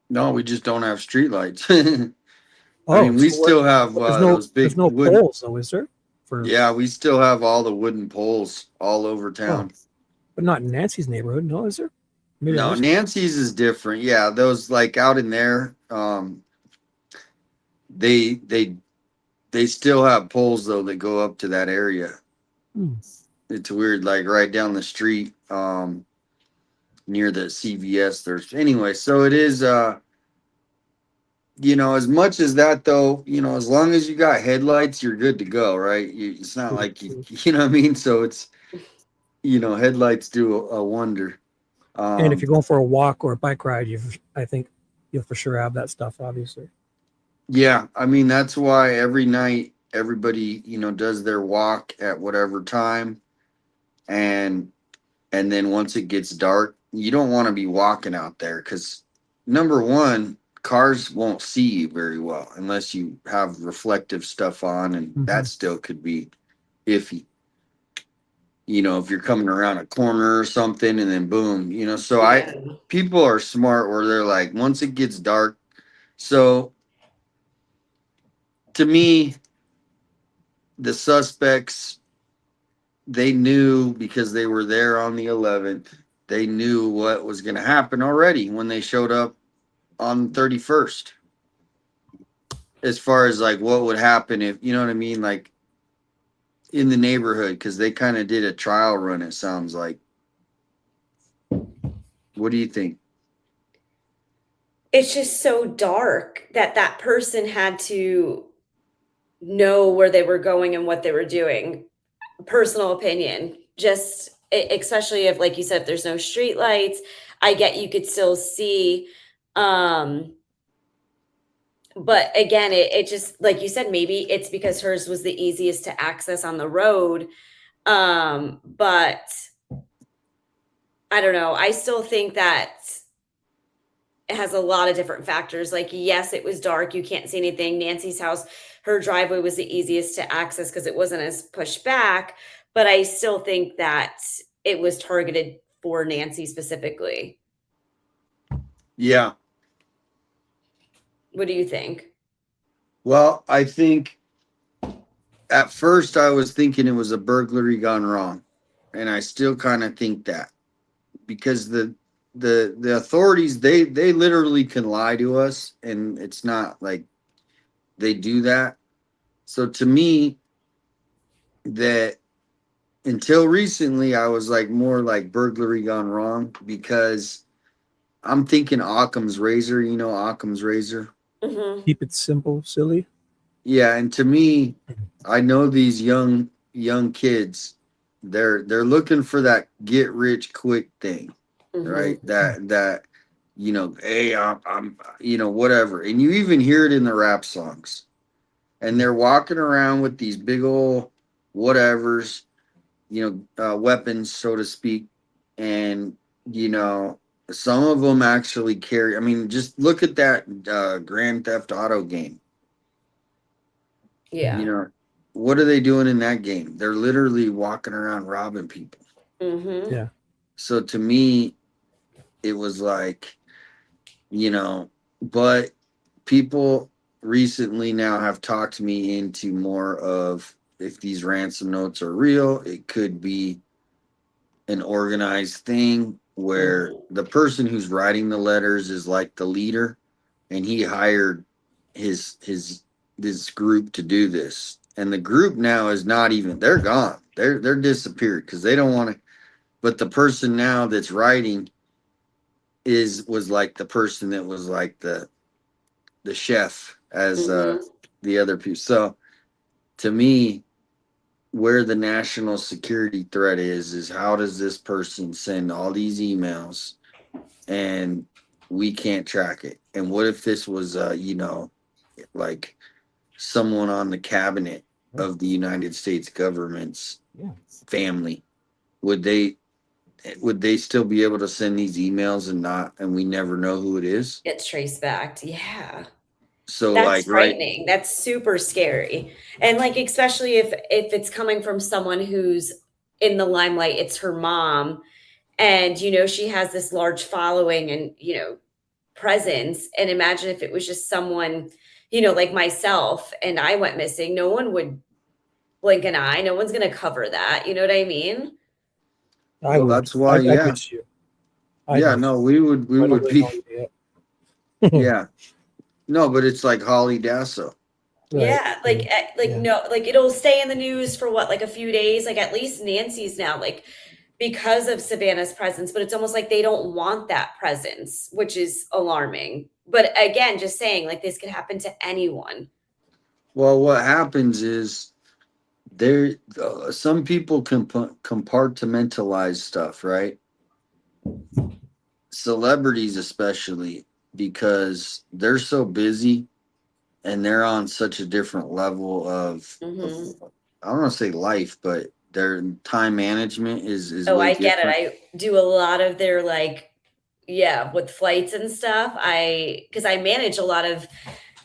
No, we just don't have street lights. Oh, I mean, we so still have those big there's no wood poles though, is there? Yeah, we still have all the wooden poles all over town. But not in Nancy's neighborhood, no, is there? Maybe No, Nancy's is different. Yeah, those like out in there, they still have poles though that go up to that area. It's weird, like right down the street, near the CVS. There's anyway, so it is you know, as much as that though, you know, as long as you got headlights, you're good to go, right? It's not like you know what I mean? So it's, you know, headlights do a wonder. And if you're going for a walk or a bike ride, I think you'll for sure have that stuff, obviously. Yeah, I mean, that's why every night everybody, you know, does their walk at whatever time, and then once it gets dark, you don't want to be walking out there, because number one, cars won't see you very well unless you have reflective stuff on, and that still could be iffy. You know, if you're coming around a corner or something, and then boom, you know. So people are smart where they're like, once it gets dark. So to me, the suspects, they knew, because they were there on the 11th, they knew what was going to happen already when they showed up on 31st, as far as like what would happen if, you know what I mean, like in the neighborhood, because they kind of did a trial run, it sounds like. What do you think? It's just so dark that person had to know where they were going and what they were doing. Personal opinion, just especially if, like you said, if there's no street lights, I get you could still see. But again, it just, like you said, maybe it's because hers was the easiest to access on the road. But I don't know. I still think that has a lot of different factors. Like, yes, it was dark. You can't see anything. Nancy's house, her driveway was the easiest to access because it wasn't as pushed back. But I still think that it was targeted for Nancy specifically. Yeah. What do you think? Well, I think at first I was thinking it was a burglary gone wrong. And I still kind of think that, because the authorities, they literally can lie to us, and it's not like they do that. So to me, that until recently, I was like more like burglary gone wrong, because I'm thinking Occam's razor, you know, Occam's razor. Mm-hmm. Keep it simple, silly. Yeah, and to me, I know these young kids, they're looking for that get rich quick thing, right? That you know, hey, I'm you know, whatever. And you even hear it in the rap songs. And they're walking around with these big old whatevers, you know, weapons, so to speak. And you know, some of them actually carry. I mean, just look at that Grand Theft Auto game. Yeah. You know, what are they doing in that game? They're literally walking around robbing people. Mm-hmm. Yeah. So to me, it was like, you know, but people recently now have talked me into more of, if these ransom notes are real, it could be an organized thing where the person who's writing the letters is like the leader, and he hired his this group to do this. And the group now is not even, they're gone. They're disappeared because they don't want to. But the person now that's writing was like the person that was like the chef as the other people. So to me, where the national security threat is how does this person send all these emails and we can't track it? And what if this was you know, like someone on the cabinet of the United States government's family? Would they still be able to send these emails and we never know who it is? It's traced back. Yeah. So That's like, right, frightening. That's super scary. And like, especially if it's coming from someone who's in the limelight, it's her mom. And, you know, she has this large following and, you know, presence. And imagine if it was just someone, you know, like myself, and I went missing, no one would blink an eye. No one's going to cover that. You know what I mean? I well, would. that's why, I'd yeah. miss you. Yeah, no, we would be, yeah. No, but it's like Holly Dasso. Right. Yeah, like Yeah. no, like it'll stay in the news for what, like a few days. Like at least Nancy's now, like because of Savannah's presence, but it's almost like they don't want that presence, which is alarming. But again, just saying, like this could happen to anyone. Well, what happens is there some people can compartmentalize stuff, right? Celebrities especially, because they're so busy and they're on such a different level of I don't want to say life, but their time management is Oh, way I get it. different. I do a lot of their like, yeah, with flights and stuff. Because I manage a lot of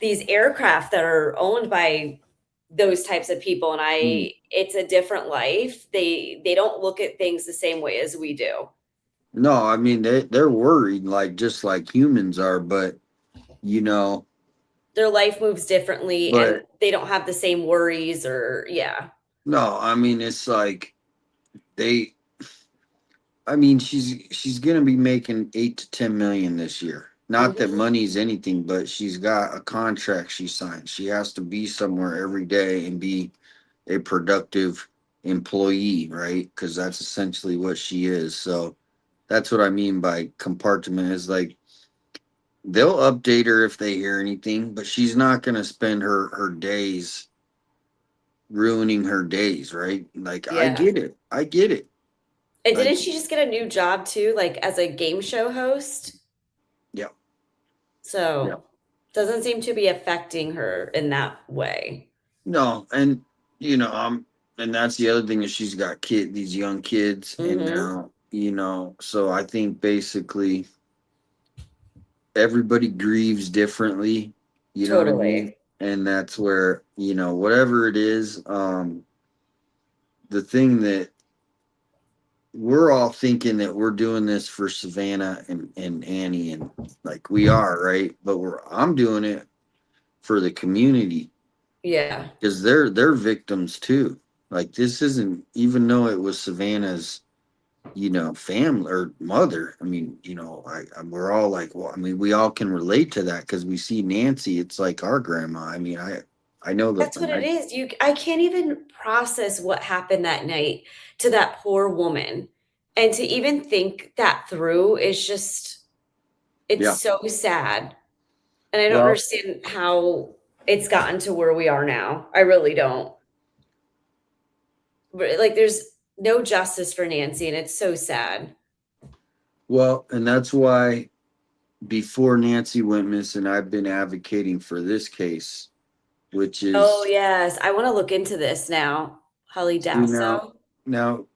these aircraft that are owned by those types of people, and it's a different life. They don't look at things the same way as we do. No, I mean they're worried like just like humans are, but you know, Their life moves differently and but they don't have the same worries or yeah. no, I mean it's like they I mean she's gonna be making 8 to 10 million this year. Not that money's anything, but she's got a contract she signed. She has to be somewhere every day and be a productive employee, right? Because that's essentially what she is. So that's what I mean by compartment, is like they'll update her if they hear anything, but she's not gonna spend her days ruining her days, right? Like I Yeah. get it. I get it. And Like, didn't she just get a new job too, like as a game show host? yeah. So Yeah. doesn't seem to be affecting her in that way. No, and you know, and that's the other thing, is she's got these young kids, and now, you know, so I think basically everybody grieves differently. You know what I mean? And that's where, you know, whatever it is, the thing that we're all thinking that we're doing this for Savannah and Annie, and like we are, right? But I'm doing it for the community. Yeah. Because they're victims too. Like this isn't, even though it was Savannah's, you know, family or mother. I mean, you know, we're all like, well, I mean, we all can relate to that because we see Nancy. It's like our grandma. I mean, I know that. That's what it is. I can't even process what happened that night to that poor woman. And to even think that through is just, it's so sad. And I don't understand how it's gotten to where we are now. I really don't. But like, there's no justice for Nancy, and it's so sad. Well, and that's why before Nancy went missing, I've been advocating for this case, which is. Oh, yes. I want to look into this now. Holly Dasso. Now,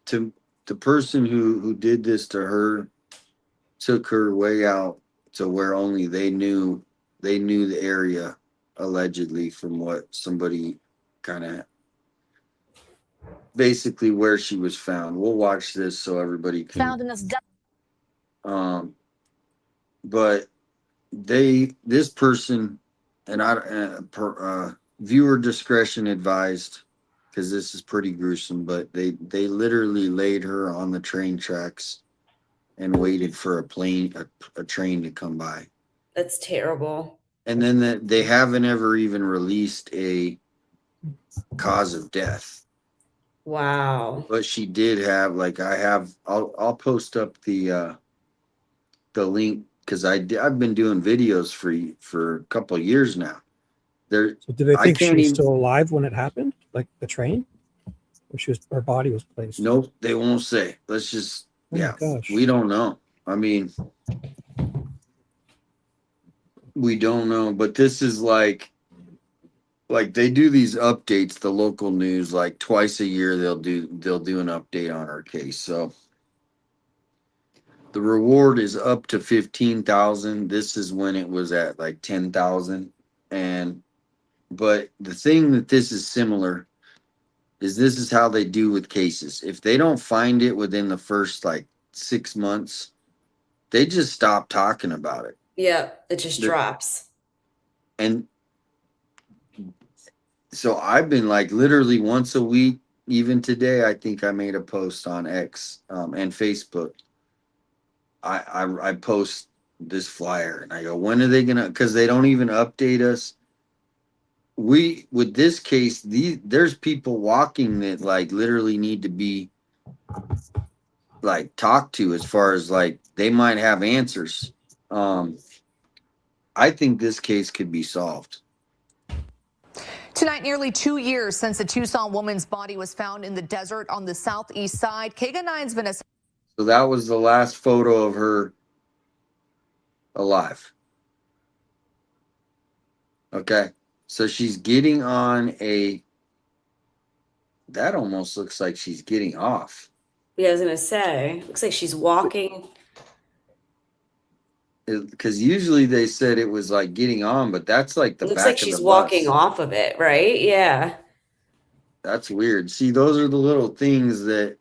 to the person who did this to her, took her way out to where only they knew the area, allegedly, from what somebody kind of basically where she was found. We'll watch this so everybody can found in this but this person, and viewer discretion advised, because this is pretty gruesome, but they literally laid her on the train tracks and waited for a train to come by. That's terrible. And then they haven't ever even released a cause of death. Wow. But she did have, like, I'll post up the link, because I've been doing videos for a couple of years now. So do they think she was still alive when it happened, like the train, or her body was placed? Nope, they won't say. Let's just gosh. We don't know. I mean, we don't know. But this is like they do these updates, the local news, like twice a year. They'll do an update on our case. So the reward is up to 15,000. This is when it was at like 10,000. But the thing that this is similar is this is how they do with cases. If they don't find it within the first like 6 months, they just stop talking about it. Yeah, it just drops. And so I've been like literally once a week, even today, I think I made a post on X and Facebook. I post this flyer and I go, when are they gonna, because they don't even update us. With this case, there's people walking that like literally need to be like talked to, as far as like they might have answers. I think this case could be solved. Tonight, nearly 2 years since the Tucson woman's body was found in the desert on the southeast side. KGUN9's Vanessa. So that was the last photo of her alive. Okay. So she's getting on that almost looks like she's getting off. Yeah, I was gonna say, looks like she's walking. Because usually they said it was like getting on, but that's like the It looks back like of she's the walking bus. off of it, right? Yeah. That's weird. See, those are the little things that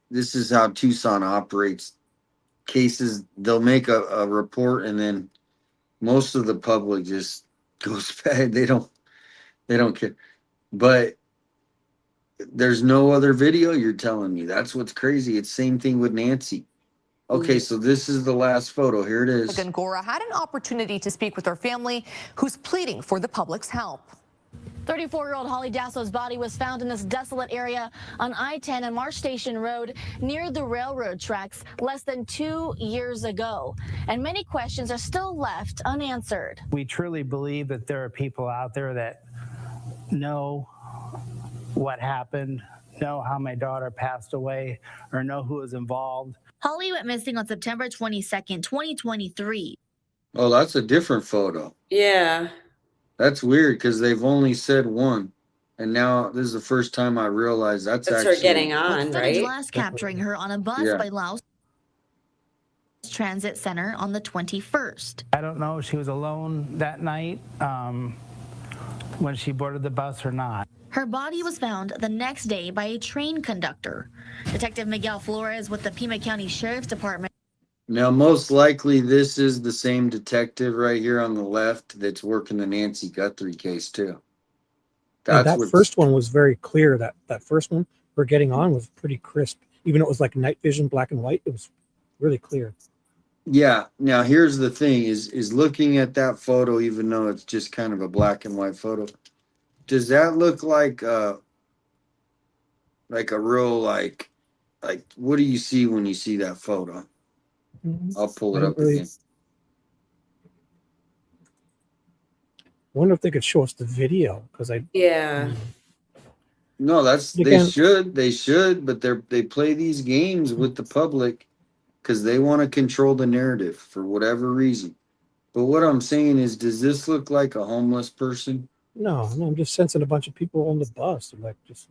this is how Tucson operates. Cases, they'll make a report and then most of the public just goes back. They don't care. But there's no other video, you're telling me. That's what's crazy. It's same thing with Nancy. Okay, so this is the last photo. Here it is. Gora had an opportunity to speak with her family, who's pleading for the public's help. 34-year-old Holly Dasso's body was found in this desolate area on I-10 and Marsh Station Road near the railroad tracks less than 2 years ago. And many questions are still left unanswered. We truly believe that there are people out there that know what happened, know how my daughter passed away, or know who was involved. Holly went missing on September 22nd, 2023. Oh, that's a different photo. Yeah. That's weird because they've only said one. And now this is the first time I realized that's actually her getting on, With footage right? last capturing her on a bus by Laos Transit Center on the 21st. I don't know if she was alone that night when she boarded the bus or not. Her body was found the next day by a train conductor. Detective Miguel Flores with the Pima County Sheriff's Department. Now, most likely, this is the same detective right here on the left that's working the Nancy Guthrie case too. Yeah, That's that what. first one was very clear. That first one we're getting on was pretty crisp. Even though it was like night vision, black and white, it was really clear. Yeah. Now, here's the thing: is looking at that photo, even though it's just kind of a black and white photo, does that look like a real like what do you see when you see that photo? I'll pull it up again. Wonder if they could show us the video because Yeah. No, they Again- should, but they play these games with the public because they want to control the narrative for whatever reason. But what I'm saying is, does this look like a homeless person? No, I'm just sensing a bunch of people on the bus. Like just,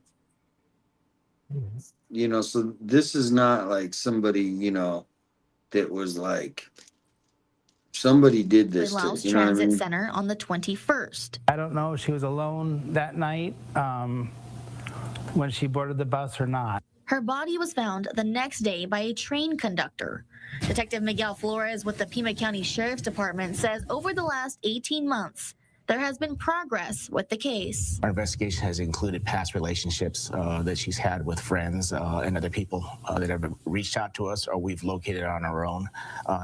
You know, so this is not like somebody, that was like somebody did this to, Laos you know what I Transit mean? Center on the 21st. I don't know if she was alone that night when she boarded the bus or not. Her body was found the next day by a train conductor. Detective Miguel Flores with the Pima County Sheriff's Department says over the last 18 months, there has been progress with the case. Our investigation has included past relationships that she's had with friends and other people that have reached out to us or we've located on our own.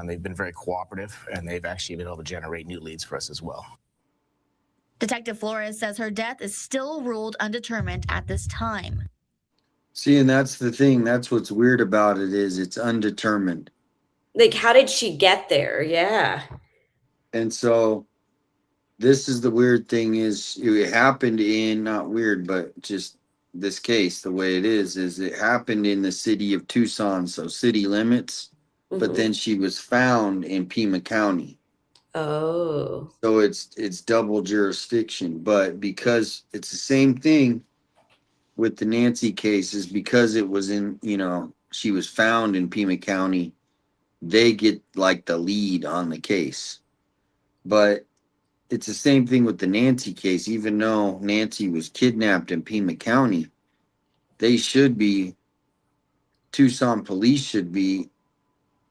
They've been very cooperative and they've actually been able to generate new leads for us as well. Detective Flores says her death is still ruled undetermined at this time. See, and that's the thing. That's what's weird about it is it's undetermined. Like, how did she get there? Yeah. And so this is the weird thing is it happened in, not weird, but just this case, the way it is it happened in the city of Tucson, so city limits, but then she was found in Pima County. Oh. So it's double jurisdiction, but because it's the same thing with the Nancy case is because it was in, she was found in Pima County, they get like the lead on the case. But it's the same thing with the Nancy case, even though Nancy was kidnapped in Pima County, Tucson police should be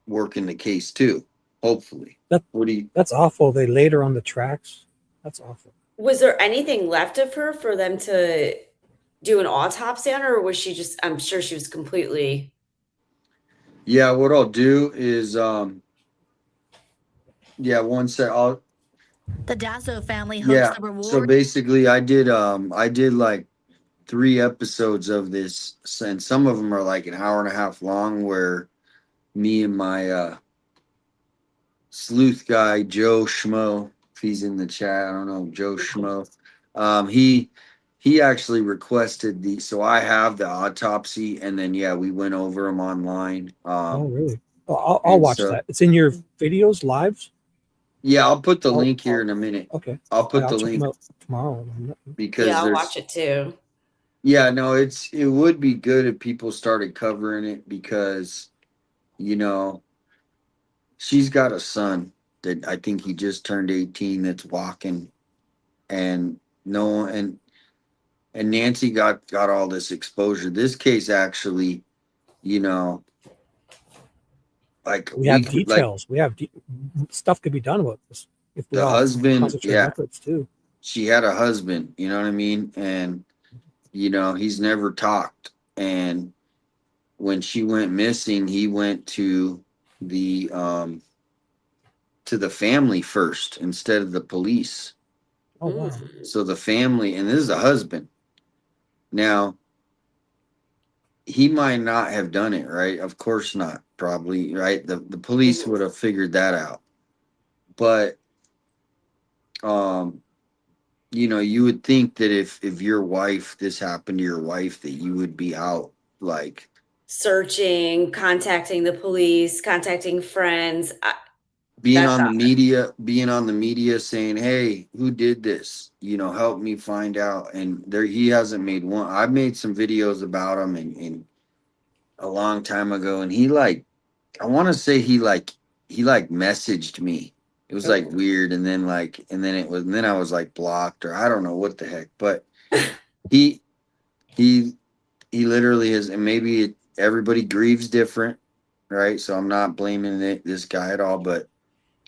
working the case too, hopefully. That's awful. They laid her on the tracks. That's awful. Was there anything left of her for them to do an autopsy on her, or was she just, I'm sure she was completely. Yeah, what I'll do is one sec. The Dasso family hosts the reward. So basically I did like 3 episodes of this, and some of them are like an hour and a half long, where me and my sleuth guy Joe Schmo, if he's in the chat, I don't know, Joe Schmo, he actually requested so I have the autopsy, and then we went over them online. Oh really? I'll watch that. It's in your videos, lives. Yeah, I'll put the link here in a minute. Okay. I'll put the check link them out tomorrow. because I'll watch it too. Yeah, no, it would be good if people started covering it because, she's got a son that I think he just turned 18 that's walking, and and Nancy got all this exposure. This case actually, like we have details. We have stuff could be done about this. If the husband, efforts too. She had a husband, you know what I mean? And, he's never talked. And when she went missing, he went to the family first instead of the police. Oh, wow. So the family, and this is a husband. Now, he might not have done it, right? Of course not, probably, right? The police would have figured that out. But, you would think that if this happened to your wife, that you would be out, like, Searching, contacting the police, contacting friends. being on the media saying, hey, who did this? Help me find out. And he hasn't made one. I've made some videos about him in a long time ago. And he I want to say he he like messaged me. It was like weird, and then I was like blocked, or I don't know what the heck. But he he literally is, and maybe everybody grieves different, right? So I'm not blaming this guy at all, but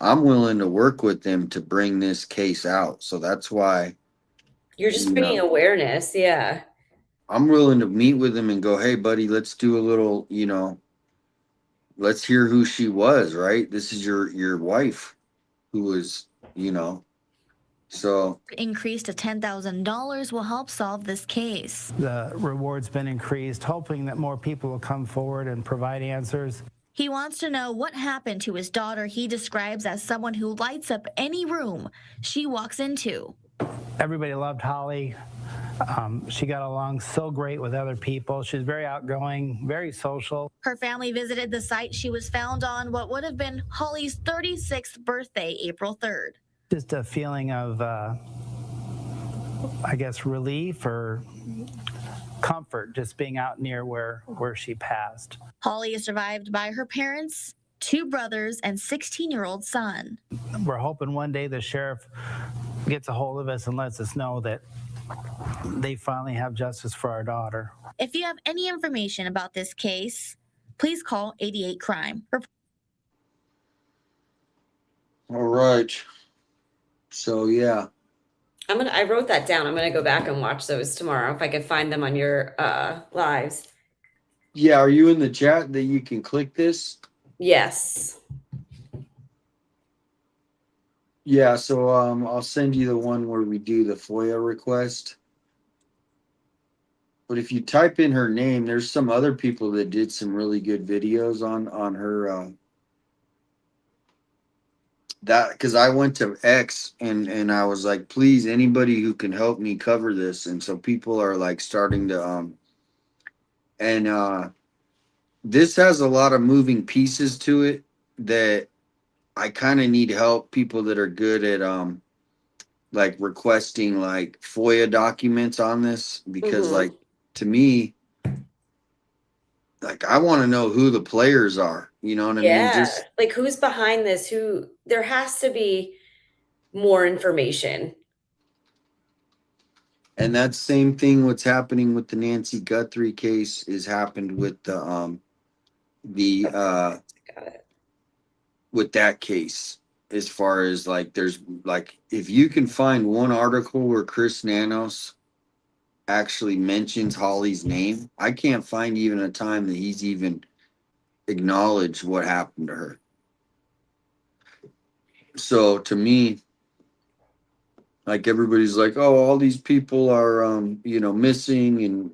I'm willing to work with them to bring this case out. So that's why, You're just you bringing know, awareness. Yeah. I'm willing to meet with him and go, hey, buddy, let's do a little, let's hear who she was, right? This is your wife who was, so Increase to $10,000 will help solve this case. The reward's been increased, hoping that more people will come forward and provide answers. He wants to know what happened to his daughter he describes as someone who lights up any room she walks into. Everybody loved Holly. She got along so great with other people. She's very outgoing, very social. Her family visited the site she was found on what would have been Holly's 36th birthday, April 3rd. Just a feeling of, I guess, relief or comfort just being out near where she passed. Holly is survived by her parents, 2 brothers, and 16-year-old son. We're hoping one day the sheriff gets a hold of us and lets us know that they finally have justice for our daughter. If you have any information about this case, please call 88 Crime. all right. So yeah. I wrote that down. I'm gonna go back and watch those tomorrow if I can find them on your lives. Yeah, are you in the chat that you can click this? Yes. Yeah, so I'll send you the one where we do the FOIA request. But if you type in her name, there's some other people that did some really good videos on her that, because I went to X and I was like, please, anybody who can help me cover this. And so people are like starting to this has a lot of moving pieces to it that I kind of need help, people that are good at like requesting like FOIA documents on this, because like to me, like I want to know who the players are, you know what I mean? Just like who's behind this? There has to be more information. and that same thing what's happening with the Nancy Guthrie case is happened with the with that case, as far as like there's like if you can find one article where Chris Nanos actually mentions Holly's name, I can't find even a time that he's even acknowledged what happened to her. So to me, like everybody's like, oh, all these people are missing and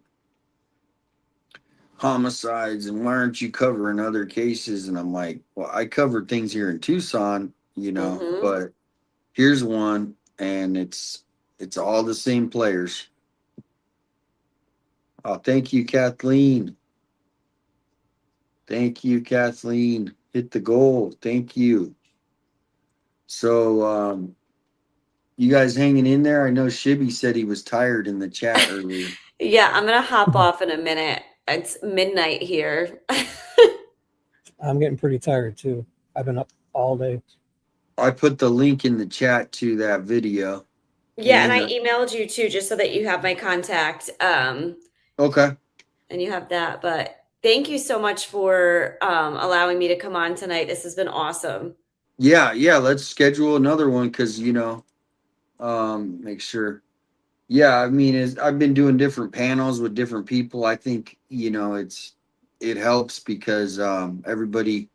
homicides, and why aren't you covering other cases? And I'm like, well, I covered things here in Tucson, but here's one, and it's all the same players. Oh, thank you, Kathleen. Thank you, Kathleen. Hit the goal. Thank you. So you guys hanging in there? I know Shibby said he was tired in the chat earlier. Yeah, I'm gonna hop off in a minute. It's midnight here. I'm getting pretty tired too. I've been up all day. I put the link in the chat to that video. Yeah, and I emailed you too, just so that you have my contact. Okay. And you have that. But thank you so much for allowing me to come on tonight. This has been awesome. Yeah. Let's schedule another one, because make sure. Yeah, I mean, I've been doing different panels with different people. I think it helps because everybody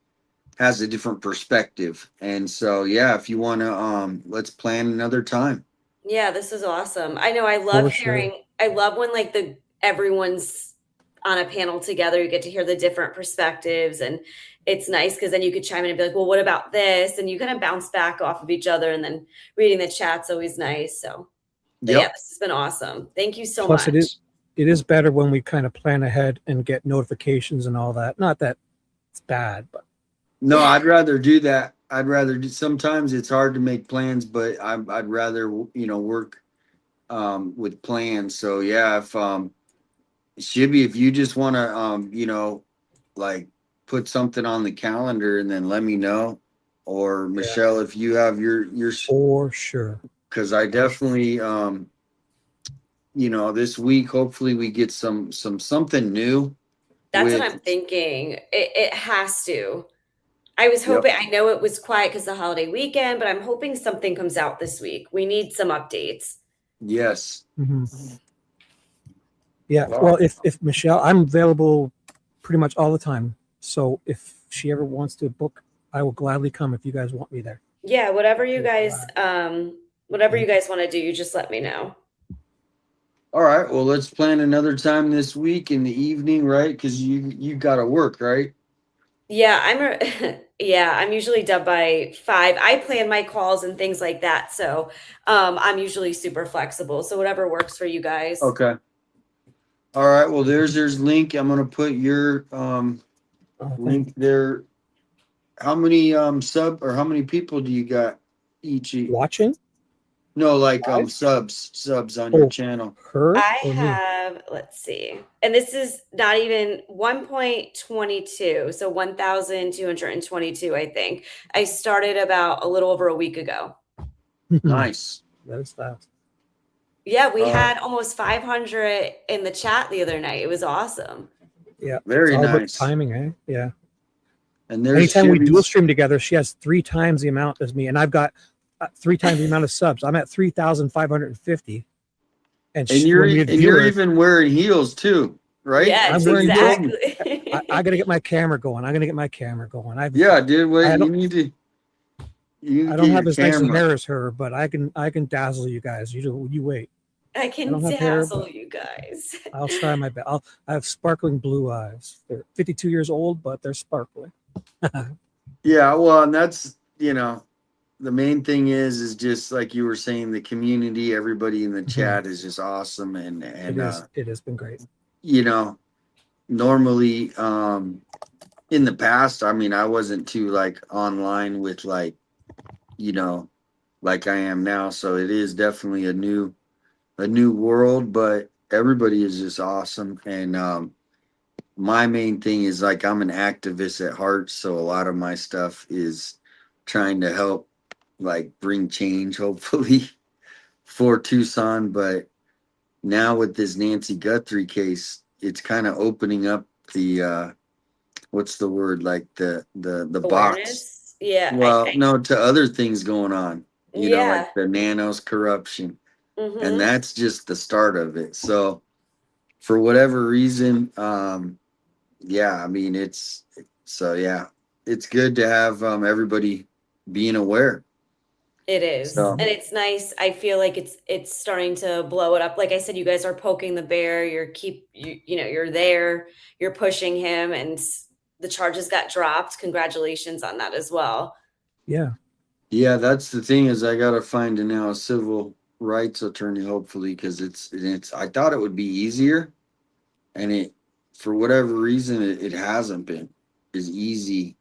has a different perspective, and so yeah, if you want to, let's plan another time. Yeah, this is awesome. I know I love hearing. Sure. I love when like everyone's on a panel together. You get to hear the different perspectives, and it's nice because then you could chime in and be like, well, what about this? And you kind of bounce back off of each other, and then reading the chat's always nice. So yeah, this has been awesome. Thank you so much. Plus, it is better when we kind of plan ahead and get notifications and all that. Not that it's bad, but no, I'd rather do that. Sometimes it's hard to make plans, but I'd rather work with plans. So yeah, if Shibby, if you just want to like put something on the calendar and then let me know, or Michelle, if you have your for sure. Because I definitely this week hopefully we get something new. That's what I'm thinking. It has to. I was hoping, I know it was quiet because the holiday weekend, but I'm hoping something comes out this week. We need some updates. Yes. Yeah. Well, if Michelle, I'm available pretty much all the time. So if she ever wants to book, I will gladly come if you guys want me there. Yeah, whatever you guys want to do, you just let me know. All right. Well, let's plan another time this week in the evening, right? Because you got to work, right? Yeah, I'm usually done by 5. I plan my calls and things like that, so I'm usually super flexible. So whatever works for you guys. Okay. All right. Well, there's link. I'm gonna put your link there. How many how many people do you got each watching? No, like subs on your channel. I have, let's see. And this is not even 1.22, so 1,222, I think. I started about a little over a week ago. Nice. That is fast. Yeah, we had almost 500 in the chat the other night. It was awesome. Yeah. Very it's all about nice. timing, eh? Yeah. And there's anytime we Shibby's. dual stream together, she has 3 times the amount as me, and I've got 3 times the amount of subs. I'm at 3,550. And you're even wearing heels too, right? Yeah, exactly. I got to get my camera going. Yeah, dude. Wait, you need to. I don't have as nice a hair as her, but I can dazzle you guys. You wait. I can dazzle you guys. I'll try my best. I have sparkling blue eyes. They're 52 years old, but they're sparkling. Yeah, well, and that's the main thing is just like you were saying, the community, everybody in the chat is just awesome, and it has been great. Normally, in the past, I mean, I wasn't too like online with like I am now, so it is definitely a new world, but everybody is just awesome. And my main thing is like I'm an activist at heart, so a lot of my stuff is trying to help like bring change, hopefully, for Tucson. But now with this Nancy Guthrie case, it's kind of opening up the what's the word, like the box. Yeah. Well, no, to other things going on, like the nanos corruption. And that's just the start of it. So for whatever reason, I mean, it's good to have everybody being aware. It is. So, and it's nice. I feel like it's starting to blow it up. Like I said, you guys are poking the bear. You're there, you're pushing him, and the charges got dropped. Congratulations on that as well. Yeah. Yeah, that's the thing, is I got to find a civil rights attorney, hopefully, because it's I thought it would be easier, and it, for whatever reason, it hasn't been as easy.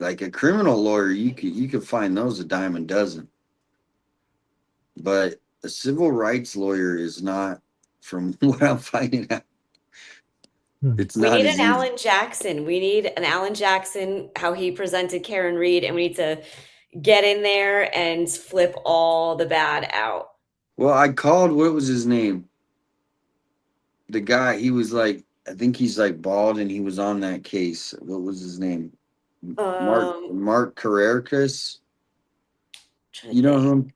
Like a criminal lawyer, you could find those a dime a dozen, but a civil rights lawyer is not, from what I'm finding out. It's We not need as an easy. Alan Jackson. We need an Alan Jackson, how he presented Karen Reed, and we need to get in there and flip all the bad out. Well, I called, what was his name? The guy, he was like, I think he's like bald, and he was on that case. What was his name? Mark Carreras. You know him?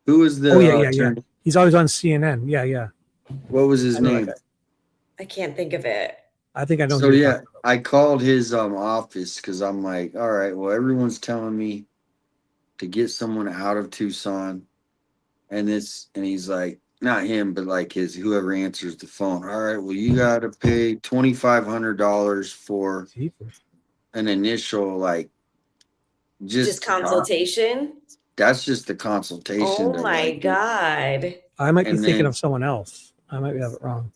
Who was the yeah. He's always on CNN. Yeah. What was his name? I can't think of it. I think I know. So yeah, I called his office because I'm like, all right, well, everyone's telling me to get someone out of Tucson, and he's like, not him, but like whoever answers the phone. All right, well, you got to pay $2,500 for an initial, like, just consultation. That's just the consultation. Oh my God! I might be thinking of someone else. I might have it wrong.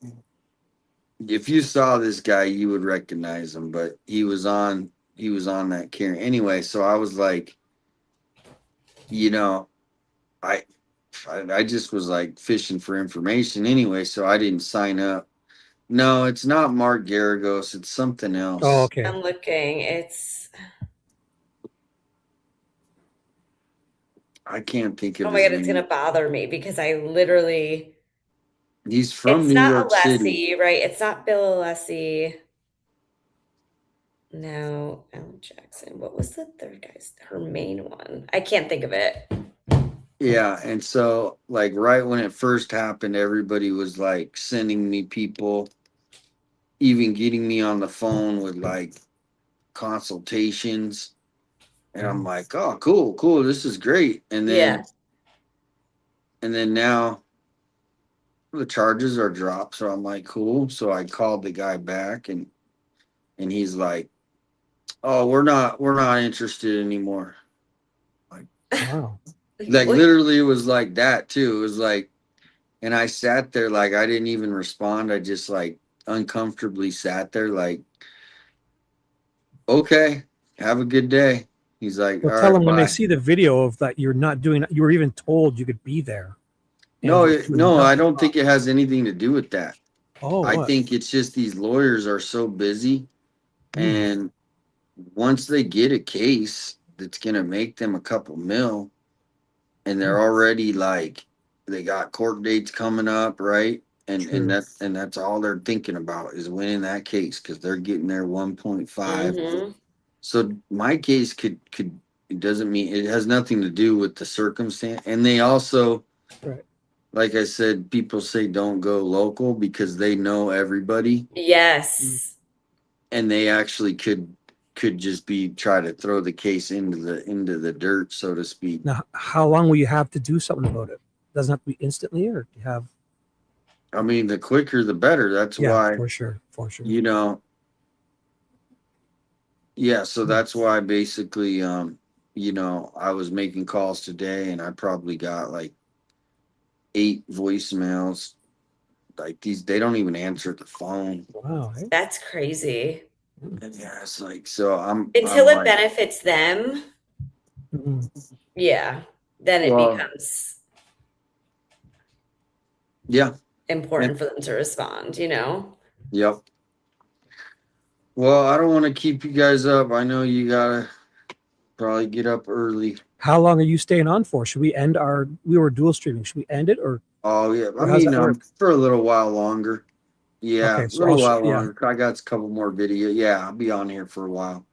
If you saw this guy, you would recognize him, but he was on that Karen. Anyway, so I was like, I just was like fishing for information anyway, so I didn't sign up. No, it's not Mark Garagos, it's something else. Oh, okay. I'm looking. It's I can't think of Oh my his God, it's name. gonna bother me because I literally. He's from It's New not York City. Alessi, right? It's not Bill Alessi. No, Alan Jackson. What was the third guy's? Her main one. I can't think of it. Yeah, and so like right when it first happened, everybody was like sending me people, even getting me on the phone with like consultations. And I'm like, oh, cool, this is great. Yeah. And then now the charges are dropped. So I'm like, cool. So I called the guy back and he's like, oh, we're not interested anymore. Wow. Like literally it was like that too. It was like, and I sat there like I didn't even respond. I just like uncomfortably sat there like, okay, have a good day. He's like, Well, all tell right, them when they bye. see the video of that you're not doing. You were even told you could be there. and No, you're doing no, I nothing. don't think it has anything to do with that. Oh, I what? think it's just these lawyers are so busy, and once they get a case that's gonna make them a couple mil, and they're already like they got court dates coming up, right? True. And that's all they're thinking about is winning that case because they're getting their 1.5. Mhm. So my case could it doesn't mean it has nothing to do with the circumstance. And they also, Right. like I said, people say don't go local because they know everybody, Yes. and they actually could just be try to throw the case into the dirt, so to speak. Now, how long will you have to do something about it? Doesn't have to be instantly, or do you have? I mean, the quicker the better. That's why, for sure. you know. Yeah, so that's why basically, you know, I was making calls today, and I probably got like 8 voicemails. Like they don't even answer the phone. Wow. Hey? That's crazy. And yeah, it's like so. Until I'm it like, benefits them, yeah, then it Well, becomes yeah, important for them to respond, you know? yep. Well, I don't want to keep you guys up. I know you gotta probably get up early. How long are you staying on for? Should we end our? We were dual streaming. Should we end it or? Oh yeah, I Or how's mean, that work? for a little while longer. Yeah, Okay, a so little I'll while longer. I got a couple more video. Yeah, I'll be on here for a while.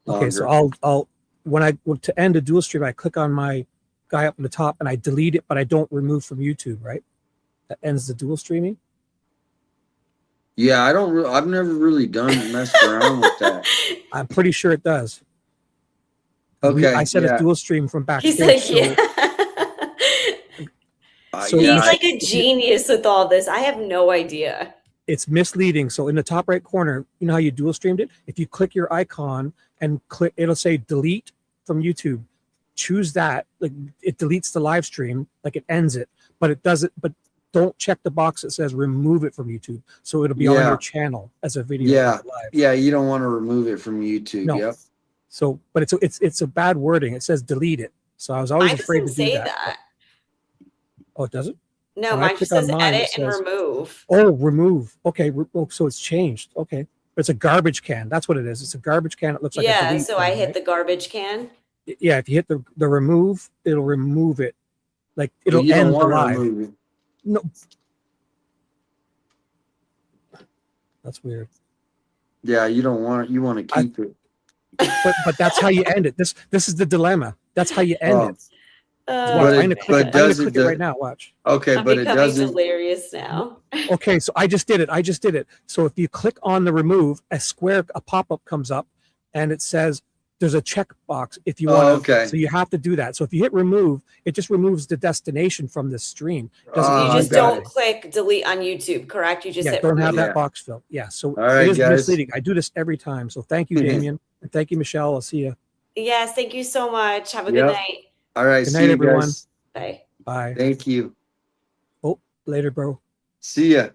Okay, so Longer. I'll when I to end a dual stream, I click on my guy up in the top and I delete it, but I don't remove from YouTube, right? That ends the dual streaming. Yeah, I've never really messed around with that. I'm pretty sure it does. Okay, I said yeah. a dual stream from backstage. He's like, so, yeah. so He's yeah, like a genius with all this. I have no idea. it's misleading. So in the top right corner, you know how you dual streamed it? If you click your icon and click, it'll say delete from YouTube. Choose that. Like it deletes the live stream, like it ends it, but it doesn't. But don't check the box that says remove it from YouTube. So it'll be on your channel as a video. Yeah, live. yeah. You don't want to remove it from YouTube. No. Yep. So, but it's a bad wording. It says delete it. So I was always Mine afraid to doesn't do say that. that. Oh, it doesn't? No, When I mine just click on says mine, edit it says- and remove. Oh, remove. Okay, so it's changed. Okay, but it's a garbage can. That's what it is. It's a garbage can. It looks like a Yeah, delete so I thing, hit right? the garbage can. Yeah, if you hit the remove, it'll remove it. Like it'll you don't end the want to live. remove it. No, that's weird. Yeah, you don't want it. You want to keep it. But that's how you end it. This is the dilemma. That's how you end it. Watch, But I'm gonna click it. I'm gonna click it right now. Watch. Okay, I'm but it becoming doesn't. delirious now. Okay, so I just did it. So if you click on the remove, a pop-up comes up and it says there's a check box if you want to. okay. So you have to do that. So if you hit remove, it just removes the destination from the stream. Doesn't You remove just anything. don't click delete on YouTube, correct? You just Yeah, hit don't have remove. that box filled. Yeah, so All right, it is guys. misleading. I do this every time. So thank you, Damian, and thank you, Michelle. I'll see you. Yes, thank you so much. Have a Yep. good night. All right. Good See night, you everyone. guys. Bye. Bye. Thank you. Oh, later, bro. See ya.